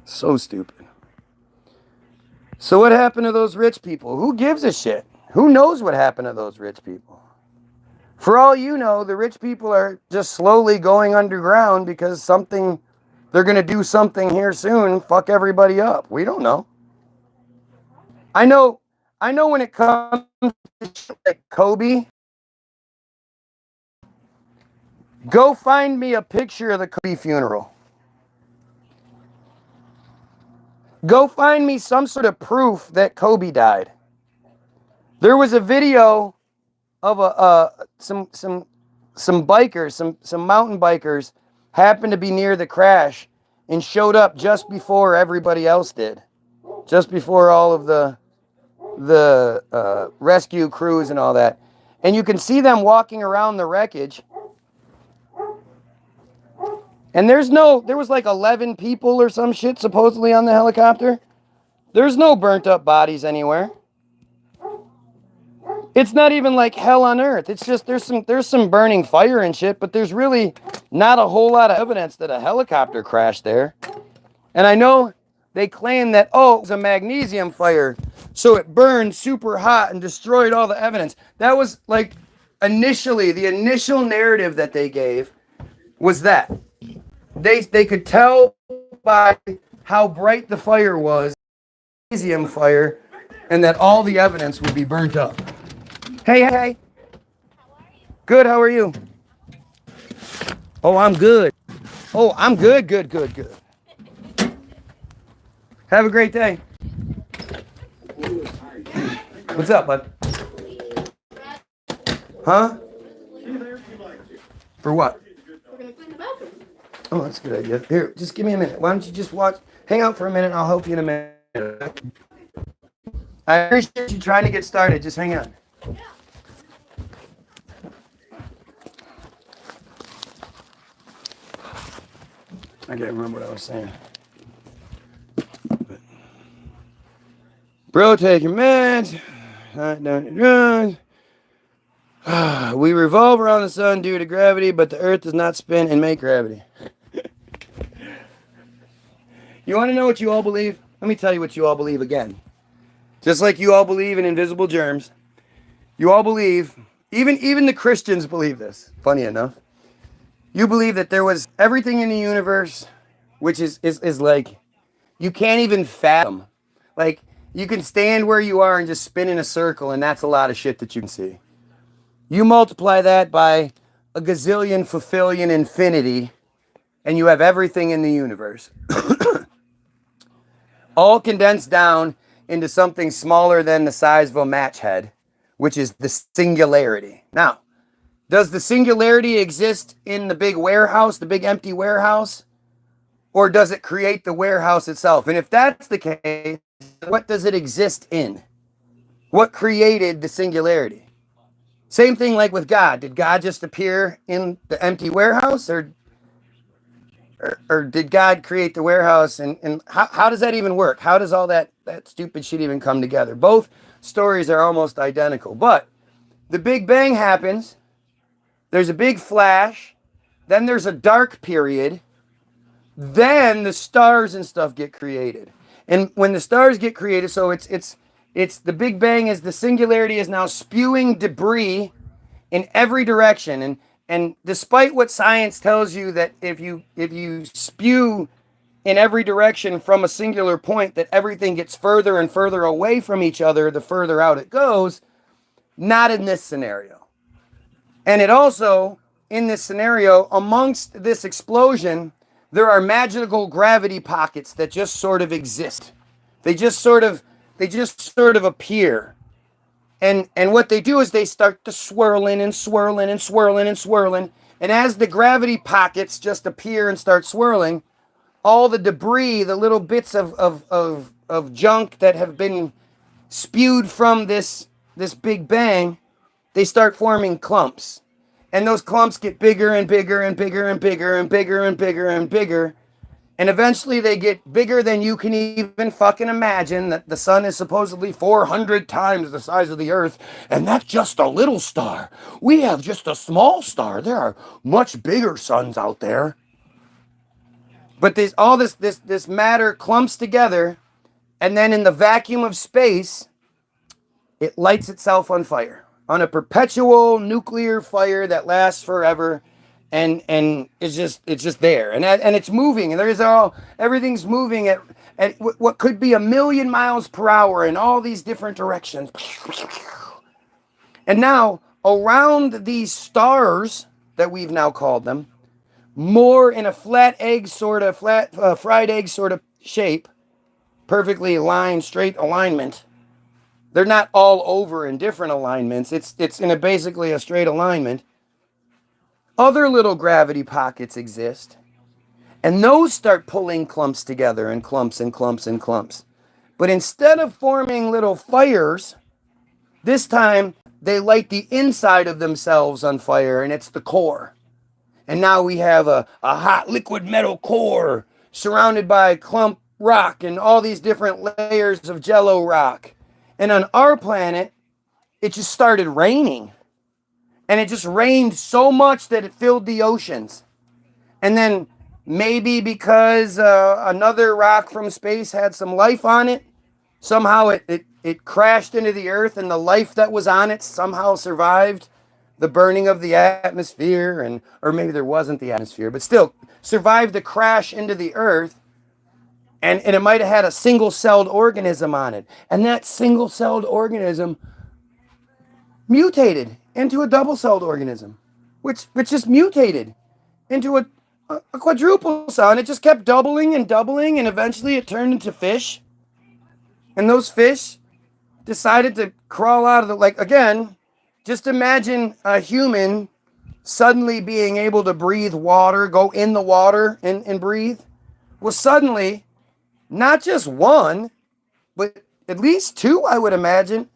Speaker 4: So stupid. So what happened to those rich people? Who gives a shit? Who knows what happened to those rich people? For all you know, the rich people are just slowly going underground because they're going to do something here soon, fuck everybody up. We don't know. I know when it comes to shit like Kobe, go find me a picture of the Kobe funeral. Go find me some sort of proof that Kobe died. There was a video of some bikers, some mountain bikers happened to be near the crash and showed up just before everybody else did. Just before all of the rescue crews and all that. And you can see them walking around the wreckage. And there was like 11 people or some shit supposedly on the helicopter. There's no burnt up bodies anywhere. It's not even like hell on earth. It's just there's some burning fire and shit, but there's really not a whole lot of evidence that a helicopter crashed there. And I know they claim that, it was a magnesium fire, so it burned super hot and destroyed all the evidence. That was like the initial narrative that they gave was that. They could tell by how bright the fire was, magnesium fire, and that all the evidence would be burnt up. Hey. Good, how are you? Oh, I'm good. Oh, I'm good. Have a great day. What's up, bud? Huh? For what?
Speaker 3: We're gonna clean the bathroom.
Speaker 4: Oh, that's a good idea. Here, just give me a minute. Why don't you just hang out for a minute and I'll help you in a minute. I appreciate you trying to get started. Just hang on. I can't remember what I was saying. Bro, take your meds. Not down your drugs. We revolve around the sun due to gravity, but the earth does not spin and make gravity. You want to know what you all believe? Let me tell you what you all believe again. Just like you all believe in invisible germs, you all believe, even the Christians believe this, funny enough. You believe that there was everything in the universe, which is like, you can't even fathom. Like, you can stand where you are and just spin in a circle, and that's a lot of shit that you can see. You multiply that by a gazillion, fulfillion, infinity, and you have everything in the universe. All condensed down into something smaller than the size of a match head, which is the singularity. Now, does the singularity exist in the big warehouse, the big empty warehouse? Or does it create the warehouse itself? And if that's the case, what does it exist in? What created the singularity? Same thing like with God. Did God just appear in the empty warehouse, or did God create the warehouse? And how does that even work? How does all that stupid shit even come together? Both stories are almost identical. But the Big Bang happens. There's a big flash. Then there's a dark period. Then the stars and stuff get created. And when the stars get created, so it's the Big Bang is the singularity is now spewing debris in every direction. And despite what science tells you that if you spew in every direction from a singular point, that everything gets further and further away from each other the further out it goes, not in this scenario. And it also, in this scenario, amongst this explosion, there are magical gravity pockets that just sort of exist. They just sort of appear. And what they do is they start to swirling and swirling and swirling and swirling. And as the gravity pockets just appear and start swirling, all the debris, the little bits of junk that have been spewed from this Big Bang, they start forming clumps. And those clumps get bigger and bigger and bigger and bigger and bigger and bigger and bigger. And eventually they get bigger than you can even fucking imagine. That the sun is supposedly 400 times the size of the earth. And that's just a little star. We have just a small star. There are much bigger suns out there. But this matter clumps together. And then in the vacuum of space, it lights itself on fire. On a perpetual nuclear fire that lasts forever, and it's just there, and it's moving, and everything's moving at what could be 1,000,000 miles per hour in all these different directions. And now around these stars that we've now called them, more in a fried egg sort of shape, perfectly aligned, straight alignment. They're not all over in different alignments. It's in basically a straight alignment. Other little gravity pockets exist. And those start pulling clumps together and clumps and clumps and clumps. But instead of forming little fires, this time they light the inside of themselves on fire, and it's the core. And now we have a hot liquid metal core surrounded by clump rock and all these different layers of jello rock. And on our planet, it just started raining. And it just rained so much that it filled the oceans. And then maybe because another rock from space had some life on it, somehow it crashed into the earth, and the life that was on it somehow survived the burning of the atmosphere, or maybe there wasn't the atmosphere, but still survived the crash into the earth. And it might have had a single-celled organism on it. And that single-celled organism mutated into a double-celled organism, which just mutated into a quadruple cell. And it just kept doubling and doubling, and eventually it turned into fish. And those fish decided to crawl out of again, just imagine a human suddenly being able to breathe water, go in the water and breathe. Well, suddenly, not just one, but at least two, I would imagine.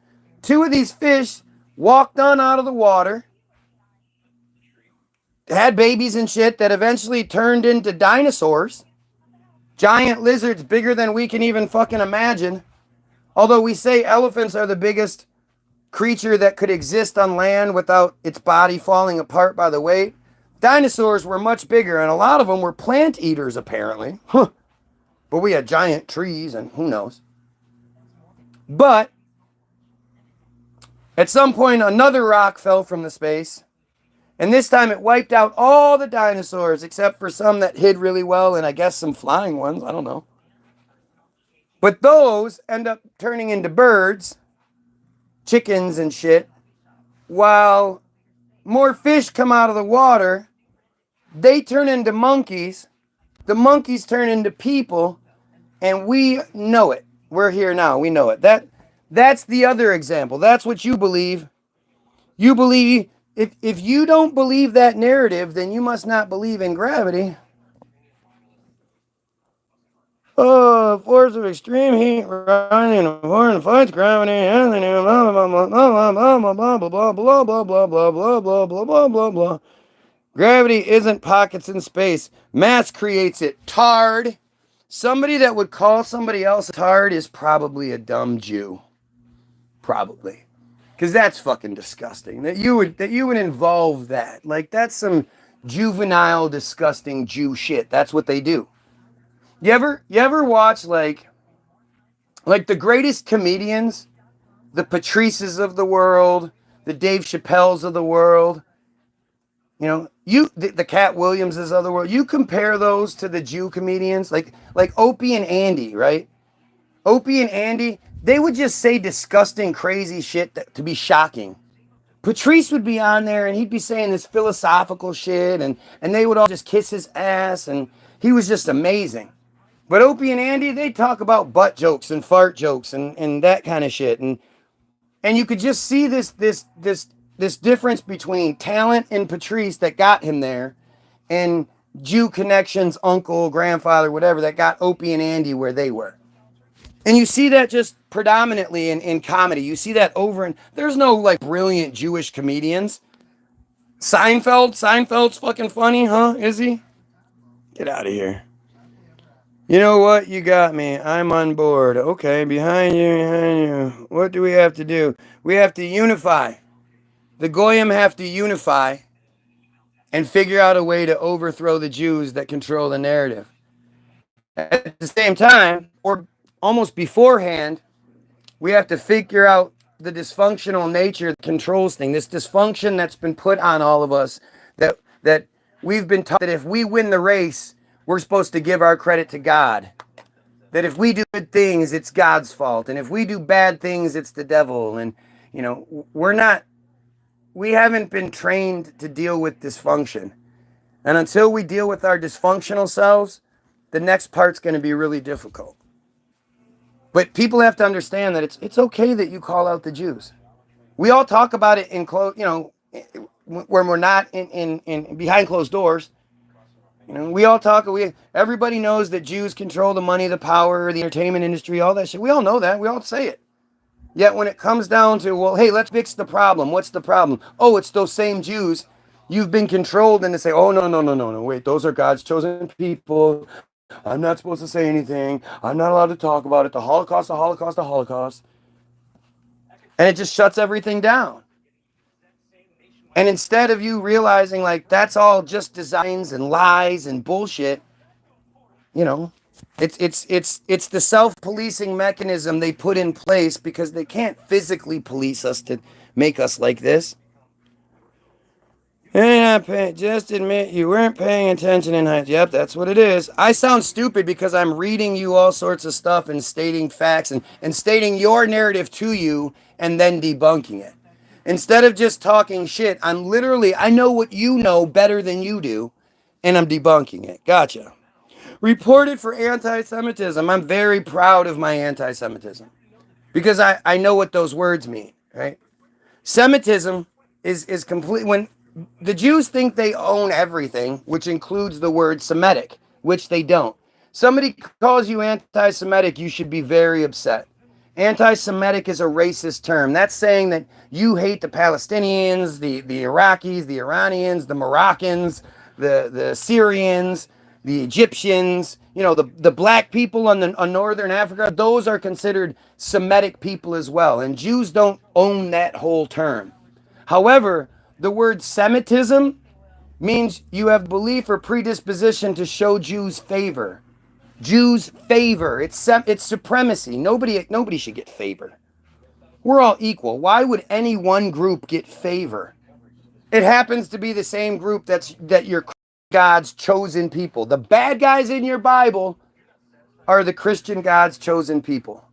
Speaker 4: Two of these fish walked on out of the water, had babies and shit that eventually turned into dinosaurs. Giant lizards bigger than we can even fucking imagine. Although we say elephants are the biggest creature that could exist on land without its body falling apart by the weight. Dinosaurs were much bigger, and a lot of them were plant eaters, apparently. Huh. But we had giant trees, and who knows. But at some point, another rock fell from the space. And this time it wiped out all the dinosaurs, except for some that hid really well, and I guess some flying ones. I don't know. But those end up turning into birds, chickens and shit, while more fish come out of the water. They turn into monkeys. The monkeys turn into people, and we know it. We're here now. We know it. That's the other example. That's what you believe. You believe if you don't believe that narrative, then you must not believe in gravity. Oh, force of extreme heat rising in a foreign fights gravity and then blah blah blah blah blah blah blah blah blah blah blah blah blah blah blah blah blah blah blah. Gravity isn't pockets in space. Mass creates it. Tard. Somebody that would call somebody else a tard is probably a dumb Jew. Probably. Because that's fucking disgusting. That you would involve that. Like that's some juvenile, disgusting Jew shit. That's what they do. You ever watch like the greatest comedians, the Patrices of the world, the Dave Chappelles of the world, the Cat Williamses of the world. You compare those to the Jew comedians, like Opie and Andy, right? Opie and Andy, they would just say disgusting, crazy shit to be shocking. Patrice would be on there and he'd be saying this philosophical shit, and they would all just kiss his ass, and he was just amazing. But Opie and Andy, they talk about butt jokes and fart jokes and that kind of shit. And you could just see this difference between talent in Patrice that got him there and Jew connections, uncle, grandfather, whatever, that got Opie and Andy where they were. And you see that just predominantly in comedy. You see that over, and there's no like brilliant Jewish comedians. Seinfeld's fucking funny, huh? Is he? Get out of here. You know what? You got me. I'm on board. Okay, behind you. What do we have to do? We have to unify. The Goyim have to unify and figure out a way to overthrow the Jews that control the narrative. At the same time, or almost beforehand, we have to figure out the dysfunctional nature that controls things. This dysfunction that's been put on all of us, that we've been taught that if we win the race, we're supposed to give our credit to God. That if we do good things, it's God's fault. And if we do bad things, it's the devil. And, we haven't been trained to deal with dysfunction. And until we deal with our dysfunctional selves, the next part's going to be really difficult. But people have to understand that it's okay that you call out the Jews. We all talk about it when we're not in behind closed doors. We all talk. Everybody knows that Jews control the money, the power, the entertainment industry, all that shit. We all know that. We all say it. Yet when it comes down to, well, hey, let's fix the problem. What's the problem? Oh, it's those same Jews. You've been controlled, and they say, oh, no. Wait, those are God's chosen people. I'm not supposed to say anything. I'm not allowed to talk about it. The Holocaust. And it just shuts everything down. And instead of you realizing like that's all just designs and lies and bullshit, it's the self-policing mechanism they put in place because they can't physically police us to make us like this. Just admit you weren't paying attention in high. Yep, that's what it is. I sound stupid because I'm reading you all sorts of stuff and stating facts and stating your narrative to you and then debunking it. Instead of just talking shit, I know what you know better than you do, and I'm debunking it. Gotcha. Reported for anti-Semitism. I'm very proud of my anti-Semitism because I know what those words mean, right? Semitism is complete. When the Jews think they own everything, which includes the word Semitic, which they don't. Somebody calls you anti-Semitic, you should be very upset. Anti-Semitic is a racist term. That's saying that you hate the Palestinians, the Iraqis, the Iranians, the Moroccans, the Syrians, the Egyptians, the black people on northern Africa. Those are considered Semitic people as well. And Jews don't own that whole term. However, the word Semitism means you have belief or predisposition to show Jews favor. Jews favor. It's supremacy. Nobody should get favor. We're all equal. Why would any one group get favor? It happens to be the same group that your God's chosen people. The bad guys in your Bible are the Christian God's chosen people.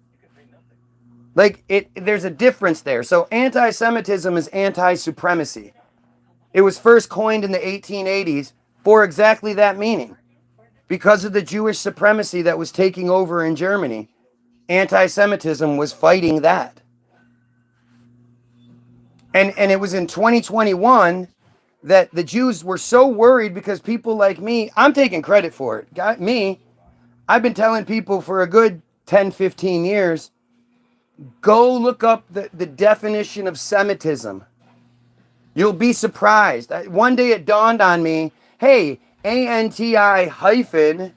Speaker 4: There's a difference there. So anti-Semitism is anti-supremacy. It was first coined in the 1880s for exactly that meaning. Because of the Jewish supremacy that was taking over in Germany, anti-Semitism was fighting that. And it was in 2021 that the Jews were so worried because people like me, I'm taking credit for it. I've been telling people for a good 10, 15 years, go look up the definition of Semitism. You'll be surprised. One day it dawned on me, hey, ANTI hyphen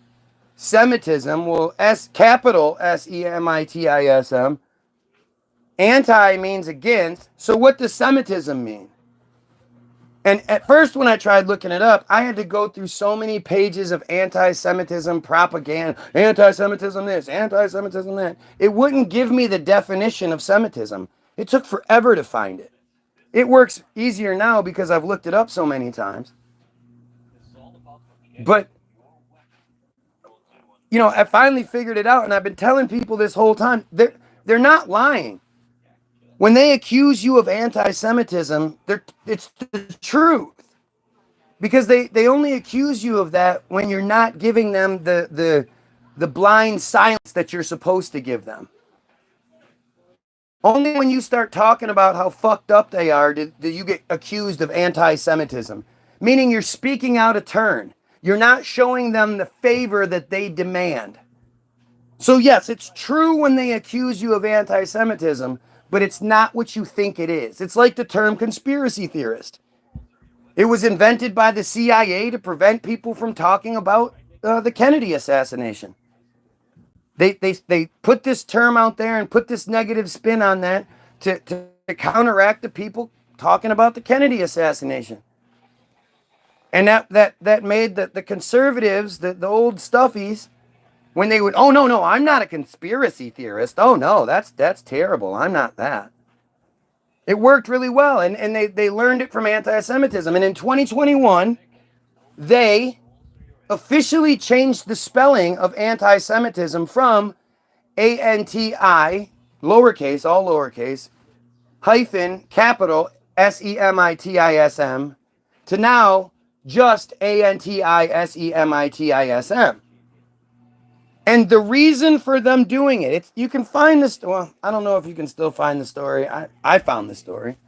Speaker 4: Semitism, well, capital SEMITISM. Anti means against. So what does Semitism mean? And at first, when I tried looking it up, I had to go through so many pages of anti-Semitism propaganda, anti-Semitism this, anti-Semitism that. It wouldn't give me the definition of Semitism. It took forever to find it. It works easier now because I've looked it up so many times. But, you know, I finally figured it out, and I've been telling people this whole time, they're not lying. When they accuse you of anti-Semitism, it's the truth. Because they only accuse you of that when you're not giving them the blind silence that you're supposed to give them. Only when you start talking about how fucked up they are do you get accused of anti-Semitism. Meaning you're speaking out of turn. You're not showing them the favor that they demand. So yes, it's true when they accuse you of anti-Semitism, but it's not what you think it is. It's like the term conspiracy theorist. It was invented by the CIA to prevent people from talking about the Kennedy assassination. They put this term out there and put this negative spin on that to counteract the people talking about the Kennedy assassination. And that made the conservatives, the old stuffies, when they would, oh no, I'm not a conspiracy theorist. Oh no, that's terrible. I'm not that. It worked really well, and they learned it from anti-Semitism. And in 2021, they officially changed the spelling of anti-Semitism from ANTI, lowercase, all lowercase, hyphen, capital, SEMITISM, to now just ANTISEMITISM. And the reason for them doing it, you can find this, well, I don't know if you can still find the story. I found the story.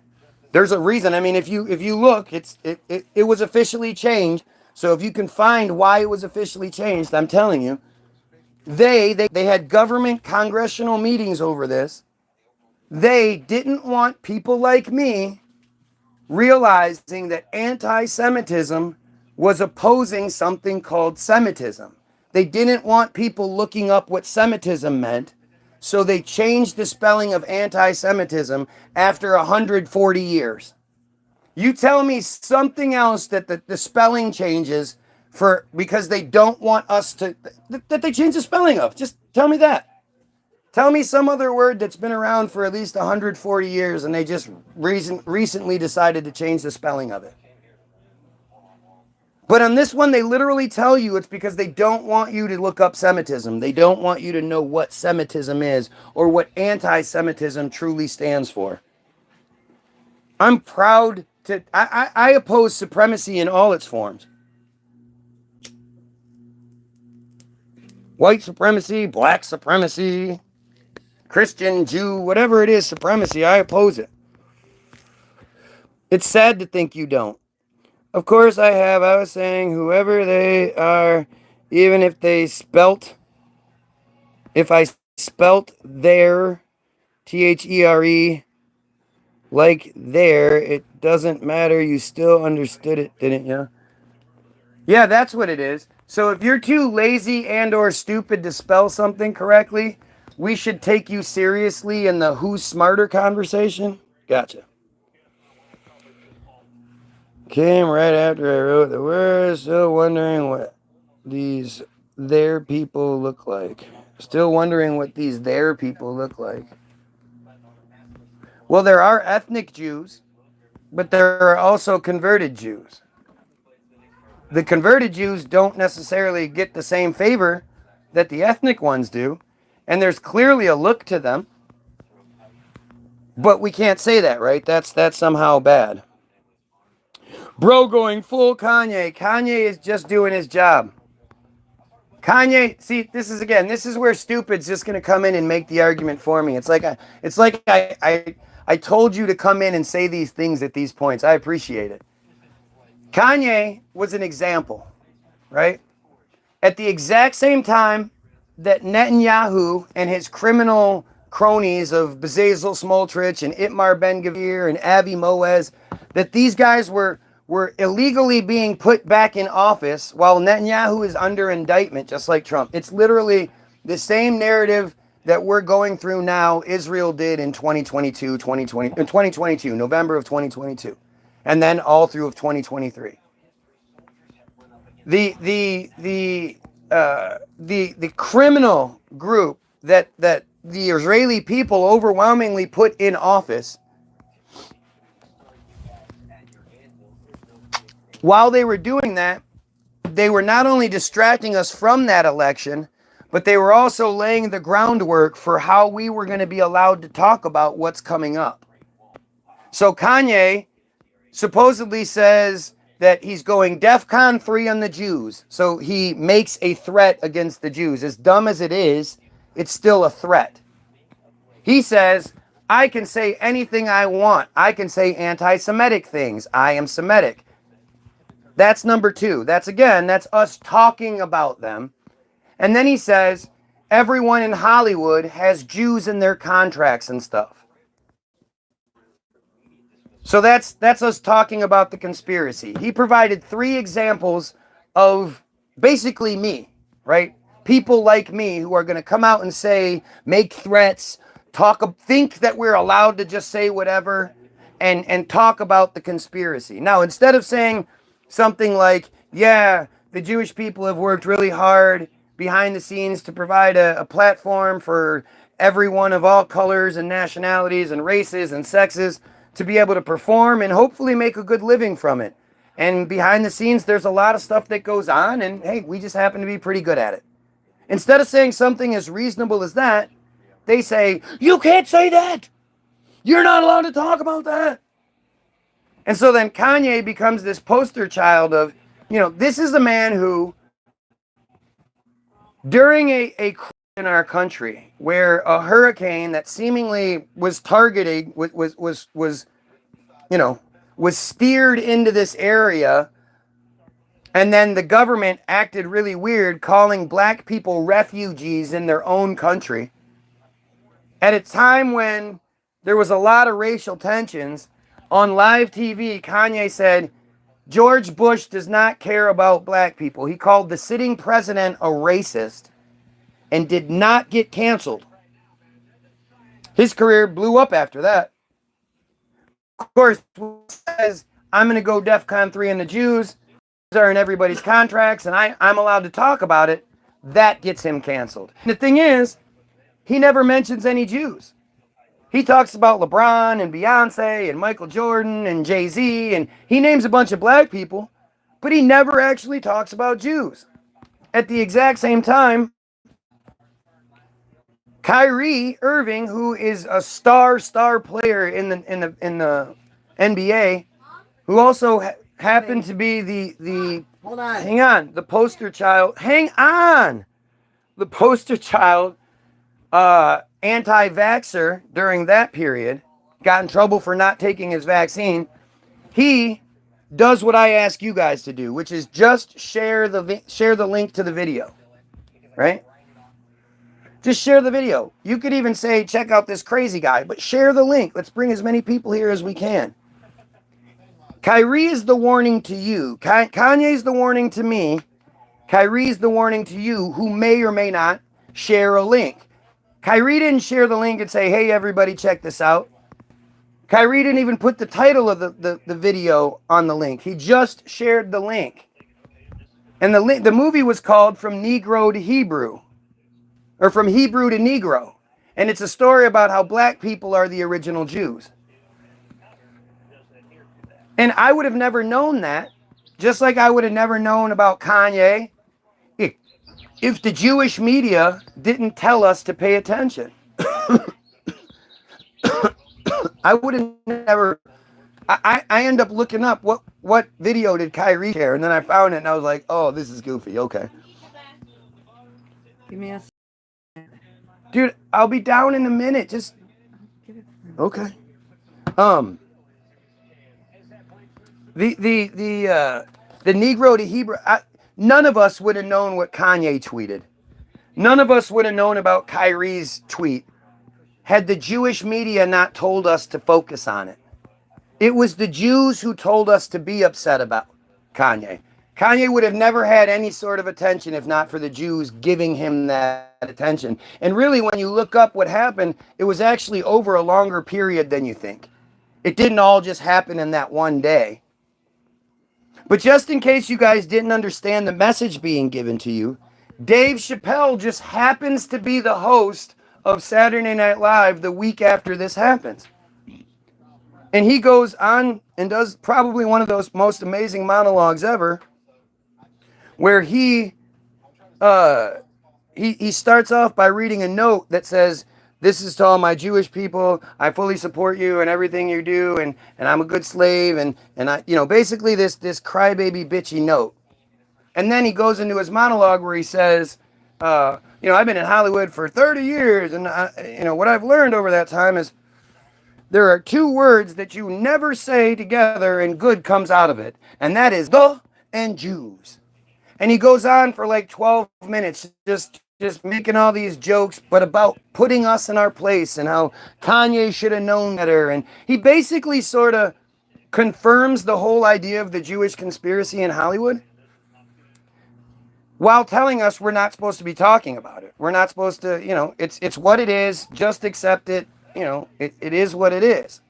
Speaker 4: There's a reason. I mean, if you look, it was officially changed. So if you can find why it was officially changed, I'm telling you, they had government congressional meetings over this. They didn't want people like me realizing that anti-Semitism was opposing something called Semitism. They didn't want people looking up what Semitism meant, so they changed the spelling of anti-Semitism after 140 years. You tell me something else that the spelling changes because they don't want us to, that they change the spelling of. Just tell me that. Tell me some other word that's been around for at least 140 years and they just recently decided to change the spelling of it. But on this one, they literally tell you it's because they don't want you to look up Semitism. They don't want you to know what Semitism is or what anti-Semitism truly stands for. I'm proud to... I oppose supremacy in all its forms. White supremacy, black supremacy, Christian, Jew, whatever it is, supremacy, I oppose it. It's sad to think you don't. Of course I was saying whoever they are, even if I spelt their, THERE, like there, it doesn't matter, you still understood it, didn't you? Yeah, that's what it is. So if you're too lazy and or stupid to spell something correctly, we should take you seriously in the who's smarter conversation? Gotcha. Came right after I wrote the words, still wondering what these their people look like. Still wondering what these their people look like. Well, there are ethnic Jews, but there are also converted Jews. The converted Jews don't necessarily get the same favor that the ethnic ones do, and there's clearly a look to them. But we can't say that, right? That's somehow bad. Bro going full Kanye. Kanye is just doing his job. Kanye, see, this is where stupid's just gonna come in and make the argument for me. It's like I told you to come in and say these things at these points. I appreciate it. Kanye was an example, right? At the exact same time that Netanyahu and his criminal cronies of Bezalel Smotrich and Itmar Ben-Gvir and Avi Moaz, that these guys were illegally being put back in office while Netanyahu is under indictment, just like Trump. It's literally the same narrative that we're going through now. Israel did in 2022, November of 2022, and then all through of 2023. The criminal group that the Israeli people overwhelmingly put in office, while they were doing that, they were not only distracting us from that election, but they were also laying the groundwork for how we were going to be allowed to talk about what's coming up. So Kanye supposedly says that he's going DEFCON 3 on the Jews. So he makes a threat against the Jews. As dumb as it is, it's still a threat. He says, I can say anything I want. I can say anti-Semitic things. I am Semitic. That's number two. That's us talking about them. And then he says, everyone in Hollywood has Jews in their contracts and stuff. So that's us talking about the conspiracy. He provided 3 examples of basically me, right? People like me who are going to come out and say, make threats, think that we're allowed to just say whatever, and talk about the conspiracy. Now, instead of saying something like, yeah, the Jewish people have worked really hard behind the scenes to provide a platform for everyone of all colors and nationalities and races and sexes to be able to perform and hopefully make a good living from it. And behind the scenes, there's a lot of stuff that goes on, and hey, we just happen to be pretty good at it. Instead of saying something as reasonable as that, they say, you can't say that! You're not allowed to talk about that! And so then Kanye becomes this poster child of, this is the man who, during a in our country where a hurricane that seemingly was targeted, was steered into this area, and then the government acted really weird, calling black people refugees in their own country. At a time when there was a lot of racial tensions, on live TV, Kanye said, George Bush does not care about black people. He called the sitting president a racist and did not get canceled. His career blew up after that. Of course, says, I'm going to go DEFCON 3 on the Jews. These are in everybody's contracts, and I'm allowed to talk about it. That gets him canceled. The thing is, he never mentions any Jews. He talks about LeBron and Beyonce and Michael Jordan and Jay-Z, and he names a bunch of black people, but he never actually talks about Jews. At the exact same time, Kyrie Irving, who is a star player in the NBA, who also happened to be the poster child. The poster child anti-vaxxer during that period, got in trouble for not taking his vaccine. He does what I ask you guys to do, which is just share the link to the video, right? Just share the video. You could even say, check out this crazy guy, but share the link. Let's bring as many people here as we can. Kyrie is the warning to you. Kanye's the warning to me. Kyrie's the warning to you, who may or may not share a link. Kyrie didn't share the link and say, hey, everybody, check this out. Kyrie didn't even put the title of the video on the link. He just shared the link. And the movie was called From Negro to Hebrew, or From Hebrew to Negro. And it's a story about how black people are the original Jews. And I would have never known that, just like I would have never known about Kanye if the Jewish media didn't tell us to pay attention. I would have I end up looking up what video did Kyrie share, and then I found it, and I was like, oh, this is goofy. Okay,
Speaker 2: Give me a.
Speaker 4: dude, I'll be down in a minute. Just
Speaker 2: Give it.
Speaker 4: okay. The Negro to Hebrew. None of us would have known what Kanye tweeted. None of us would have known about Kyrie's tweet had the Jewish media not told us to focus on it. It was the Jews who told us to be upset about Kanye. Kanye would have never had any sort of attention if not for the Jews giving him that attention. And really, when you look up what happened, it was actually over a longer period than you think. It didn't all just happen in that one day. But just in case you guys didn't understand the message being given to you, Dave Chappelle just happens to be the host of Saturday Night Live the week after this happens. And he goes on and does probably one of those most amazing monologues ever, where he starts off by reading a note that says, "This is to all my Jewish people. I fully support you and everything you do, and I'm a good slave." And I, basically this crybaby bitchy note. And then he goes into his monologue where he says, I've been in Hollywood for 30 years, and what I've learned over that time is there are two words that you never say together and good comes out of it, and that is "the" and Jews. And he goes on for like 12 minutes just making all these jokes, but about putting us in our place and how Kanye should have known better. And he basically sort of confirms the whole idea of the Jewish conspiracy in Hollywood while telling us we're not supposed to be talking about it. We're not supposed to, it's what it is. Just accept it. It is what it is.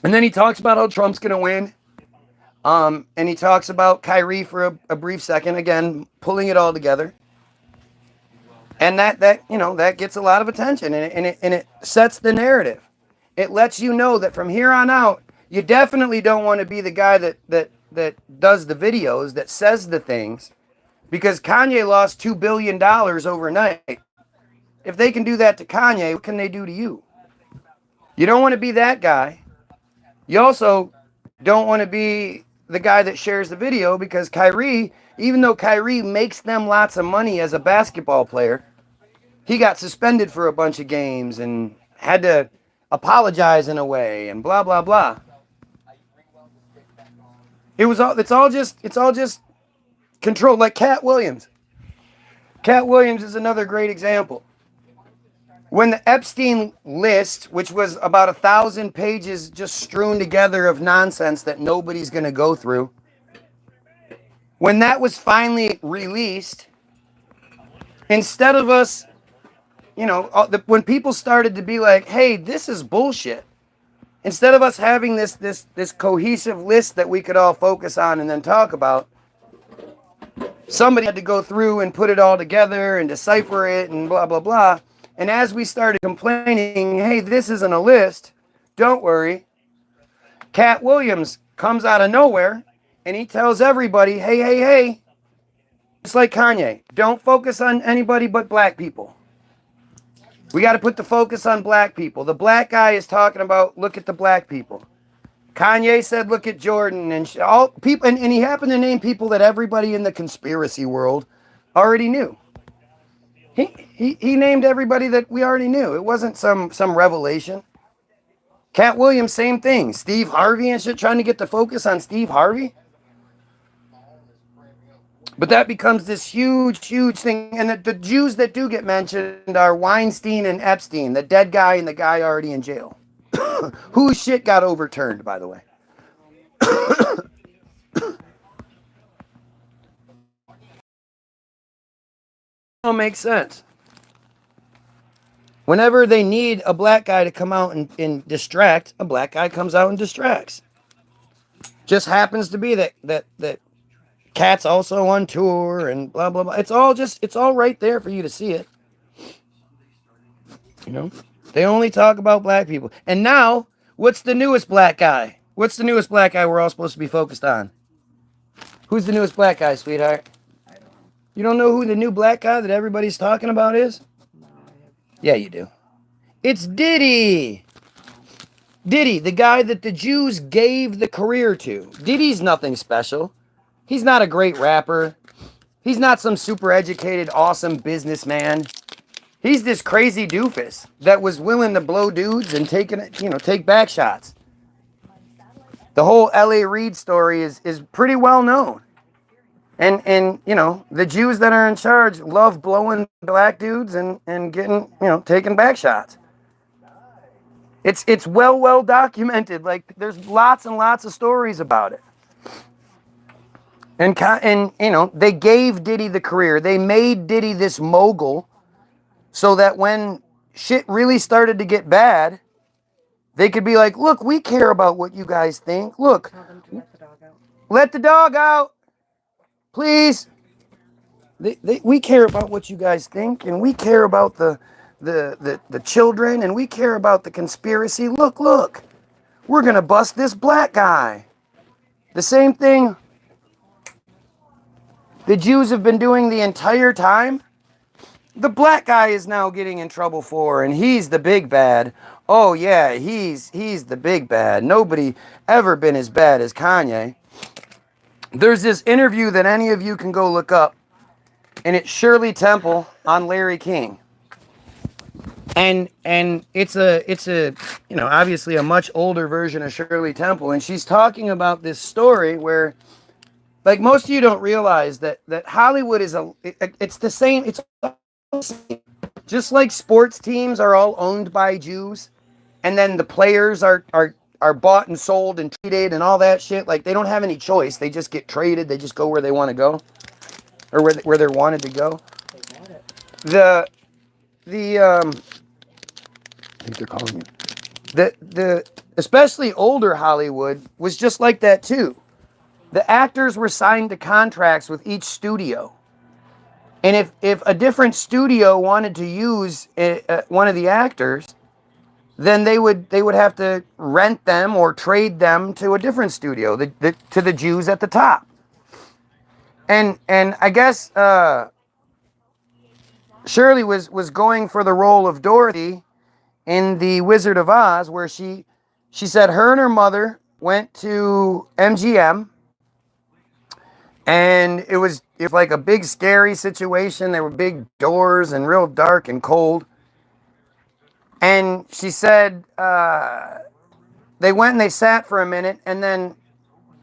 Speaker 4: And then he talks about how Trump's going to win. And he talks about Kyrie for a brief second, again, pulling it all together. And that gets a lot of attention, and it sets the narrative. It lets you know that from here on out, you definitely don't want to be the guy that does the videos, that says the things, because Kanye lost $2 billion overnight. If they can do that to Kanye, what can they do to you? You don't want to be that guy. You also don't want to be the guy that shares the video, because Kyrie, even though Kyrie makes them lots of money as a basketball player, he got suspended for a bunch of games and had to apologize in a way and blah, blah, blah. It's all just control. Like Cat Williams. Cat Williams is another great example. When the Epstein list, which was about 1,000 pages just strewn together of nonsense that nobody's going to go through, when that was finally released, instead of us, when people started to be like, hey, this is bullshit, instead of us having this cohesive list that we could all focus on and then talk about, somebody had to go through and put it all together and decipher it and blah, blah, blah. And as we started complaining, hey, this isn't a list, don't worry, Cat Williams comes out of nowhere and he tells everybody, hey, it's like Kanye, don't focus on anybody but black people. We got to put the focus on black people. The black guy is talking about, look at the black people. Kanye said, look at Jordan, and all people, and he happened to name people that everybody in the conspiracy world already knew. He named everybody that we already knew. It wasn't some revelation. Cat Williams, same thing. Steve Harvey and shit, trying to get the focus on Steve Harvey. But that becomes this huge thing. And the Jews that do get mentioned are Weinstein and Epstein, the dead guy and the guy already in jail. Whose shit got overturned, by the way. It all makes sense. Whenever they need a black guy to come out and distract, a black guy comes out and distracts. Just happens to be that Cat's also on tour and blah, blah, blah. It's all right there for you to see it. They only talk about black people. And now, what's the newest black guy? What's the newest black guy we're all supposed to be focused on? Who's the newest black guy, sweetheart? You don't know who the new black guy that everybody's talking about is? Yeah, you do. It's Diddy. Diddy, the guy that the Jews gave the career to. Diddy's nothing special. He's not a great rapper. He's not some super educated, awesome businessman. He's this crazy doofus that was willing to blow dudes and take back shots. The whole L.A. Reid story is pretty well known. And the Jews that are in charge love blowing black dudes and getting, taking back shots. It's well documented. Like, there's lots and lots of stories about it. And they gave Diddy the career. They made Diddy this mogul so that when shit really started to get bad, they could be like, look, we care about what you guys think. Look,
Speaker 2: Tell them to let the dog out.
Speaker 4: let the dog out, please. We care about what you guys think, and we care about the children, and we care about the conspiracy. Look, we're going to bust this black guy. The same thing the Jews have been doing the entire time. The black guy is now getting in trouble for, and he's the big bad. Oh yeah, he's the big bad. Nobody ever been as bad as Kanye. There's this interview that any of you can go look up, and it's Shirley Temple on Larry King. And it's a obviously a much older version of Shirley Temple, and she's talking about this story where, like, most of you don't realize that Hollywood is it's the same. It's just like sports teams are all owned by Jews, and then the players are bought and sold and traded and all that shit. Like, they don't have any choice. They just get traded. They just go where they want to go, or where they're wanted to go.
Speaker 2: They got it.
Speaker 4: I think they're calling me. The especially older Hollywood was just like that too. The actors were signed to contracts with each studio. And if a different studio wanted to use one of the actors, then they would have to rent them or trade them to a different studio, to the Jews at the top. And I guess Shirley was going for the role of Dorothy in The Wizard of Oz, where she said her and her mother went to MGM. And it was like a big scary situation. There were big doors and real dark and cold. And she said they went and they sat for a minute, and then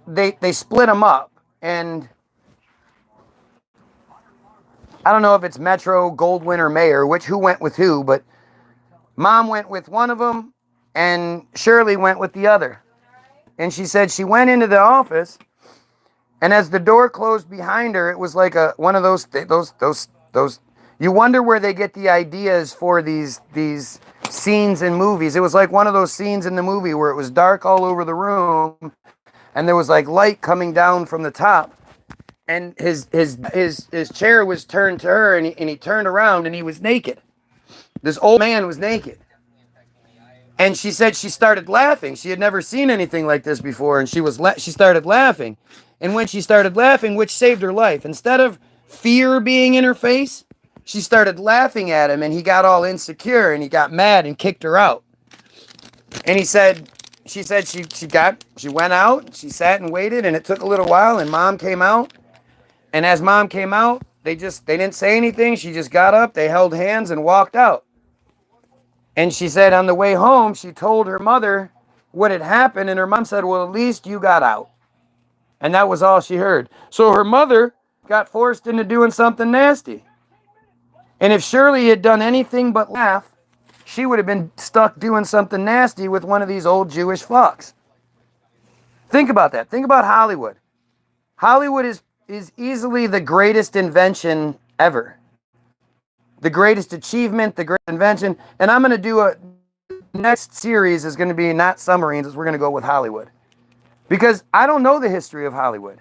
Speaker 4: they split them up. And I don't know if it's Metro, Goldwyn, or Mayer, who went with who, but Mom went with one of them, and Shirley went with the other. And she said she went into the office, and as the door closed behind her, it was like one of those. You wonder where they get the ideas for these scenes in movies. It was like one of those scenes in the movie where it was dark all over the room, and there was like light coming down from the top, and his chair was turned to her, and he turned around, and he was naked. This old man was naked. And she said she started laughing. She had never seen anything like this before, and she started laughing. And when she started laughing, which saved her life, instead of fear being in her face, she started laughing at him, and he got all insecure, and he got mad and kicked her out. And she said she went out, she sat and waited, and it took a little while, and Mom came out. And as Mom came out, they didn't say anything. She just got up, they held hands and walked out. And she said on the way home, she told her mother what had happened, and her mom said, well, at least you got out. And that was all she heard. So her mother got forced into doing something nasty. And if Shirley had done anything but laugh, she would have been stuck doing something nasty with one of these old Jewish fucks. Think about that. Think about Hollywood. Hollywood is easily the greatest invention ever. The greatest achievement, the greatest invention. And I'm going to do next series is going to be not submarines, we're going to go with Hollywood. Because I don't know the history of Hollywood.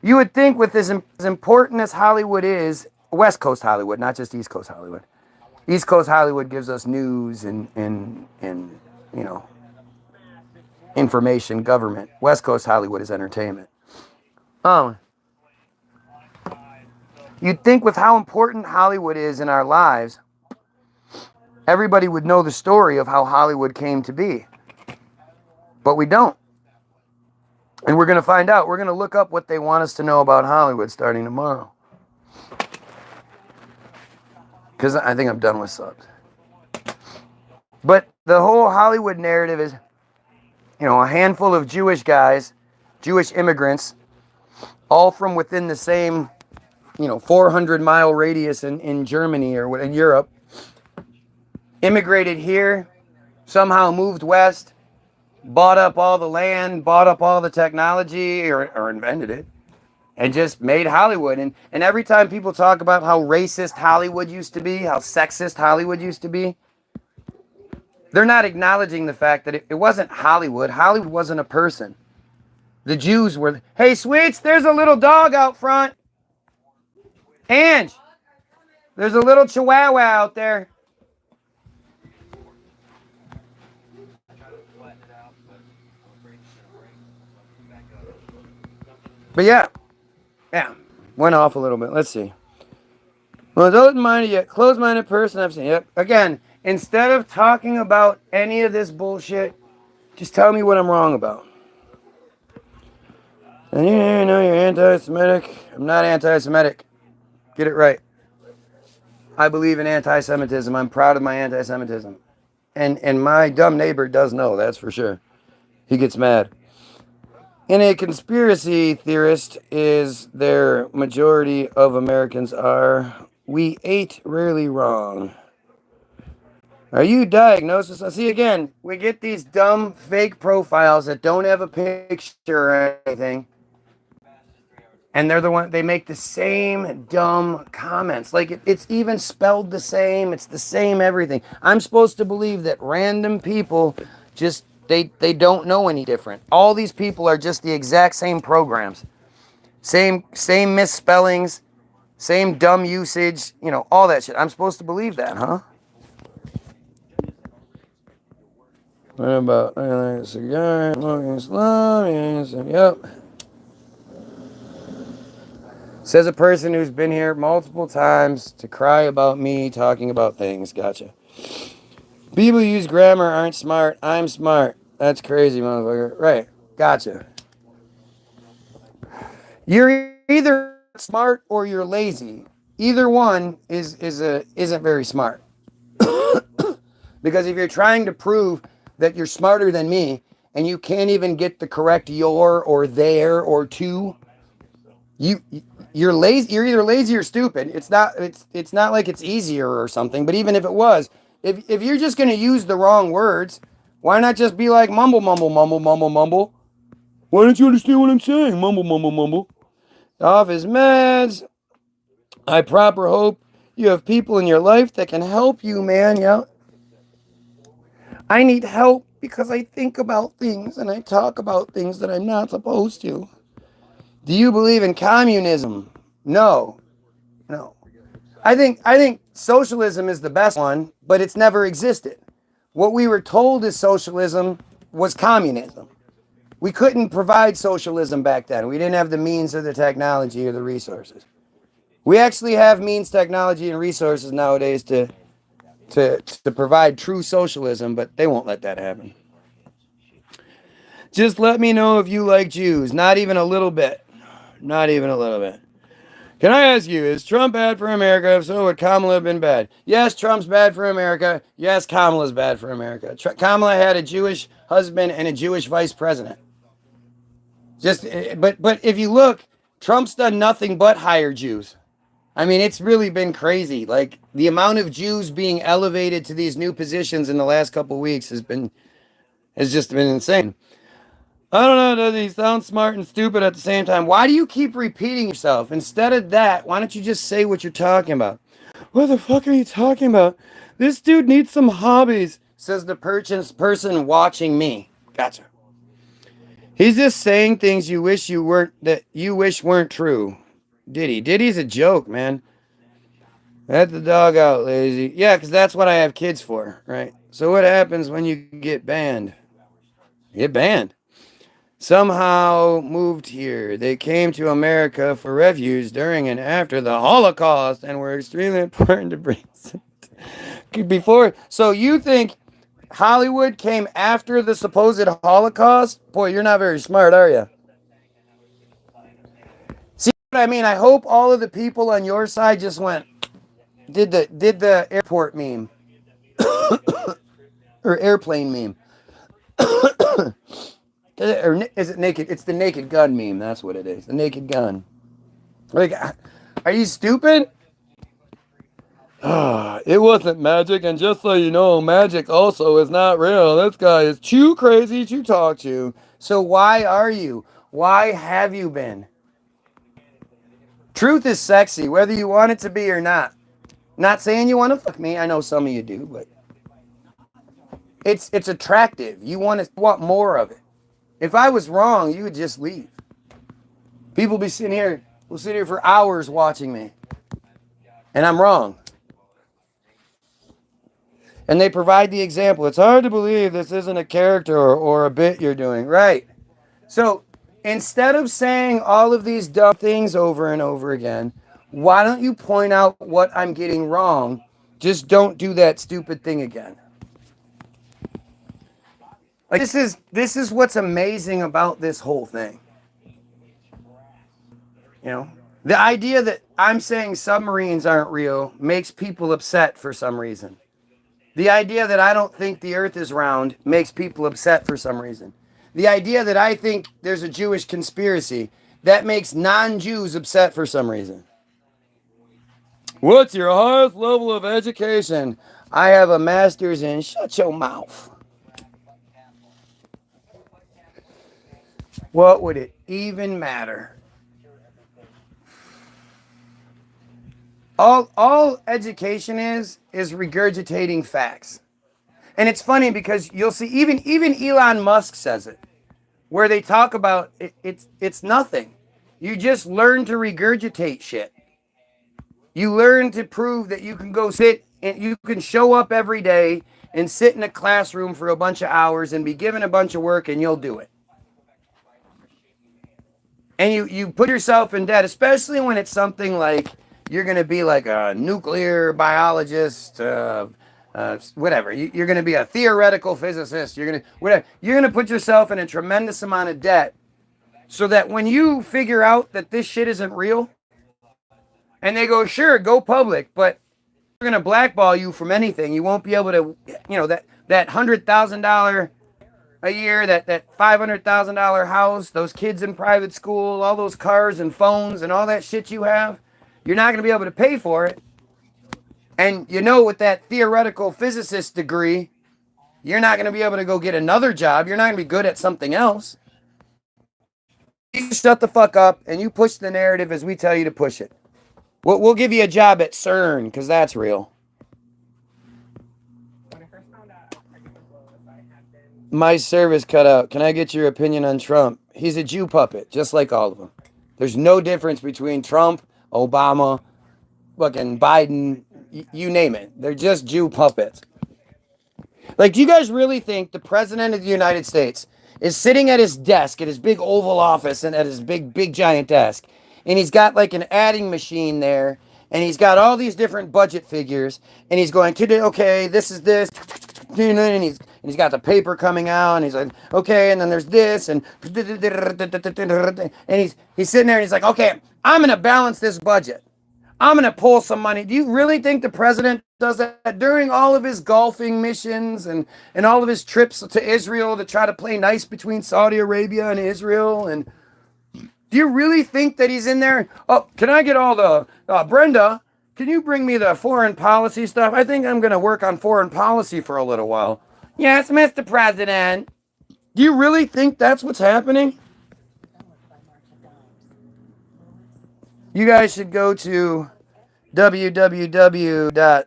Speaker 4: You would think with as important as Hollywood is, West Coast Hollywood, not just East Coast Hollywood. East Coast Hollywood gives us news and information, government. West Coast Hollywood is entertainment. You'd think with how important Hollywood is in our lives, everybody would know the story of how Hollywood came to be. But we don't. And we're going to find out. We're going to look up what they want us to know about Hollywood starting tomorrow. Because I think I'm done with subs. But the whole Hollywood narrative is, a handful of Jewish guys, Jewish immigrants, all from within the same, 400-mile radius in Germany or in Europe, immigrated here, somehow moved west, bought up all the land, bought up all the technology, or invented it, and just made Hollywood. And every time people talk about how racist Hollywood used to be, how sexist Hollywood used to be, they're not acknowledging the fact that it wasn't Hollywood. Hollywood wasn't a person. The Jews were, hey, sweets, there's a little dog out front. Ange, there's a little chihuahua out there. But yeah, went off a little bit. Let's see. Well, open-minded yet closed-minded person I've seen. Yep. Again, instead of talking about any of this bullshit, just tell me what I'm wrong about. And you know you're anti-Semitic. I'm not anti-Semitic. Get it right. I believe in anti-Semitism. I'm proud of my anti-Semitism. And my dumb neighbor does know, that's for sure. He gets mad. And a conspiracy theorist is their majority of Americans are. We ate rarely wrong. Are you diagnosed? See, again, we get these dumb fake profiles that don't have a picture or anything. And they're the one, they make the same dumb comments. Like it's even spelled the same. It's the same everything. I'm supposed to believe that random people just, they don't know any different. All these people are just the exact same programs. Same misspellings, same dumb usage, all that shit. I'm supposed to believe that, huh? What about cigar, smoking Islam? Yep. Says a person who's been here multiple times to cry about me talking about things. Gotcha. People who use grammar aren't smart. I'm smart. That's crazy, motherfucker. Right. Gotcha. You're either smart or you're lazy. Either one isn't very smart. Because if you're trying to prove that you're smarter than me and you can't even get the correct your or there or to, you're lazy. You're either lazy or stupid. It's not like it's easier or something. But even if it was, if you're just gonna use the wrong words, why not just be like mumble, mumble, mumble, mumble, mumble? Why don't you understand what I'm saying? Mumble, mumble, mumble. Off his meds. I proper hope you have people in your life that can help you, man. Yeah. I need help because I think about things and I talk about things that I'm not supposed to. Do you believe in communism? No. I think socialism is the best one, but it's never existed. What we were told is socialism was communism. We couldn't provide socialism back then. We didn't have the means or the technology or the resources. We actually have means, technology, and resources nowadays to provide true socialism, but they won't let that happen. Just let me know if you like Jews. Not even a little bit. Not even a little bit. Can I ask you, is Trump bad for America? If so, would Kamala have been bad? Yes, Trump's bad for America. Yes, Kamala's bad for America. Kamala had a Jewish husband and a Jewish vice president. But if you look, Trump's done nothing but hire Jews. I mean, it's really been crazy. Like the amount of Jews being elevated to these new positions in the last couple of weeks has just been insane. I don't know, does he sound smart and stupid at the same time? Why do you keep repeating yourself? Instead of that, why don't you just say what you're talking about? What the fuck are you talking about? This dude needs some hobbies, says the person watching me. Gotcha. He's just saying things you wish weren't true. Diddy's a joke, man. Let the dog out, lazy. Yeah, because that's what I have kids for, right? So what happens when you get banned? You get banned. Somehow moved here. They came to America for refuge during and after the Holocaust and were extremely important to bring before. So you think Hollywood came after the supposed Holocaust? Boy, you're not very smart, are you? See what I mean? I hope all of the people on your side just went, did the airport meme or airplane meme. Or is it naked? It's the naked gun meme. That's what it is. The naked gun. Like, are you stupid? It wasn't magic, and just so you know, magic also is not real. This guy is too crazy to talk to. So why are you? Why have you been? Truth is sexy, whether you want it to be or not. Not saying you want to fuck me. I know some of you do, but it's attractive. You want more of it. If I was wrong, you would just leave. People will sit here for hours watching me. And I'm wrong. And they provide the example. It's hard to believe this isn't a character or a bit you're doing. Right. So instead of saying all of these dumb things over and over again, why don't you point out what I'm getting wrong? Just don't do that stupid thing again. Like this is what's amazing about this whole thing. You know, the idea that I'm saying submarines aren't real makes people upset for some reason. The idea that I don't think the earth is round makes people upset for some reason. The idea that I think there's a Jewish conspiracy, that makes non-Jews upset for some reason. What's your highest level of education? I have a master's in shut your mouth. What would it even matter? All education is regurgitating facts. And it's funny because you'll see even Elon Musk says it, where they talk about it's nothing. You just learn to regurgitate shit. You learn to prove that you can go sit and you can show up every day and sit in a classroom for a bunch of hours and be given a bunch of work and you'll do it. And you put yourself in debt, especially when it's something like you're going to be like a nuclear biologist, whatever. You're going to be a theoretical physicist. You're going to put yourself in a tremendous amount of debt so that when you figure out that this shit isn't real, and they go, sure, go public, but we're going to blackball you from anything. You won't be able to, that $100,000 a year, that $500,000 house, those kids in private school, all those cars and phones and all that shit you have, you're not going to be able to pay for it. And with that theoretical physicist degree, you're not going to be able to go get another job. You're not going to be good at something else. You shut the fuck up and you push the narrative as we tell you to push it. We'll give you a job at CERN because that's real. My service cut out. Can I get your opinion on Trump? He's a Jew puppet, just like all of them. There's no difference between Trump, Obama, fucking Biden, you name it. They're just Jew puppets. Like, do you guys really think the president of the United States is sitting at his desk, at his big Oval Office, and at his big giant desk, and he's got like an adding machine there, and he's got all these different budget figures, and he's going, okay, this is this, and he's got the paper coming out, and he's like, okay, and then there's this, and he's sitting there, and he's like, okay, I'm going to balance this budget. I'm going to pull some money. Do you really think the president does that during all of his golfing missions and all of his trips to Israel to try to play nice between Saudi Arabia and Israel? And do you really think that he's in there? Oh, can I get all the, Brenda, can you bring me the foreign policy stuff? I think I'm going to work on foreign policy for a little while. Yes, Mr. President. Do you really think that's what's happening? You guys should go to www.the-bilderberg,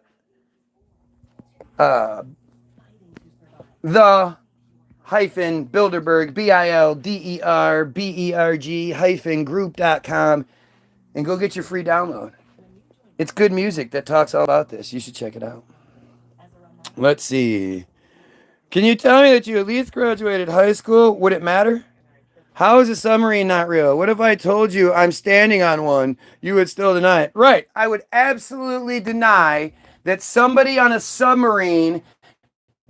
Speaker 4: BILDERBERG-group.com and go get your free download. It's good music that talks all about this. You should check it out. Let's see. Can you tell me that you at least graduated high school? Would it matter? How is a submarine not real? What if I told you I'm standing on one? You would still deny it. Right. I would absolutely deny that somebody on a submarine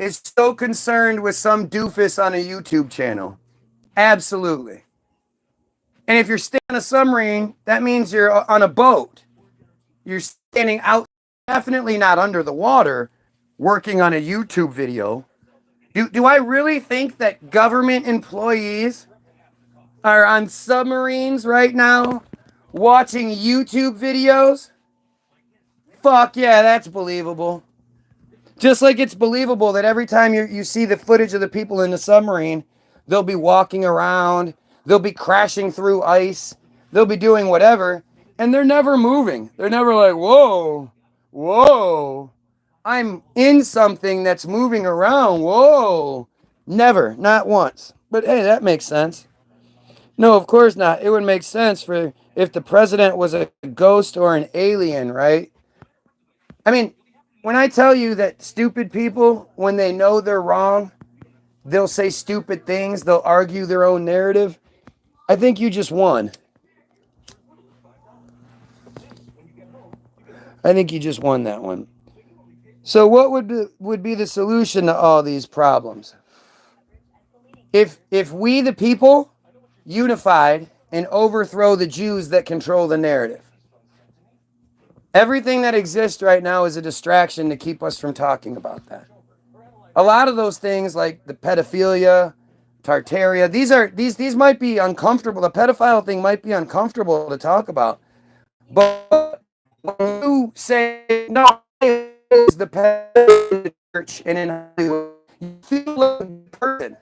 Speaker 4: is so concerned with some doofus on a YouTube channel. Absolutely. And if you're staying on a submarine, that means you're on a boat. You're standing out, definitely not under the water, working on a YouTube video. Do I really think that government employees are on submarines right now watching YouTube videos? Fuck yeah, that's believable. Just like it's believable that every time you see the footage of the people in the submarine, they'll be walking around, they'll be crashing through ice, they'll be doing whatever, and they're never moving. They're never like, whoa, whoa, I'm in something that's moving around, whoa. Never, not once. But hey, that makes sense. No, of course not. It would make sense for if the president was a ghost or an alien, right? I mean, when I tell you that stupid people, when they know they're wrong, they'll say stupid things, they'll argue their own narrative, I think you just won. I think you just won that one. So what would be the solution to all these problems? If we the people unified and overthrow the Jews that control the narrative. Everything that exists right now is a distraction to keep us from talking about that. A lot of those things like the pedophilia, Tartaria, these might be uncomfortable. The pedophile thing might be uncomfortable to talk about. But when you say no, it's the pedophile church and in Hollywood, you feel like a person.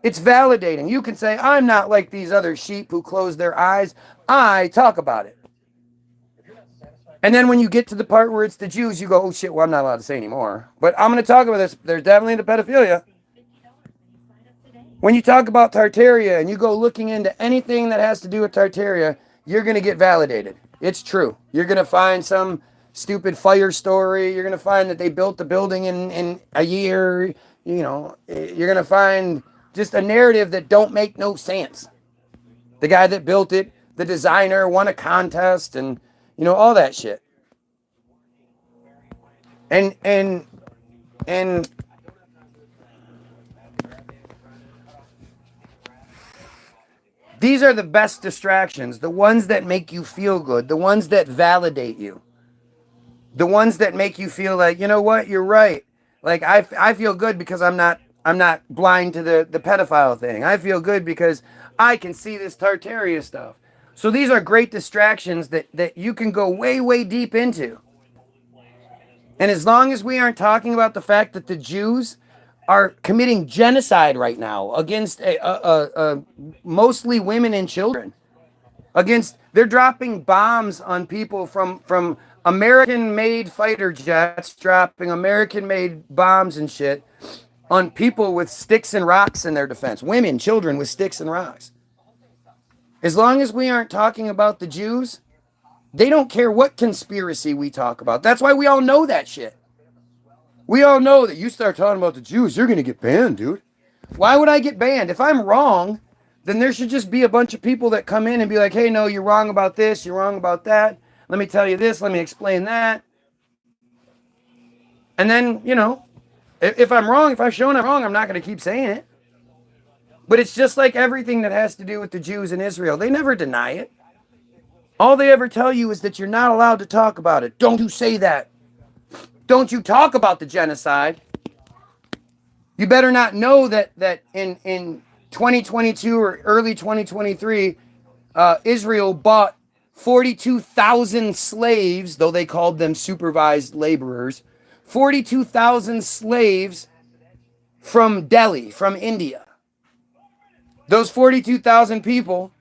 Speaker 4: It's validating. You can say, I'm not like these other sheep who close their eyes. I talk about it. And then when you get to the part where it's the Jews, you go, oh shit, well, I'm not allowed to say anymore. But I'm going to talk about this. There's definitely the pedophilia. When you talk about Tartaria and you go looking into anything that has to do with Tartaria, you're going to get validated. It's true. You're going to find some stupid fire story. You're going to find that they built the building in a year. You know, you're going to find just a narrative that don't make no sense. The guy that built it, the designer, won a contest and, you know, all that shit. And these are the best distractions, the ones that make you feel good, the ones that validate you, the ones that make you feel like, you know what, you're right. Like I feel good because I'm not blind to the pedophile thing. I feel good because I can see this Tartaria stuff. So these are great distractions that you can go way, way deep into. And as long as we aren't talking about the fact that the Jews are committing genocide right now against mostly women and children, they're dropping bombs on people from American-made fighter jets, dropping American-made bombs and shit on people with sticks and rocks in their defense. Women, children with sticks and rocks. As long as we aren't talking about the Jews, they don't care what conspiracy we talk about. That's why we all know that shit. We all know that you start talking about the Jews, you're going to get banned, dude. Why would I get banned? If I'm wrong, then there should just be a bunch of people that come in and be like, hey, no, you're wrong about this, you're wrong about that. Let me tell you this, let me explain that. And then, you know, if I'm wrong, if I've shown I'm wrong, I'm not going to keep saying it. But it's just like everything that has to do with the Jews in Israel. They never deny it. All they ever tell you is that you're not allowed to talk about it. Don't you say that. Don't you talk about the genocide. You better not know that in 2022 or early 2023, Israel bought 42,000 slaves, though they called them supervised laborers, 42,000 slaves from Delhi, from India. Those 42,000 people,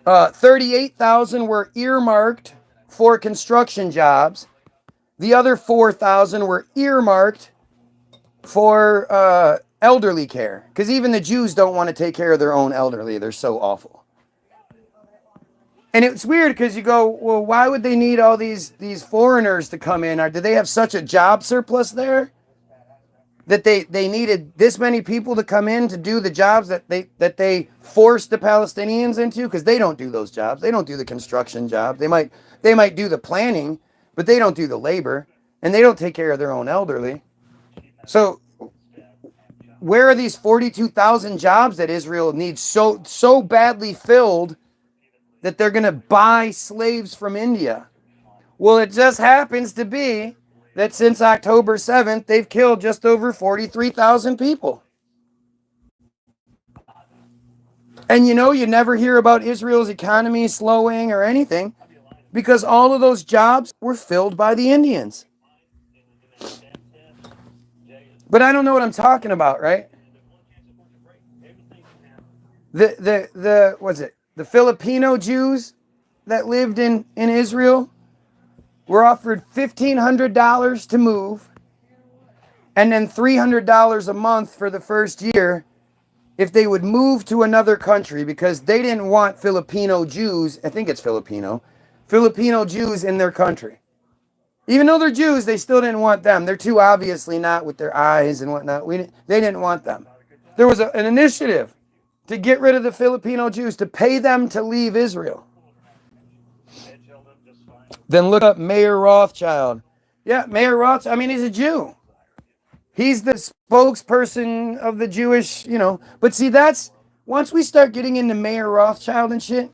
Speaker 4: 38,000 were earmarked for construction jobs. The other 4,000 were earmarked for elderly care. Because even the Jews don't want to take care of their own elderly. They're so awful. And it's weird because you go, well, why would they need all these foreigners to come in? Or do they have such a job surplus there that they needed this many people to come in to do the jobs that they forced the Palestinians into? Because they don't do those jobs. They don't do the construction jobs. They might do the planning, but they don't do the labor, and they don't take care of their own elderly. So where are these 42,000 jobs that Israel needs so badly filled that they're going to buy slaves from India? Well, it just happens to be that since October 7th, they've killed just over 43,000 people. And you never hear about Israel's economy slowing or anything because all of those jobs were filled by the Indians. But I don't know what I'm talking about, right? The Filipino Jews that lived in Israel were offered $1,500 to move and then $300 a month for the first year if they would move to another country because they didn't want Filipino Jews, I think it's Filipino Jews in their country. Even though they're Jews, they still didn't want them. They're too obviously not with their eyes and whatnot. They didn't want them. There was an initiative to get rid of the Filipino Jews, to pay them to leave Israel. Then look up Mayor Rothschild. Yeah, Mayor Rothschild, I mean, he's a Jew. He's the spokesperson of the Jewish, But see, once we start getting into Mayor Rothschild and shit,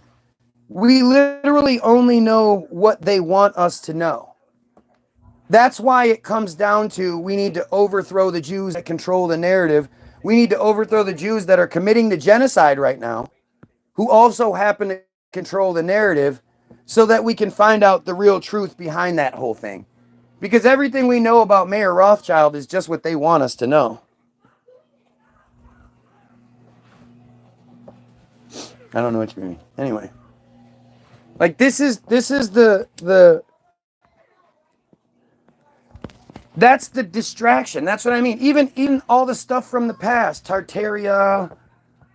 Speaker 4: we literally only know what they want us to know. That's why it comes down to we need to overthrow the Jews that control the narrative. We need to overthrow the Jews that are committing the genocide right now, who also happen to control the narrative, so that we can find out the real truth behind that whole thing. Because everything we know about Mayor Rothschild is just what they want us to know. I don't know what you mean. Anyway. Like this is the that's the distraction. That's what I mean. Even all the stuff from the past, Tartaria,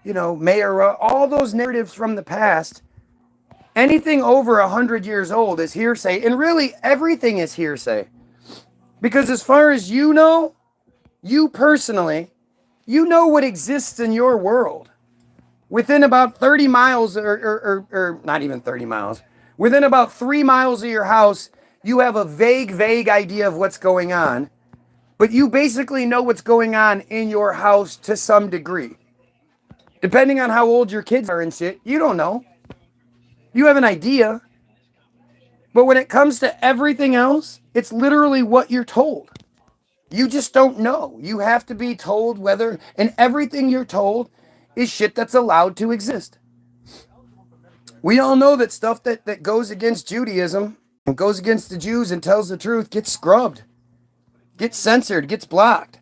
Speaker 4: Mayor, all those narratives from the past, anything over 100 years old is hearsay, and really everything is hearsay. Because as far as you know, you personally, you know what exists in your world. Within about 30 miles, or not even 30 miles, within about 3 miles of your house, you have a vague idea of what's going on. But you basically know what's going on in your house to some degree. Depending on how old your kids are and shit, you don't know. You have an idea. But when it comes to everything else, it's literally what you're told. You just don't know. You have to be told whether, and everything you're told is shit that's allowed to exist. We all know that stuff that goes against Judaism and goes against the Jews and tells the truth gets scrubbed, gets censored, gets blocked.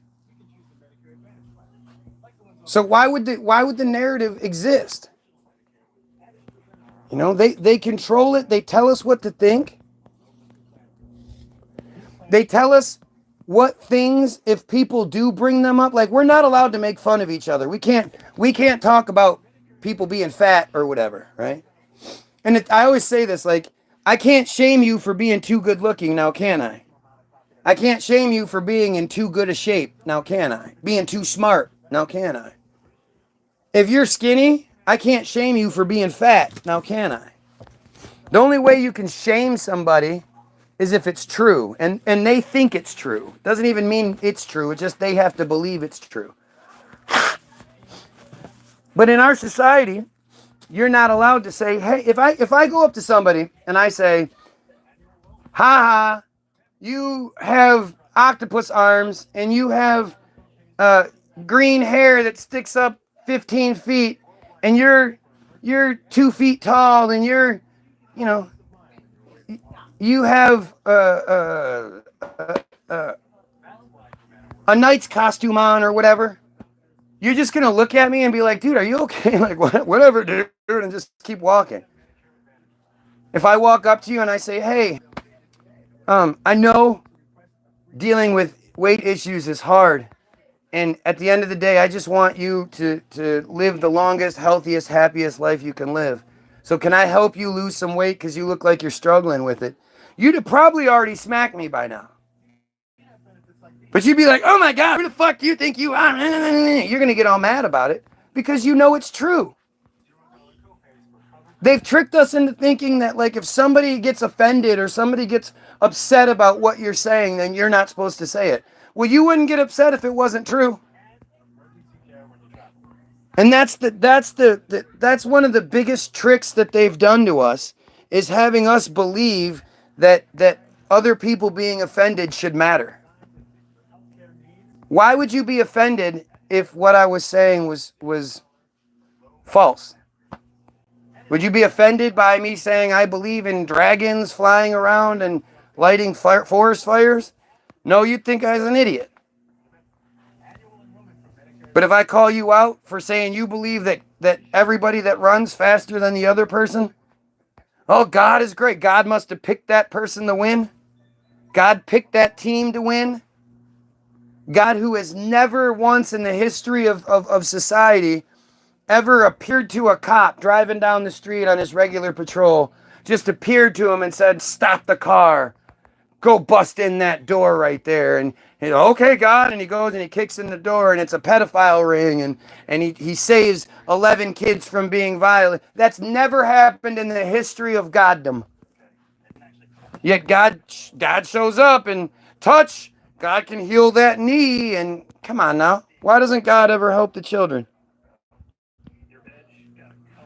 Speaker 4: So why would the narrative exist? They control it. They tell us what to think. They tell us what things, if people do bring them up, like we're not allowed to make fun of each other. We can't talk about people being fat or whatever, right? And I always say this, like, I can't shame you for being too good looking, now can I? I can't shame you for being in too good a shape, now can I? Being too smart, now can I? If you're skinny, I can't shame you for being fat, now can I? The only way you can shame somebody is if it's true, and they think it's true. Doesn't even mean it's true, it's just they have to believe it's true. But in our society, you're not allowed to say, hey, if I go up to somebody and I say, ha, you have octopus arms and you have green hair that sticks up 15 feet and you're 2 feet tall and you have a knight's costume on or whatever, you're just going to look at me and be like, dude, are you okay? Like, whatever, dude, and just keep walking. If I walk up to you and I say, hey, I know dealing with weight issues is hard. And at the end of the day, I just want you to live the longest, healthiest, happiest life you can live. So can I help you lose some weight because you look like you're struggling with it? You'd have probably already smacked me by now. But you'd be like, oh my God, who the fuck do you think you are? You're going to get all mad about it because you know it's true. They've tricked us into thinking that, like, if somebody gets offended or somebody gets upset about what you're saying, then you're not supposed to say it. Well, you wouldn't get upset if it wasn't true. And that's one of the biggest tricks that they've done to us, is having us believe that other people being offended should matter. Why would you be offended if what I was saying was false? Would you be offended by me saying I believe in dragons flying around and lighting forest fires? No, you'd think I was an idiot. But if I call you out for saying you believe that everybody that runs faster than the other person, oh, God is great. God must have picked that person to win. God picked that team to win. God, who has never once in the history of society ever appeared to a cop driving down the street on his regular patrol, just appeared to him and said, stop the car. Go bust in that door right there. And okay, God. And he goes and he kicks in the door, and it's a pedophile ring. And he saves 11 kids from being violent. That's never happened in the history of Goddom. Yet God shows up and touch. God can heal that knee. And come on now. Why doesn't God ever help the children?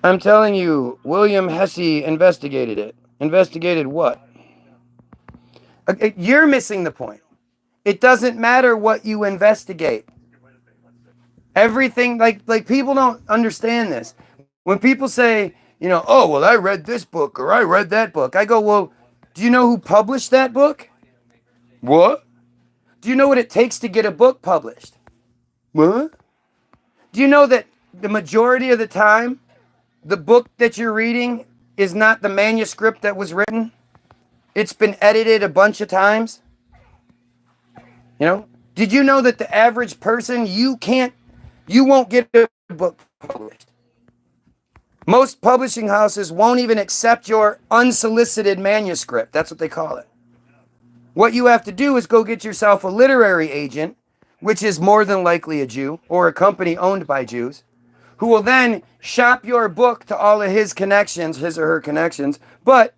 Speaker 4: I'm telling you, William Hesse investigated it. Investigated what? You're missing the point. It doesn't matter what you investigate. Everything, like people don't understand this. When people say, oh, well, I read this book or I read that book, I go, well, do you know who published that book? What? Do you know what it takes to get a book published? What? Do you know that the majority of the time, the book that you're reading is not the manuscript that was written? It's been edited a bunch of times. Did you know that the average person, you won't get a book published? Most publishing houses won't even accept your unsolicited manuscript. That's what they call it. What you have to do is go get yourself a literary agent, which is more than likely a Jew or a company owned by Jews, who will then shop your book to all of his or her connections. But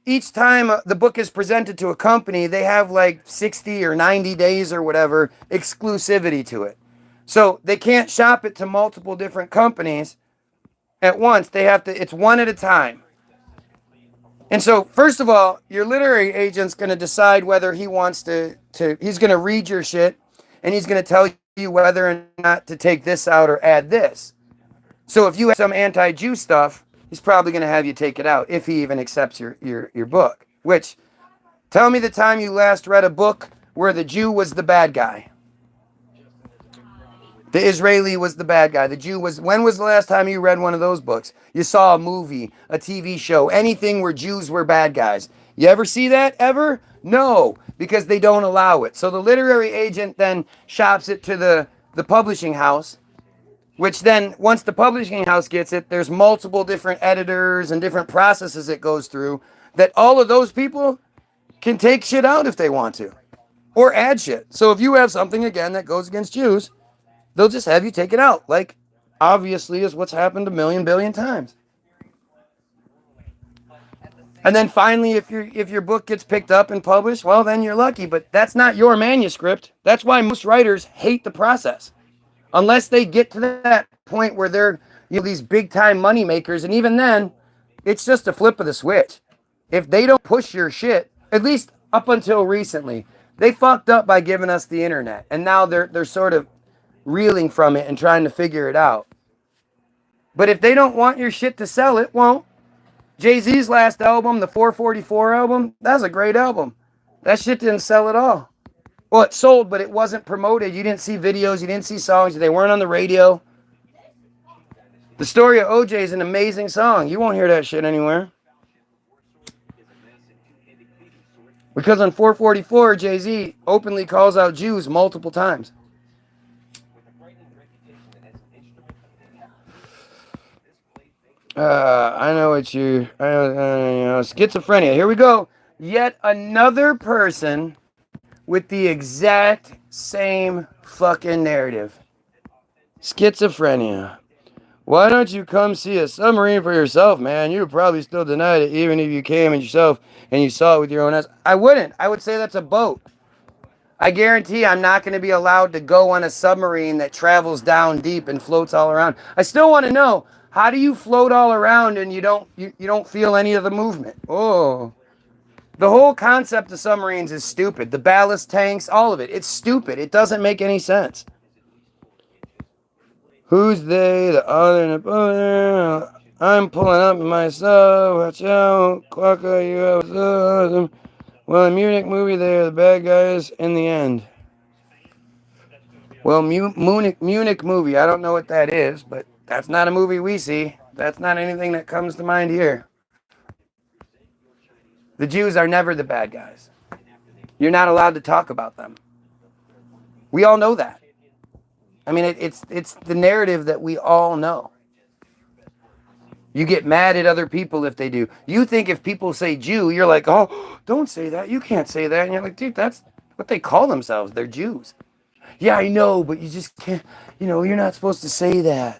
Speaker 4: each time the book is presented to a company, they have like 60 or 90 days or whatever exclusivity to it. So they can't shop it to multiple different companies at once. It's one at a time. And so, first of all, your literary agent's going to decide whether he wants he's going to read your shit, and he's going to tell you whether or not to take this out or add this. So if you have some anti-Jew stuff, he's probably going to have you take it out, if he even accepts your book. Which, tell me the time you last read a book where the Jew was the bad guy. The Israeli was the bad guy. The Jew was... When was the last time you read one of those books? You saw a movie, a TV show, anything where Jews were bad guys. You ever see that, ever? No, because they don't allow it. So the literary agent then shops it to the publishing house, which then, once the publishing house gets it, there's multiple different editors and different processes it goes through, that all of those people can take shit out if they want to, or add shit. So if you have something, again, that goes against Jews, they'll just have you take it out, like obviously is what's happened a billion times. And then finally, if your book gets picked up and published, well, then you're lucky, but that's not your manuscript. That's why most writers hate the process. Unless they get to that point where they're these big time money makers, and even then, it's just a flip of the switch. If they don't push your shit, at least up until recently, they fucked up by giving us the internet, and now they're sort of reeling from it and trying to figure it out. But if they don't want your shit to sell, it won't. Jay-Z's last album, the 444 album, that's a great album. That shit didn't sell at all. Well, it sold, but it wasn't promoted. You didn't see videos. You didn't see songs. They weren't on the radio. The Story of OJ is an amazing song. You won't hear that shit anywhere. Because on 444, Jay-Z openly calls out Jews multiple times. I know schizophrenia. Here we go. Yet another person with the exact same fucking narrative. Schizophrenia. Why don't you come see a submarine for yourself, man? You would probably still deny it even if you came in yourself and you saw it with your own eyes. I wouldn't. I would say that's a boat. I guarantee I'm not going to be allowed to go on a submarine that travels down deep and floats all around. I still want to know, how do you float all around and you don't feel any of the movement? Oh. The whole concept of submarines is stupid. The ballast tanks, all of it. It's stupid. It doesn't make any sense. Who's they? The other. I'm pulling up myself. Watch out. Quacka, you have. Well, the Munich movie there, the bad guys in the end. Well, Munich movie, I don't know what that is, but that's not a movie we see. That's not anything that comes to mind here. The Jews are never the bad guys. You're not allowed to talk about them. We all know that. I mean, it's the narrative that we all know. You get mad at other people if they do. You think if people say Jew, you're like, oh, don't say that. You can't say that. And you're like, dude, that's what they call themselves. They're Jews. Yeah, I know, but you just can't, you're not supposed to say that.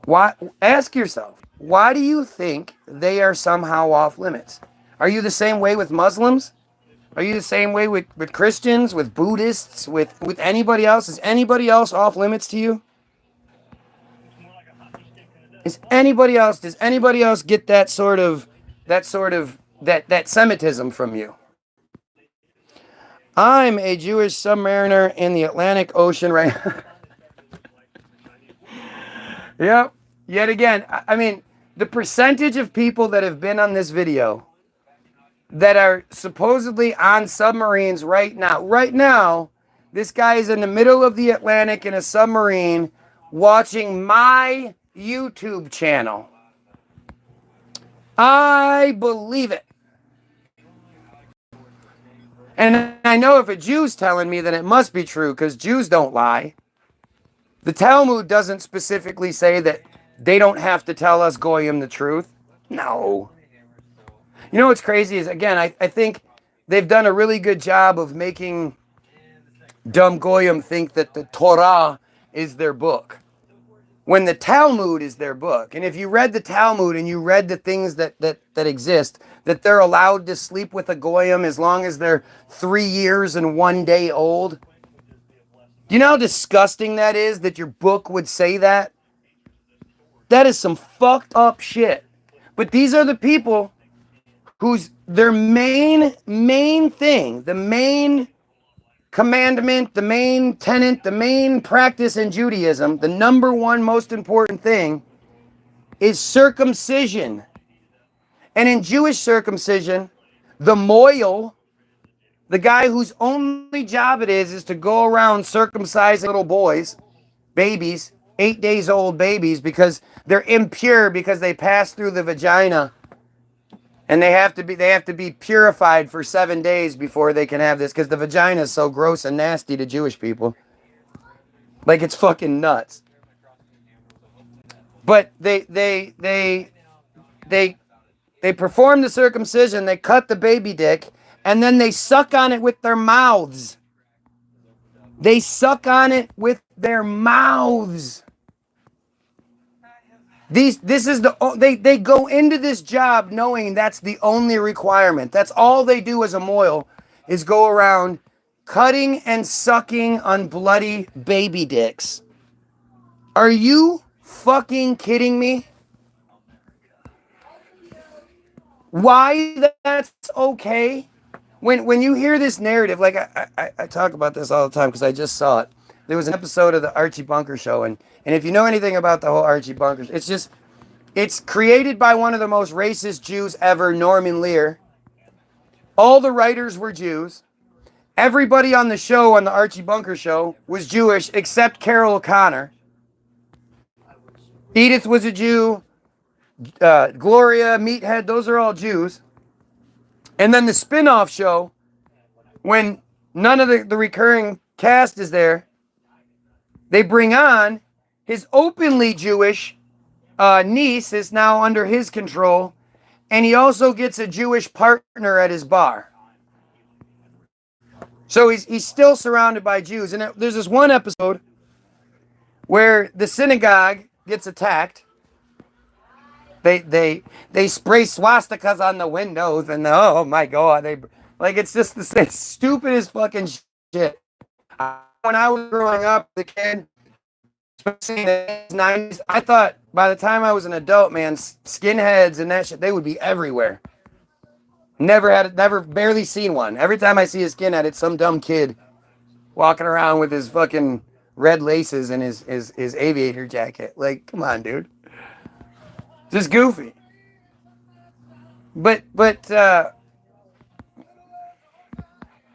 Speaker 4: Why? Ask yourself, why do you think they are somehow off limits? Are you the same way with Muslims? Are you the same way with Christians, with Buddhists, with anybody else? Is anybody else off limits to you? Does anybody else get that Semitism from you? I'm a Jewish submariner in the Atlantic Ocean right now. Yep. Yet again, I mean, the percentage of people that have been on this video that are supposedly on submarines right now, this guy is in the middle of the Atlantic in a submarine watching my YouTube channel. I believe it. And I know if a Jew's telling me, then it must be true, because Jews don't lie. The Talmud doesn't specifically say that they don't have to tell us Goyim the truth. No. You know what's crazy is, again, I think they've done a really good job of making dumb Goyim think that the Torah is their book, when the Talmud is their book. And if you read the Talmud and you read the things that exist, that they're allowed to sleep with a Goyim as long as they're 3 years and 1 day old. Do you know how disgusting that is, that your book would say that? That is some fucked up shit. But these are the people whose their main thing, the main commandment, the main tenet, the main practice in Judaism, the number one most important thing is circumcision. And in Jewish circumcision, the moil, the guy whose only job it is to go around circumcising little boys, babies, 8 days old babies, because they're impure because they pass through the vagina. And they have to be purified for 7 days before they can have this, because the vagina is so gross and nasty to Jewish people. Like, it's fucking nuts. But they perform the circumcision, they cut the baby dick, and then they suck on it with their mouths. They suck on it with their mouths. They go into this job knowing that's the only requirement. That's all they do as a moil, is go around cutting and sucking on bloody baby dicks. Are you fucking kidding me? Why that's okay? When you hear this narrative, like I talk about this all the time because I just saw it. There was an episode of the Archie Bunker show, and if you know anything about the whole Archie Bunker, it's created by one of the most racist Jews ever, Norman Lear. All the writers were Jews. Everybody on the show, on the Archie Bunker show, was Jewish except Carol O'Connor. Edith was a Jew. Gloria, Meathead, those are all Jews. And then the spin-off show, when none of the recurring cast is there, they bring on his openly Jewish niece, is now under his control, and he also gets a Jewish partner at his bar. So he's still surrounded by Jews. And there's this one episode where the synagogue gets attacked, They spray swastikas on the windows, and oh my god, they like it's just the same stupidest fucking shit. When I was growing up, the kid, especially in the 90s, I thought by the time I was an adult, man, skinheads and that shit, they would be everywhere. Never, barely seen one. Every time I see a skinhead, it's some dumb kid walking around with his fucking red laces and his aviator jacket. Like, come on, dude. Just goofy. But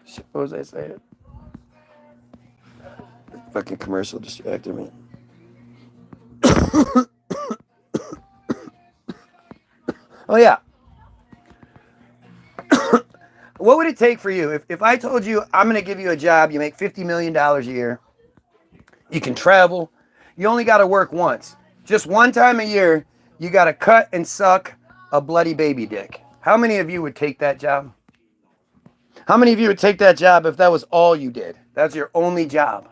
Speaker 4: shit, what was I saying? Fucking commercial distracted me. Oh yeah. What would it take for you if I told you I'm going to give you a job, you make $50 million a year, you can travel, you only got to work once. Just one time a year, you got to cut and suck a bloody baby dick. How many of you would take that job? How many of you would take that job if that was all you did? That's your only job.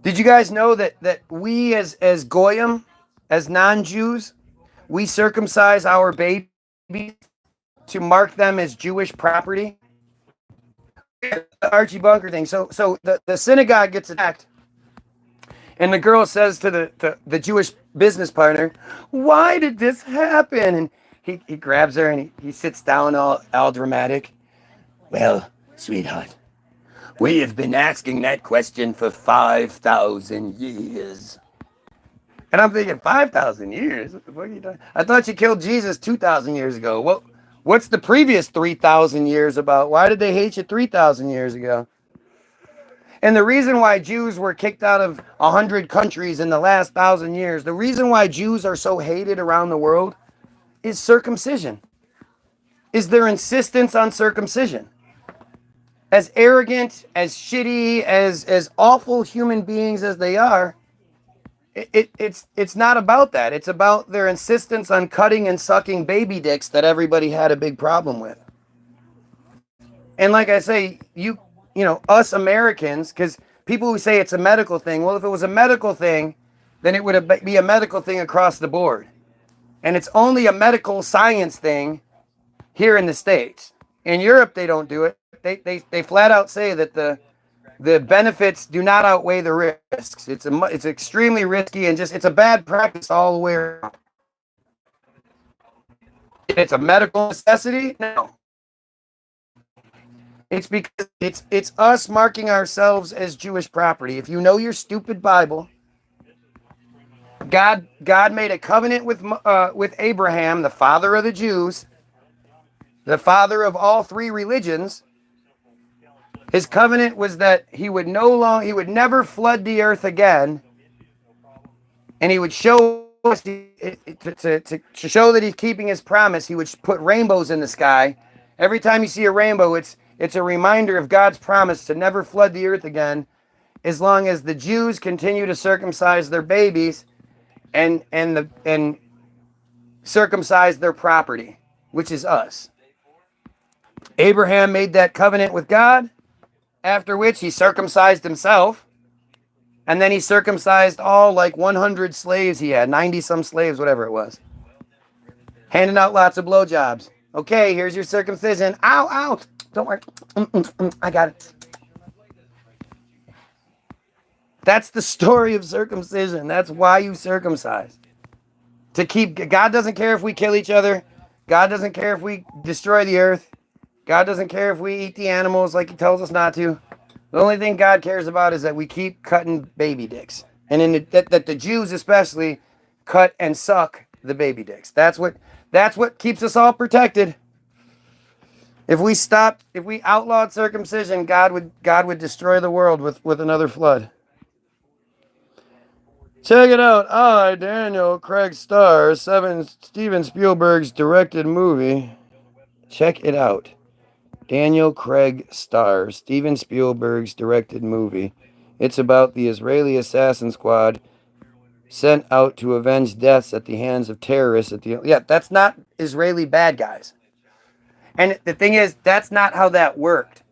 Speaker 4: Did you guys know that we as Goyim, as non-Jews, we circumcise our babies to mark them as Jewish property? The Archie Bunker thing. So the synagogue gets attacked, and the girl says to the Jewish business partner, "Why did this happen?" And he grabs her and he sits down all dramatic. "Well, sweetheart, we have been asking that question for 5,000 years." And I'm thinking, 5,000 years? What the fuck are you doing? I thought you killed Jesus 2,000 years ago. What's the previous 3,000 years about? Why did they hate you 3,000 years ago? And the reason why Jews were kicked out of 100 countries in the last 1,000 years, the reason why Jews are so hated around the world is circumcision, is their insistence on circumcision. As arrogant, as shitty, as awful human beings as they are, it's not about that. It's about their insistence on cutting and sucking baby dicks that everybody had a big problem with. And like I say, you know, us Americans, because people who say it's a medical thing, well, if it was a medical thing, then it would be a medical thing across the board. And it's only a medical science thing here in the States. In Europe, they don't do it. They flat out say that the benefits do not outweigh the risks. It's extremely risky and it's a bad practice all the way around. It's a medical necessity? No. It's because it's us marking ourselves as Jewish property. If you know your stupid Bible, God made a covenant with Abraham, the father of the Jews, the father of all three religions. His covenant was that he would never flood the earth again, and he would show us to show that he's keeping his promise. He would put rainbows in the sky. Every time you see a rainbow, it's a reminder of God's promise to never flood the earth again, as long as the Jews continue to circumcise their babies and circumcise their property, which is us. Abraham made that covenant with God, after which he circumcised himself, and then he circumcised all like 100 slaves he had, 90 some slaves, whatever it was, handing out lots of blowjobs. Okay, here's your circumcision. Ow, ow, don't worry, I got it. That's the story of circumcision. That's why you circumcise. God doesn't care if we kill each other. God doesn't care if we destroy the earth. God doesn't care if we eat the animals like he tells us not to. The only thing God cares about is that we keep cutting baby dicks. And that the Jews especially cut and suck the baby dicks. That's what keeps us all protected. If we outlawed circumcision, God would destroy the world with another flood. Check it out. Daniel Craig stars Steven Spielberg's directed movie. Check it out. Daniel Craig stars Steven Spielberg's directed movie. It's about the Israeli assassin squad sent out to avenge deaths at the hands of terrorists that's not Israeli bad guys. And the thing is, that's not how that worked.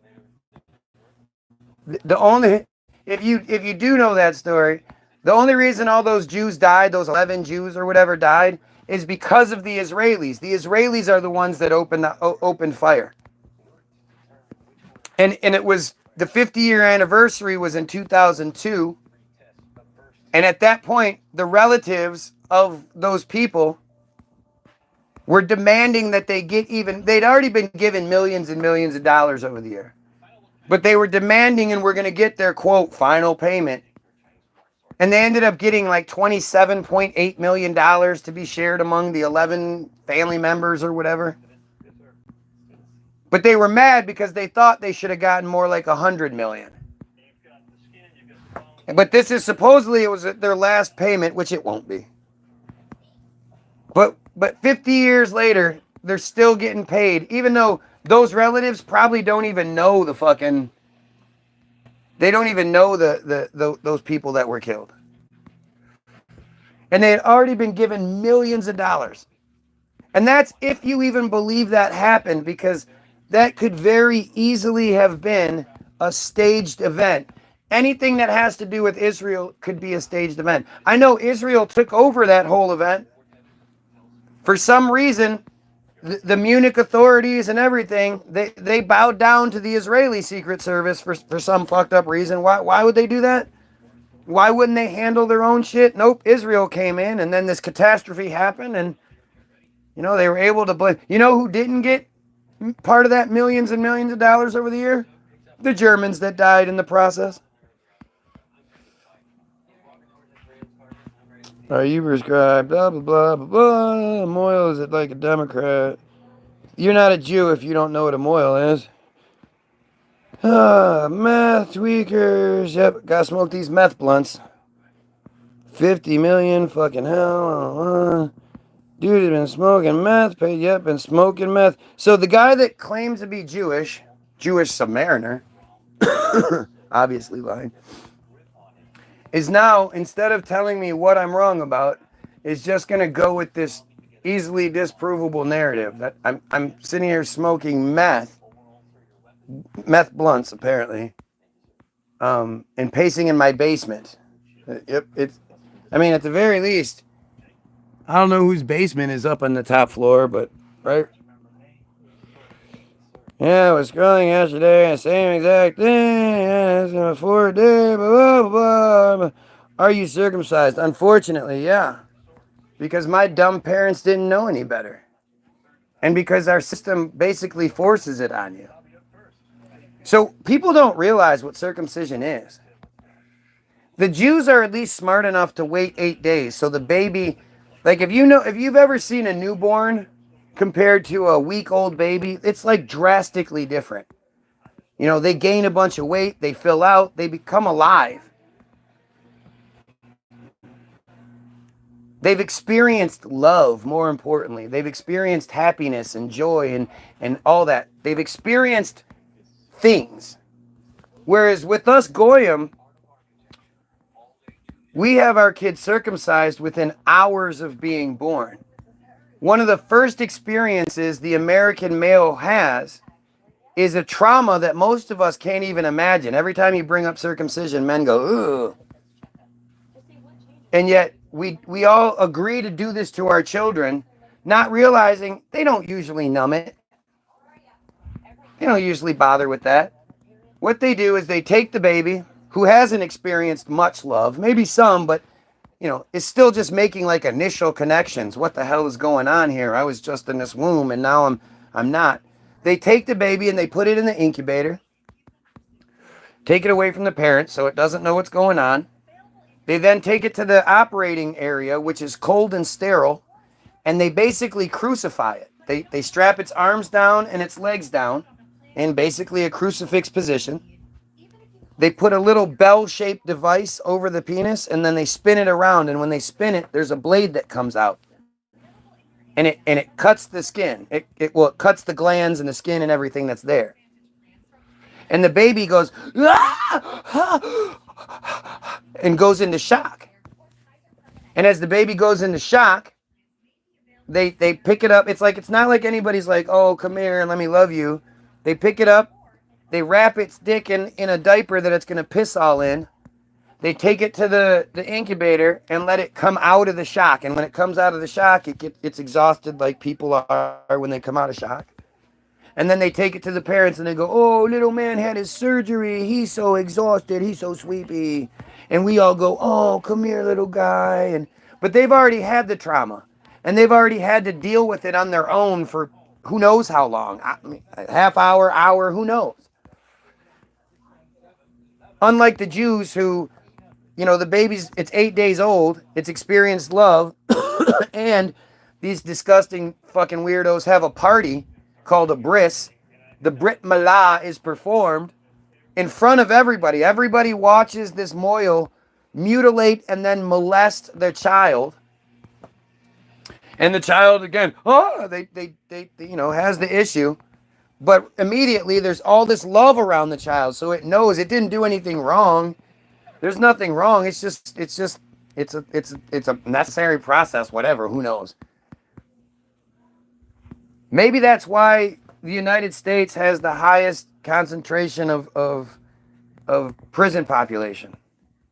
Speaker 4: If you do know that story, The only reason all those Jews died, those 11 Jews or whatever died, is because of the Israelis. The Israelis are the ones that opened fire. And it was the 50-year anniversary was in 2002. And at that point, the relatives of those people were demanding that they get even, they'd already been given millions and millions of dollars over the year. But they were demanding and were going to get their, quote, final payment. And they ended up getting like $27.8 million to be shared among the 11 family members or whatever. But they were mad because they thought they should have gotten more like 100 million. But this is supposedly it was their last payment, which it won't be. But 50 years later, they're still getting paid, even though those relatives probably don't even know the fucking. They don't even know those people that were killed, and they had already been given millions of dollars, and that's if you even believe that happened, because that could very easily have been a staged event. Anything that has to do with Israel could be a staged event. I know Israel took over that whole event. For some reason, the Munich authorities and everything, they bowed down to the Israeli Secret Service for some fucked up reason. Why would they do that? Why wouldn't they handle their own shit? Nope, Israel came in, and then this catastrophe happened, and they were able to blame. You know who didn't get part of that millions and millions of dollars over the year? The Germans that died in the process. Are you prescribed? Blah, blah, blah, blah, blah. Moyle, is it like a Democrat? You're not a Jew if you don't know what a moil is. Meth tweakers. Yep, gotta smoke these meth blunts. 50 million, fucking hell. Dude has been smoking meth. Yep, been smoking meth. So the guy that claims to be Jewish submariner, obviously lying, is now, instead of telling me what I'm wrong about, is just going to go with this easily disprovable narrative that I'm sitting here smoking meth blunts apparently, and pacing in my basement. Yep, at the very least, I don't know whose basement is up on the top floor, but right. Yeah, I was scrolling yesterday, same exact thing. Yeah, it's a 4-day, blah, blah, blah. Are you circumcised? Unfortunately, yeah. Because my dumb parents didn't know any better. And because our system basically forces it on you. So people don't realize what circumcision is. The Jews are at least smart enough to wait 8 days. So the baby, like if you've ever seen a newborn compared to a week-old baby, it's like drastically different. They gain a bunch of weight, they fill out, they become alive. They've experienced love, more importantly. They've experienced happiness and joy and all that. They've experienced things. Whereas with us Goyim, we have our kids circumcised within hours of being born. One of the first experiences the American male has is a trauma that most of us can't even imagine. Every time you bring up circumcision, men go, ugh. And yet we all agree to do this to our children, not realizing they don't usually numb it. They don't usually bother with that. What they do is they take the baby who hasn't experienced much love, maybe some, but is still just making like initial connections. What the hell is going on here? I was just in this womb and now I'm not. They take the baby and they put it in the incubator, take it away from the parents so it doesn't know what's going on. They then take it to the operating area, which is cold and sterile, and they basically crucify it. They strap its arms down and its legs down in basically a crucifix position. They put a little bell-shaped device over the penis, and then they spin it around, and when they spin it, there's a blade that comes out. And it cuts the skin. It cuts the glands and the skin and everything that's there. And the baby goes, and goes into shock. And as the baby goes into shock, they pick it up. It's not like anybody's like, oh, come here and let me love you. They pick it up. They wrap its dick in a diaper that it's going to piss all in. they take it to the incubator and let it come out of the shock. And when it comes out of the shock, it's exhausted like people are when they come out of shock. And then they take it to the parents and they go, oh, little man had his surgery. He's so exhausted. He's so sleepy. And we all go, oh, come here, little guy. But they've already had the trauma. And they've already had to deal with it on their own for who knows how long. I mean, a half hour, who knows. Unlike the Jews who, the baby's, it's 8 days old. It's experienced love. And these disgusting fucking weirdos have a party called a bris. The Brit Milah is performed in front of everybody. Everybody watches this moil mutilate and then molest their child. And the child again, they has the issue. But immediately there's all this love around the child, so it knows it didn't do anything wrong. There's nothing wrong. It's a necessary process, whatever, who knows. Maybe that's why the United States has the highest concentration of prison population,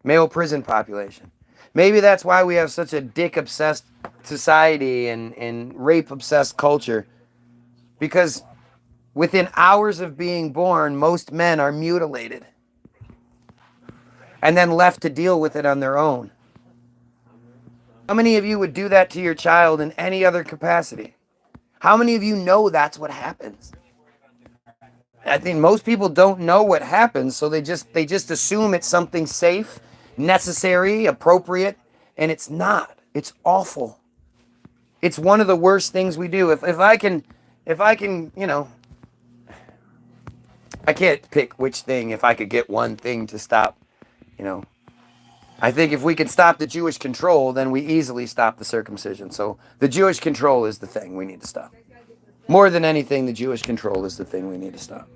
Speaker 4: male prison population. Maybe that's why we have such a dick-obsessed society and rape-obsessed culture. Because within hours of being born, most men are mutilated and then left to deal with it on their own. How many of you would do that to your child in any other capacity? How many of you know that's what happens? I think most people don't know what happens, so they just assume it's something safe, necessary, appropriate, and it's not. It's awful. It's one of the worst things we do. If I can, I can't pick which thing. If I could get one thing to stop, I think if we could stop the Jewish control, then we easily stop the circumcision. So the Jewish control is the thing we need to stop. More than anything, the Jewish control is the thing we need to stop.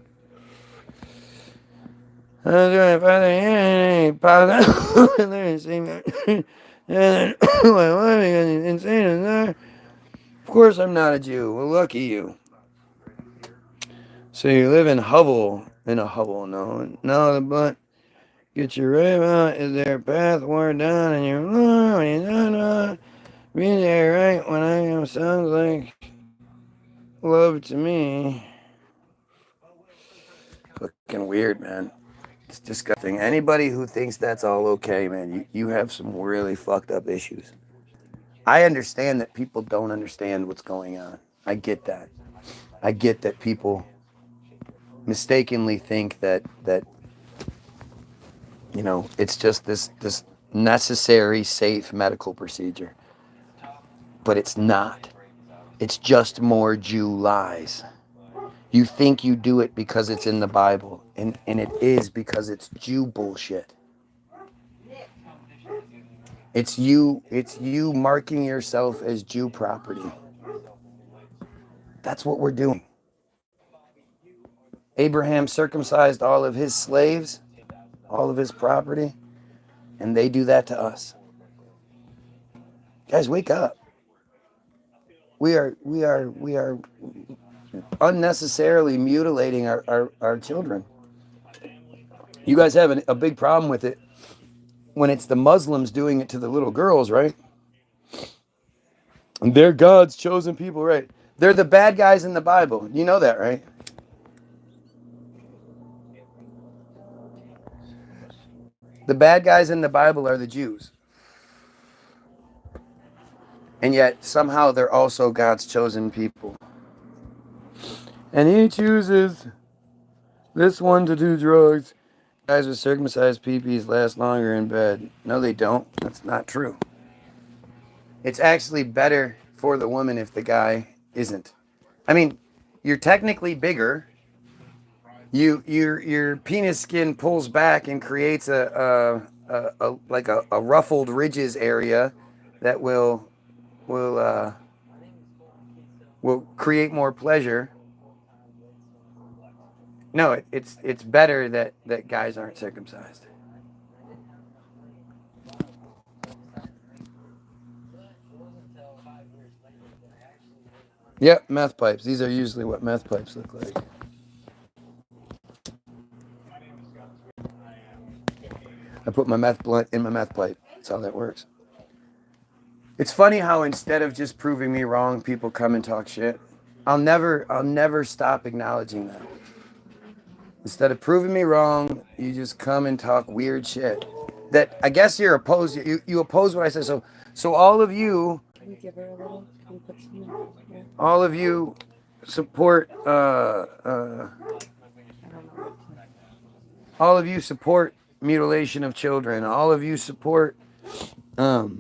Speaker 4: Of course I'm not a Jew. Well, lucky you. So you live in hovel. In a hovel, no. No, the butt. Get your rib out. Is there a path worn down and you're be there right when I am sounds like love to me. Fucking weird, man. It's disgusting. Anybody who thinks that's all okay, man, you have some really fucked up issues. I understand that people don't understand what's going on. I get that. I get that people mistakenly think that it's just this necessary, safe medical procedure. But it's not. It's just more Jew lies. You think you do it because it's in the Bible, and it is because it's Jew bullshit. It's you marking yourself as Jew property. That's what we're doing. Abraham circumcised all of his slaves, all of his property, and they do that to us. Guys, wake up. We are unnecessarily mutilating our children. You guys have a big problem with it when it's the Muslims doing it to the little girls, right? And they're God's chosen people, right? They're the bad guys in the Bible. You know that, right? The bad guys in the Bible are the Jews. And yet, somehow, they're also God's chosen people. And he chooses this one to do drugs. Guys with circumcised peepees last longer in bed. No, they don't. That's not true. It's actually better for the woman if the guy isn't. I mean, you're technically bigger. Your penis skin pulls back and creates a ruffled ridges area that will create more pleasure. No, it's better that guys aren't circumcised. Yep, meth pipes. These are usually what meth pipes look like. I put my meth blunt in my meth pipe. That's how that works. It's funny how instead of just proving me wrong, people come and talk shit. I'll never stop acknowledging that. Instead of proving me wrong, you just come and talk weird shit. That I guess you're opposed. You oppose what I said. So all of you,
Speaker 2: Can you give her a little? Can you put some in there?
Speaker 4: all of you support.
Speaker 2: I don't know.
Speaker 4: All of you support mutilation of children. All of you support. All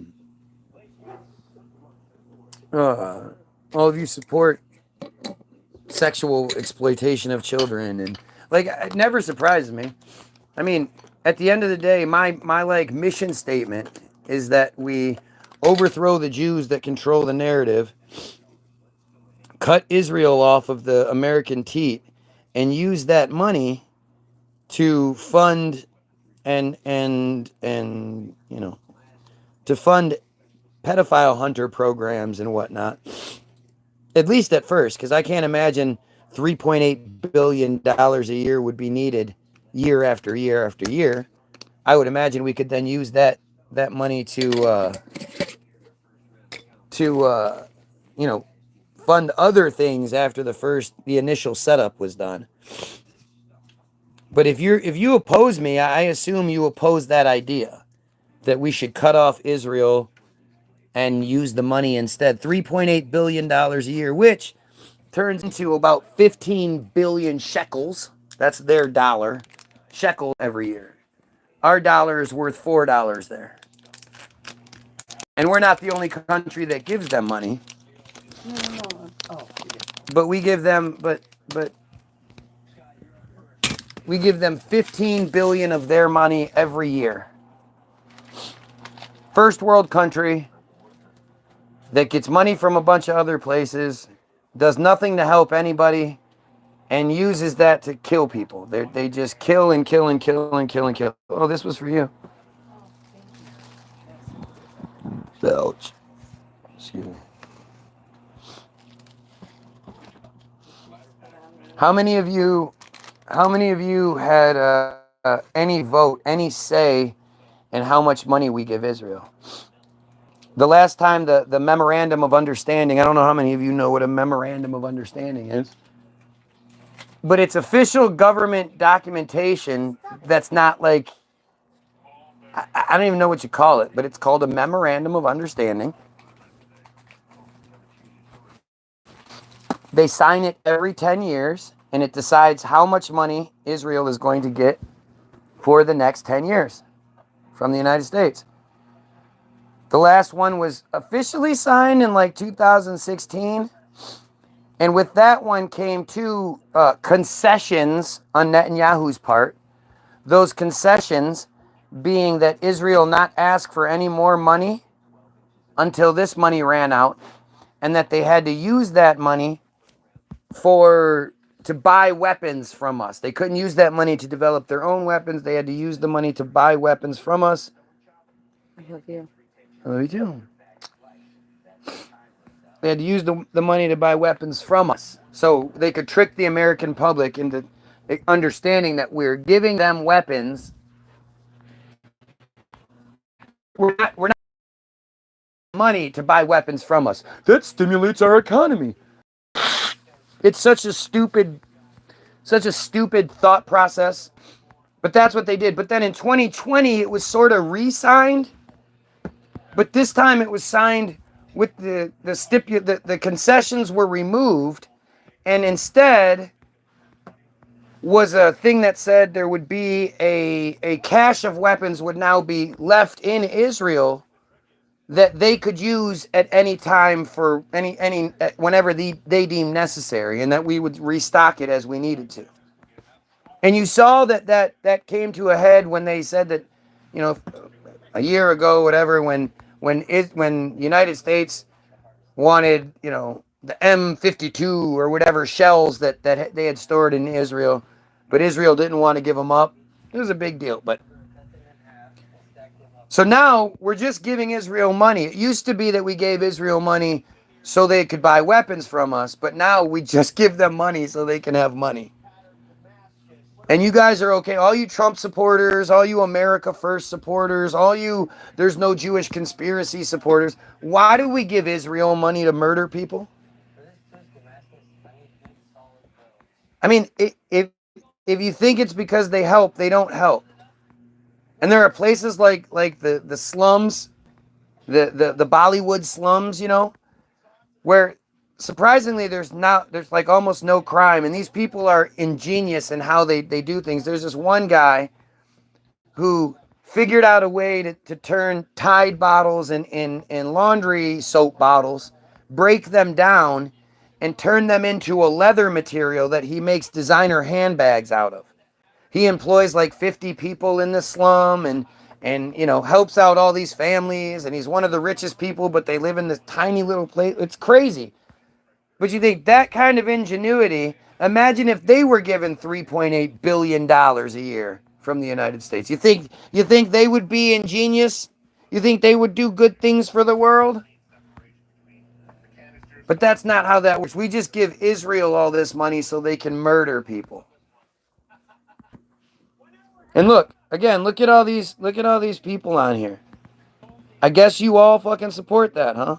Speaker 4: of you support sexual exploitation of children, and like it never surprises me. I mean, at the end of the day, my like mission statement is that we overthrow the Jews that control the narrative, cut Israel off of the American teat, and use that money to fund and you know, to fund pedophile hunter programs and whatnot. At least at first, because I can't imagine $3.8 billion a year would be needed year after year after year. I would imagine we could then use that money to you know, fund other things after the initial setup was done. But if you oppose me, I assume you oppose that idea that we should cut off Israel and use the money instead. $3.8 billion a year, which turns into about 15 billion shekels. That's their dollar. Shekel every year. Our dollar is worth $4 there. And we're not the only country that gives them money.
Speaker 2: No. Oh,
Speaker 4: But we give them we give them 15 billion of their money every year. First world country that gets money from a bunch of other places, does nothing to help anybody, and uses that to kill people. They just kill and kill and kill and kill and kill. Oh, this was for you. Ouch. Excuse me. How many of you had any vote, any say in how much money we give Israel? The last time the memorandum of understanding, I don't know how many of you know what a memorandum of understanding is, but it's official government documentation that's not like, I don't even know what you call it, but it's called a memorandum of understanding. They sign it every 10 years, and it decides how much money Israel is going to get for the next 10 years from the United States. The last one was officially signed in like 2016. And with that one came two concessions on Netanyahu's part. Those concessions being that Israel not ask for any more money until this money ran out, and that they had to use that money to buy weapons from us. They couldn't use that money to develop their own weapons. They had to use the money to buy weapons from us.
Speaker 2: I love you.
Speaker 4: I love you too. They had to use the money to buy weapons from us, so they could trick the American public into understanding that we're giving them weapons. We're not money to buy weapons from us. That stimulates our economy. It's such a stupid thought process. But that's what they did. But then in 2020, it was sort of re-signed. But this time it was signed with the concessions were removed, and instead was a thing that said there would be a cache of weapons would now be left in Israel that they could use at any time for whenever they deem necessary, and that we would restock it as we needed to. And you saw that came to a head when they said that, you know, a year ago, whatever, when United States wanted, you know, the M52 or whatever shells that they had stored in Israel, but Israel didn't want to give them up. It was a big deal. But so now we're just giving Israel money. It used to be that we gave Israel money so they could buy weapons from us, but now we just give them money so they can have money. And you guys are okay. All you Trump supporters, all you America First supporters, all you there's no Jewish conspiracy supporters. Why do we give Israel money to murder people? I mean, if you think it's because they help, they don't help. And there are places like the slums, the Bollywood slums, where surprisingly there's like almost no crime, and these people are ingenious in how they do things. There's this one guy who figured out a way to turn Tide bottles and laundry soap bottles, break them down, and turn them into a leather material that he makes designer handbags out of. He employs like 50 people in the slum and helps out all these families, and he's one of the richest people, but they live in this tiny little place. It's crazy. But you think that kind of ingenuity, imagine if they were given $3.8 billion a year from the United States. You think they would be ingenious? You think they would do good things for the world? But that's not how that works. We just give Israel all this money so they can murder people. And look at all these people on here. I guess you all fucking support that, huh?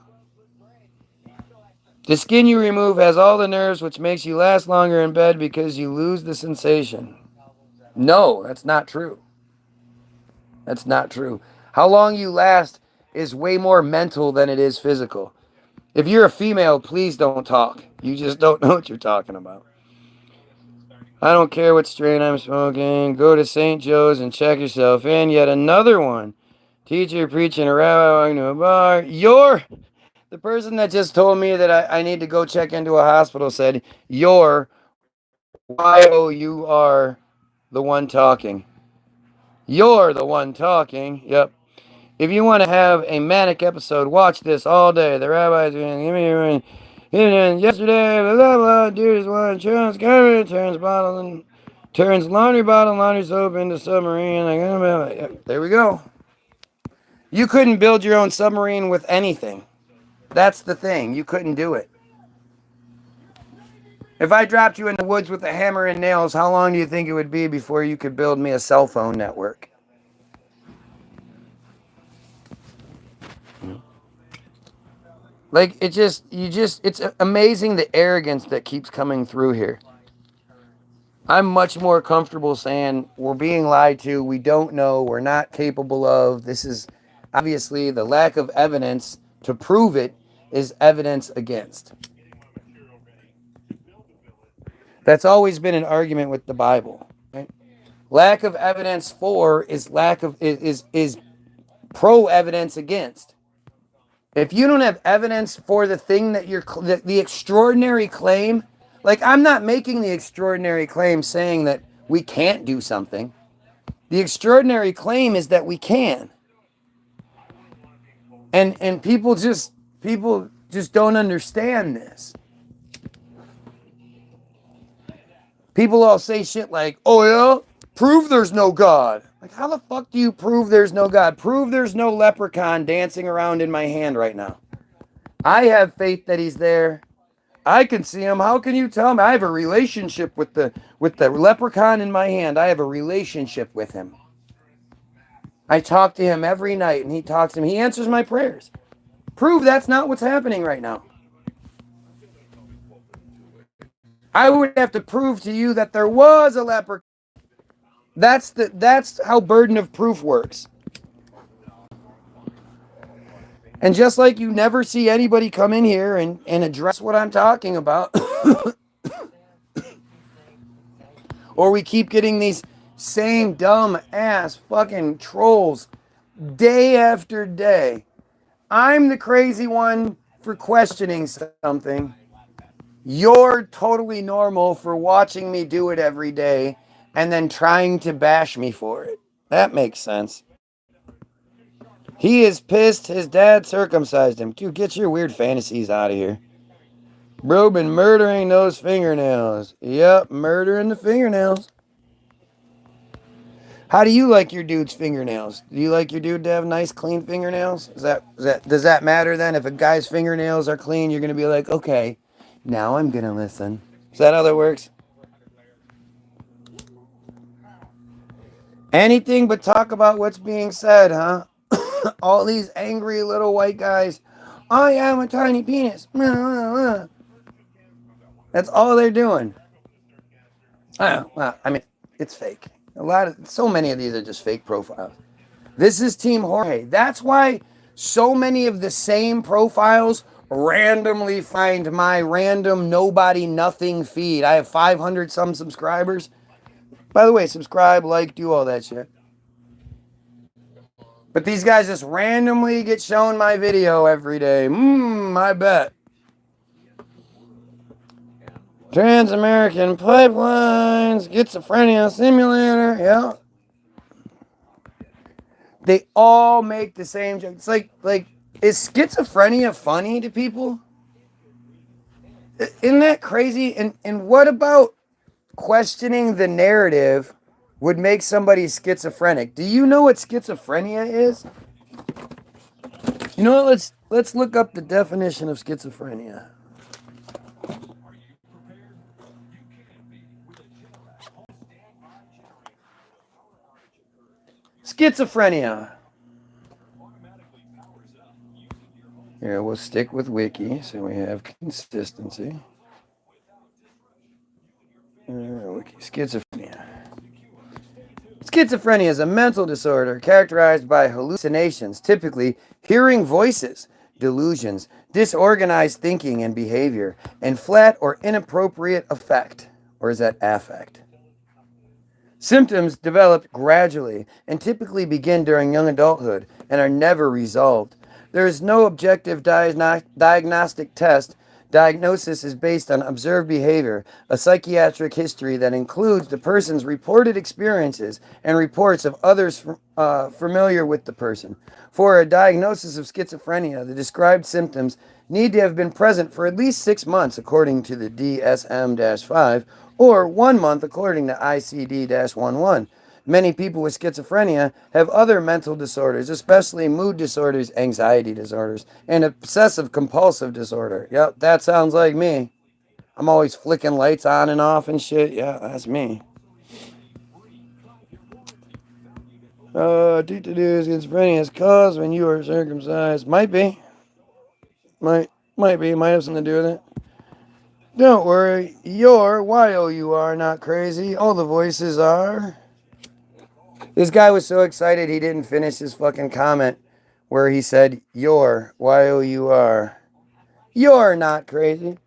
Speaker 4: The skin you remove has all the nerves, which makes you last longer in bed because you lose the sensation. No, that's not true. That's not true. How long you last is way more mental than it is physical. If you're a female, please don't talk. You just don't know what you're talking about. I don't care what strain I'm smoking. Go to St. Joe's and check yourself in. Yet another one. Teacher preaching a rabbi walking to a bar. The person that just told me that I need to go check into a hospital said, you are the one talking. You're the one talking. Yep. If you want to have a manic episode, watch this all day. The rabbi's going, give me yesterday, blah, blah, blah, dude is one, turns bottle and turns laundry bottle, laundry soap into submarine. There we go. You couldn't build your own submarine with anything. That's the thing. You couldn't do it. If I dropped you in the woods with a hammer and nails, how long do you think it would be before you could build me a cell phone network? Like, it's amazing the arrogance that keeps coming through here. I'm much more comfortable saying we're being lied to, we don't know, we're not capable of. This is obviously the lack of evidence to prove it is evidence against. That's always been an argument with the Bible. Right? Lack of evidence for is pro evidence against. If you don't have evidence for the thing that the extraordinary claim, like I'm not making the extraordinary claim saying that we can't do something. The extraordinary claim is that we can. And people just don't understand this. People all say shit like, "Oh yeah, prove there's no God." Like, how the fuck do you prove there's no God? Prove there's no leprechaun dancing around in my hand right now. I have faith that he's there. I can see him. How can you tell me? I have a relationship with the leprechaun in my hand. I have a relationship with him. I talk to him every night, and he talks to me. He answers my prayers. Prove that's not what's happening right now. I would have to prove to you that there was a leprechaun. That's how burden of proof works. And just like you never see anybody come in here and address what I'm talking about, or we keep getting these same dumb ass fucking trolls day after day. I'm the crazy one for questioning something. You're totally normal for watching me do it every day and then trying to bash me for it. That makes sense. He is pissed his dad circumcised him. Dude, get your weird fantasies out of here. Bro, been murdering those fingernails. Yep, murdering the fingernails. How do you like your dude's fingernails? Do you like your dude to have nice, clean fingernails? Does that matter then? If a guy's fingernails are clean, you're going to be like, okay, now I'm going to listen. Is that how that works? Anything but talk about what's being said, huh? All these angry little white guys. I am a tiny penis. That's all they're doing. Well, I mean, it's fake. So many of these are just fake profiles. This is Team Jorge. That's why so many of the same profiles randomly find my random nobody nothing feed. I have 500 some subscribers. By the way, subscribe, like, do all that shit. But these guys just randomly get shown my video every day. I bet. Trans-American Pipelines, Schizophrenia Simulator, yeah. They all make the same joke. It's like, is schizophrenia funny to people? Isn't that crazy? And what about questioning the narrative would make somebody schizophrenic? Do you know what schizophrenia is? You know what? Let's look up the definition of schizophrenia. Schizophrenia. Here, we'll stick with Wiki so we have consistency. Wiki. Schizophrenia. Schizophrenia is a mental disorder characterized by hallucinations, typically hearing voices, delusions, disorganized thinking and behavior, and flat or inappropriate affect. Or is that affect? Symptoms develop gradually and typically begin during young adulthood and are never resolved. There is no objective diagnostic test. Diagnosis is based on observed behavior, a psychiatric history that includes the person's reported experiences and reports of others familiar with the person. For a diagnosis of schizophrenia, the described symptoms need to have been present for at least 6 months, according to the DSM-5, or 1 month, according to ICD-11. Many people with schizophrenia have other mental disorders, especially mood disorders, anxiety disorders, and obsessive compulsive disorder. Yep, that sounds like me. I'm always flicking lights on and off and shit. Yeah, that's me. Schizophrenia is caused when you are circumcised. Might be. Might be. Might have something to do with it. Don't worry. You're Y-O-U-R, not crazy. All the voices are. This guy was so excited he didn't finish his fucking comment where he said, you're, Y-O-U-R. You're not crazy.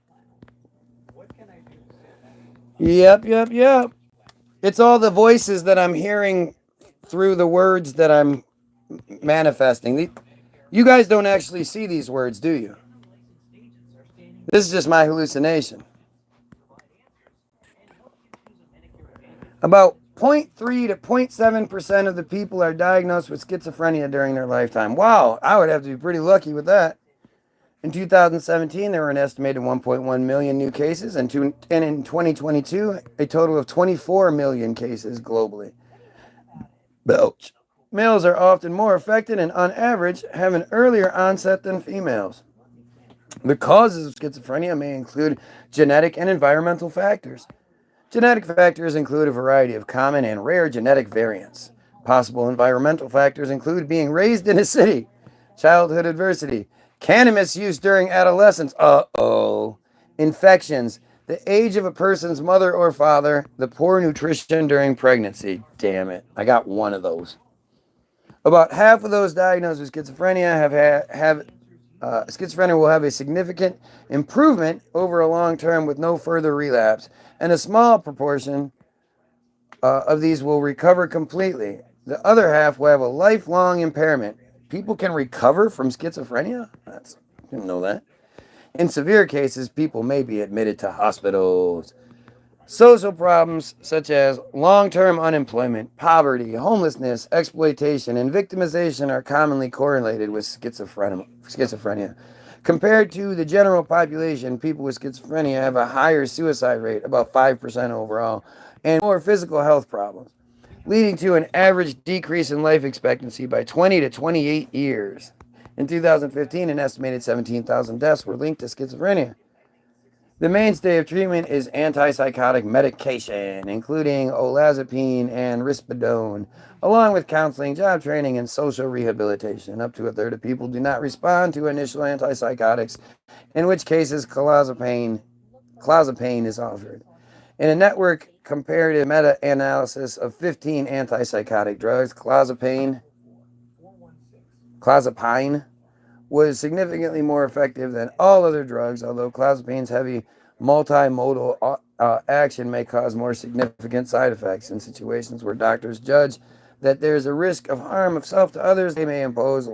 Speaker 4: Yep. It's all the voices that I'm hearing through the words that I'm manifesting. You guys don't actually see these words, do you? This is just my hallucination. About 0.3 to 0.7% of the people are diagnosed with schizophrenia during their lifetime. Wow, I would have to be pretty lucky with that. In 2017, there were an estimated 1.1 million new cases, and in 2022, a total of 24 million cases globally. Belch. Males are often more affected and, on average, have an earlier onset than females. The causes of schizophrenia may include genetic and environmental factors. Genetic factors include a variety of common and rare genetic variants. Possible environmental factors include being raised in a city, childhood adversity, cannabis use during adolescence, infections, the age of a person's mother or father, the poor nutrition during pregnancy. Damn it, I got one of those. About half of those diagnosed with schizophrenia schizophrenia will have a significant improvement over a long term with no further relapse, and a small proportion of these will recover completely. The other half will have a lifelong impairment. People can recover from schizophrenia? I didn't know that. In severe cases, people may be admitted to hospitals. Social problems such as long-term unemployment, poverty, homelessness, exploitation, and victimization are commonly correlated with schizophrenia. Compared to the general population, people with schizophrenia have a higher suicide rate, about 5% overall, and more physical health problems, leading to an average decrease in life expectancy by 20 to 28 years. In 2015, an estimated 17,000 deaths were linked to schizophrenia. The mainstay of treatment is antipsychotic medication, including olazapine and risperidone, along with counseling, job training, and social rehabilitation. Up to a third of people do not respond to initial antipsychotics, in which cases clozapine is offered. In a network comparative meta-analysis of 15 antipsychotic drugs, clozapine was significantly more effective than all other drugs, although clozapine's heavy multimodal action may cause more significant side effects. In situations where doctors judge that there is a risk of harm of self to others, they may impose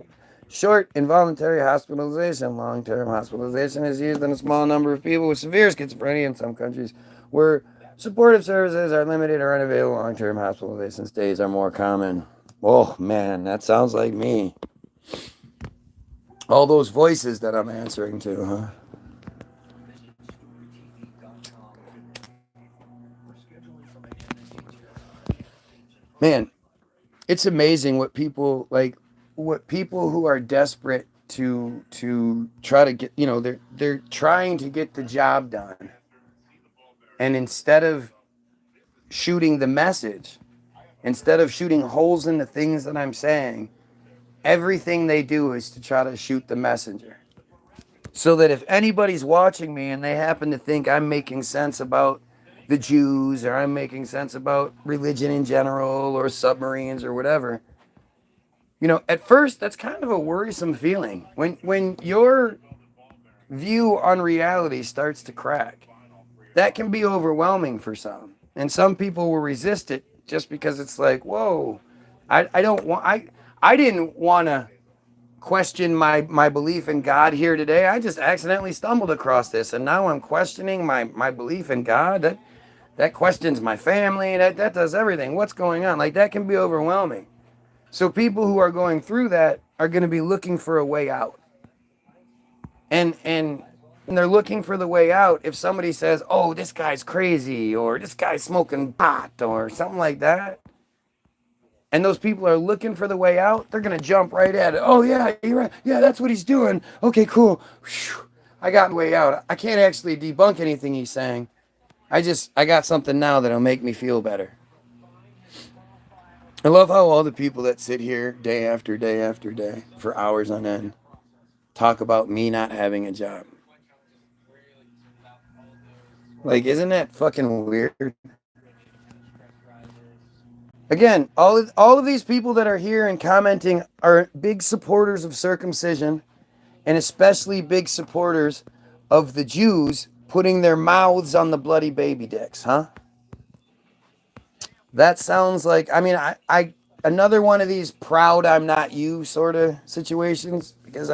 Speaker 4: short involuntary hospitalization. Long-term hospitalization is used in a small number of people with severe schizophrenia in some countries where supportive services are limited or unavailable. Long-term hospitalization stays are more common. Oh man, that sounds like me. All those voices that I'm answering to, huh? Man, it's amazing what people like, what people who are desperate to try to get, they're trying to get the job done. And instead of shooting the message, instead of shooting holes in the things that I'm saying, everything they do is to try to shoot the messenger. So that if anybody's watching me and they happen to think I'm making sense about the Jews or I'm making sense about religion in general or submarines or whatever, at first that's kind of a worrisome feeling. When your view on reality starts to crack, that can be overwhelming for some. And some people will resist it just because it's like, whoa, I don't want I didn't want to question my belief in God here today. I just accidentally stumbled across this, and now I'm questioning my belief in God. That questions my family. That does everything. What's going on? Like, that can be overwhelming. So people who are going through that are going to be looking for a way out. And they're looking for the way out. If somebody says, "Oh, this guy's crazy," or "This guy's smoking pot," or something like that, and those people are looking for the way out, they're going to jump right at it. "Oh, yeah, you're right. Yeah, that's what he's doing. Okay, cool. Whew, I got the way out. I can't actually debunk anything he's saying. I got something now that'll make me feel better." I love how all the people that sit here day after day after day for hours on end talk about me not having a job. Like, isn't that fucking weird? Again, all of these people that are here and commenting are big supporters of circumcision, and especially big supporters of the Jews putting their mouths on the bloody baby dicks, huh? That sounds like, I mean, I another one of these proud I'm not you sort of situations, because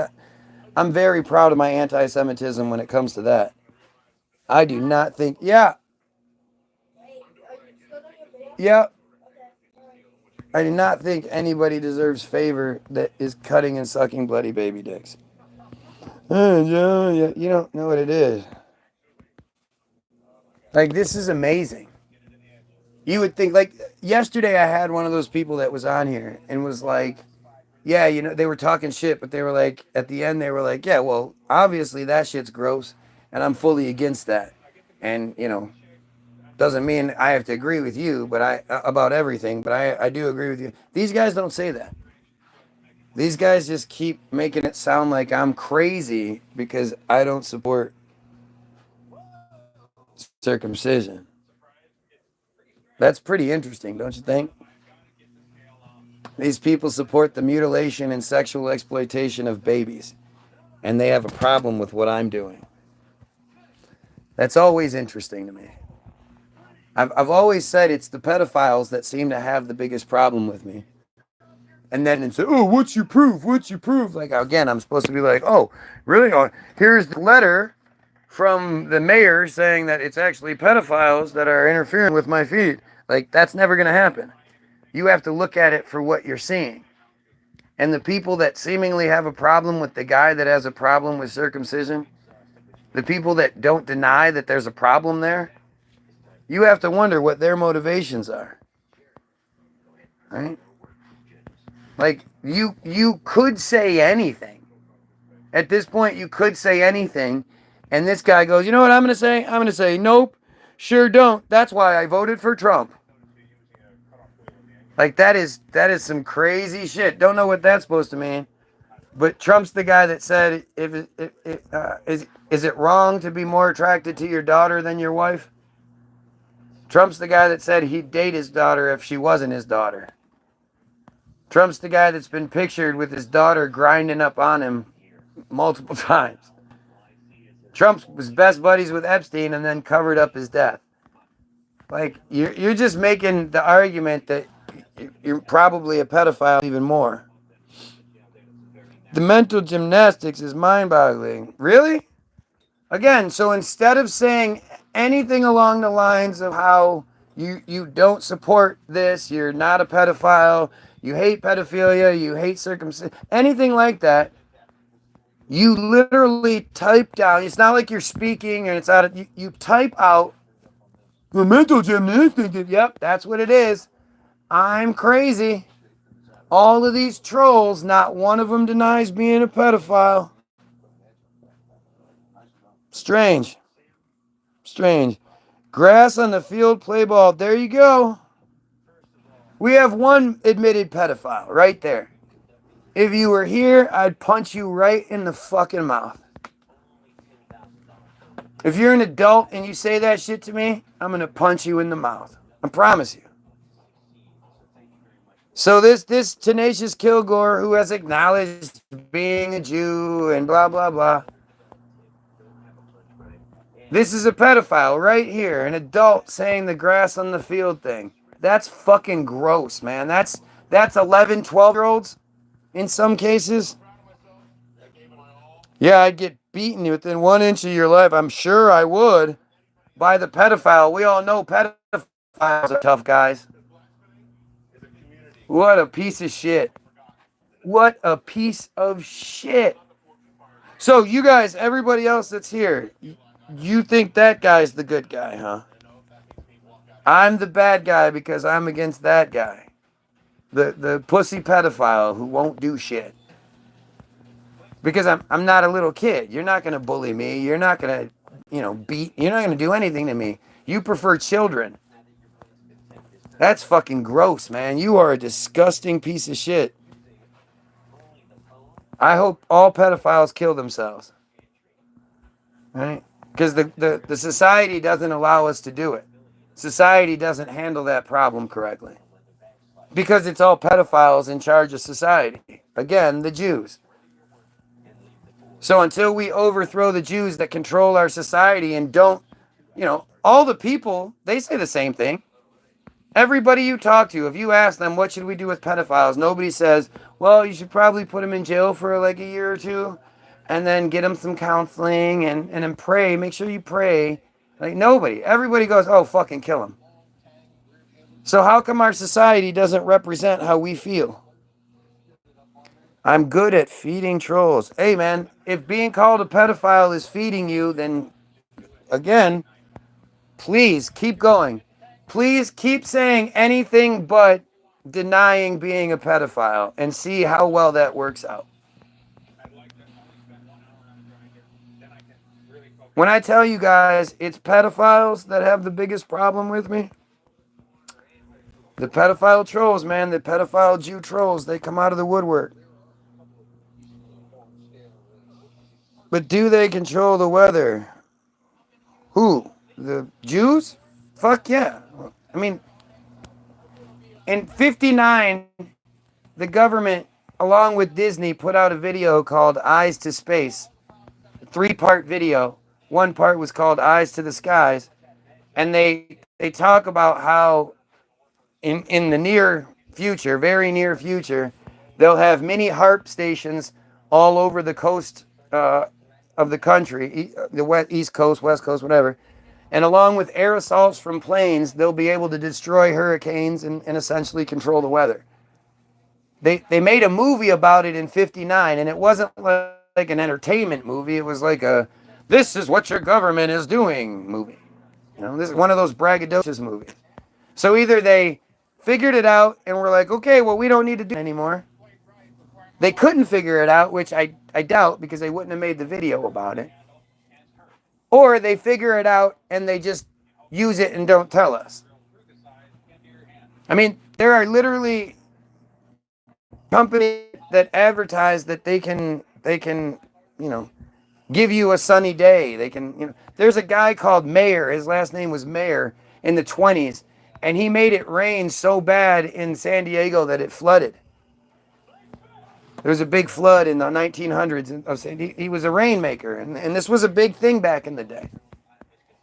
Speaker 4: I'm very proud of my anti-Semitism when it comes to that. I do not think, yeah, I do not think anybody deserves favor that is cutting and sucking bloody baby dicks. Yeah, you don't know what it is. Like, this is amazing. You would think, like, yesterday I had one of those people that was on here and was like, yeah, they were talking shit, but they were like, at the end, they were like, yeah, well, obviously that shit's gross, and I'm fully against that. And, doesn't mean I have to agree with you, but about everything, but I do agree with you. These guys don't say that. These guys just keep making it sound like I'm crazy because I don't support circumcision. That's pretty interesting, don't you think? These people support the mutilation and sexual exploitation of babies, and they have a problem with what I'm doing. That's always interesting to me. I've always said it's the pedophiles that seem to have the biggest problem with me. And then it's, "Oh, what's your proof? What's your proof?" Like, again, I'm supposed to be like, "Oh, really? Oh, here's the letter from the mayor saying that it's actually pedophiles that are interfering with my feed." Like, that's never going to happen. You have to look at it for what you're seeing. And the people that seemingly have a problem with the guy that has a problem with circumcision, the people that don't deny that there's a problem there, you have to wonder what their motivations are. Right? Like, you could say anything. At this point, you could say anything, And this guy goes, you know what I'm going to say? I'm going to say, nope, sure don't. That's why I voted for Trump. Like that is some crazy shit. Don't know what that's supposed to mean. But Trump's the guy that said, is it wrong to be more attracted to your daughter than your wife? Trump's the guy that said he'd date his daughter if she wasn't his daughter. Trump's the guy that's been pictured with his daughter grinding up on him multiple times. Trump was best buddies with Epstein and then covered up his death. Like, you're just making the argument that you're probably a pedophile even more. The mental gymnastics is mind-boggling. Really? Again, so instead of saying anything along the lines of how you don't support this, you're not a pedophile, you hate pedophilia, you hate circumcision, anything like that, you literally type down. It's not like you're speaking and it's out of you type out the mental gymnastics. Yep, that's what it is. I'm crazy. All of these trolls, not one of them denies being a pedophile. Strange. Strange. Grass on the field, play ball. There you go. We have one admitted pedophile right there. If you were here, I'd punch you right in the fucking mouth. If you're an adult and you say that shit to me, I'm going to punch you in the mouth. I promise you. So this Tenacious Kilgore, who has acknowledged being a Jew and blah, blah, blah. This is a pedophile right here. An adult saying the grass on the field thing. That's fucking gross, man. That's 11, 12-year-olds in some cases. Yeah, I'd get beaten within 1 inch of your life. I'm sure I would. By the pedophile. We all know pedophiles are tough guys. What a piece of shit. What a piece of shit. So you guys, everybody else that's here, you think that guy's the good guy, huh? I'm the bad guy because I'm against that guy. The pussy pedophile who won't do shit. Because I'm not a little kid. You're not going to bully me. You're not going to, beat. You're not going to do anything to me. You prefer children. That's fucking gross, man. You are a disgusting piece of shit. I hope all pedophiles kill themselves. Right? Because the society doesn't allow us to do it. Society doesn't handle that problem correctly. Because it's all pedophiles in charge of society. Again, the Jews. So until we overthrow the Jews that control our society and don't, all the people, they say the same thing. Everybody you talk to, if you ask them, what should we do with pedophiles? Nobody says, well, you should probably put them in jail for like a year or two and then get them some counseling and then pray. Make sure you pray. Like nobody. Everybody goes, oh, fucking kill them. So how come our society doesn't represent how we feel? I'm good at feeding trolls. Hey, man, if being called a pedophile is feeding you, then again, please keep going. Please keep saying anything but denying being a pedophile and see how well that works out. When I tell you guys it's pedophiles that have the biggest problem with me, the pedophile trolls, man, the pedophile Jew trolls, they come out of the woodwork. But do they control the weather? Who? The Jews? Fuck yeah. I mean, in 59, the government, along with Disney, put out a video called Eyes to Space. A 3-part video. One part was called Eyes to the Skies. And they talk about how in the near future, very near future, they'll have mini HARP stations all over the coast of the country, the East Coast, West Coast, whatever. And along with air assaults from planes, they'll be able to destroy hurricanes and essentially control the weather. They made a movie about it in 59, and it wasn't like an entertainment movie. It was like a, this is what your government is doing movie. This is one of those braggadocious movies. So either they figured it out and were like, okay, well, we don't need to do it anymore. They couldn't figure it out, which I doubt because they wouldn't have made the video about it. or they figure it out and they just use it and don't tell us. I mean, there are literally companies that advertise that they can, you know, give you a sunny day. They can, you know, there's a guy called Mayer. His last name was Mayer in the 20s, and he made it rain so bad in San Diego that it flooded. There was a big flood in the 1900s of San Diego. He was a rainmaker, and this was a big thing back in the day.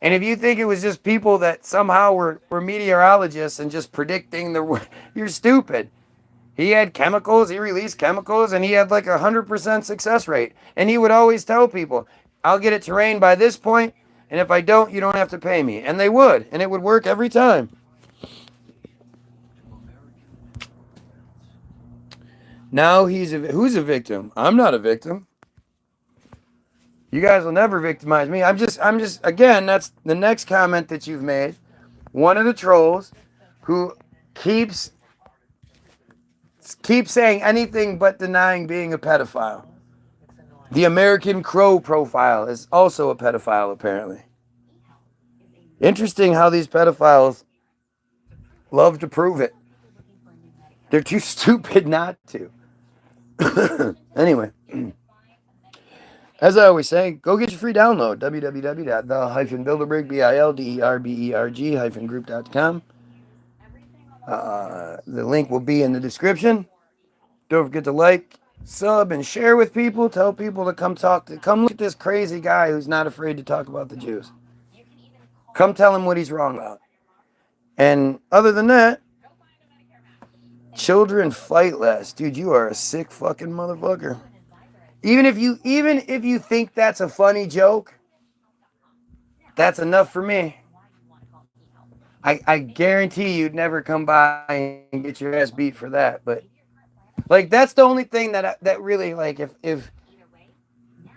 Speaker 4: And if you think it was just people that somehow were meteorologists and just predicting you're stupid. He had chemicals, he released chemicals, and he had like 100% success rate. And he would always tell people, I'll get it to rain by this point, and if I don't, you don't have to pay me. And they would, and it would work every time. Now who's a victim? I'm not a victim. You guys will never victimize me. I'm just, again, that's the next comment that you've made. One of the trolls who keeps saying anything but denying being a pedophile. The American Crow profile is also a pedophile, apparently. Interesting how these pedophiles love to prove it. They're too stupid not to. Anyway, as I always say, go get your free download. www.the-bilderberg, group.com. The link will be in the description. Don't forget to like, sub, and share with people. Tell people to come look at this crazy guy who's not afraid to talk about the Jews. Come tell him what he's wrong about. And other than that, children fight less. Dude, you are a sick fucking motherfucker. Even if you think that's a funny joke, that's enough for me. I guarantee you'd never come by and get your ass beat for that. But like, that's the only thing that really, like, if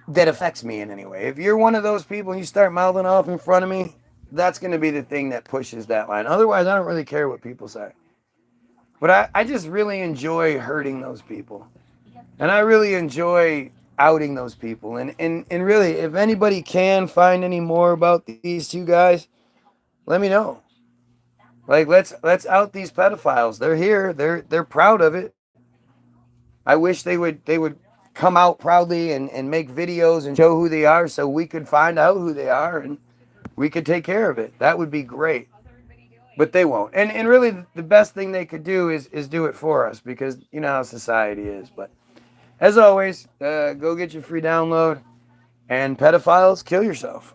Speaker 4: that affects me in any way. If you're one of those people and you start mouthing off in front of me, that's going to be the thing that pushes that line. Otherwise, I don't really care what people say. But I just really enjoy hurting those people. And I really enjoy outing those people. And really, if anybody can find any more about these two guys, let me know. Like, let's out these pedophiles. They're here. They're proud of it. I wish they would come out proudly and make videos and show who they are so we could find out who they are and we could take care of it. That would be great. But they won't. And really, the best thing they could do is do it for us, because you know how society is. But as always, go get your free download. And pedophiles, kill yourself.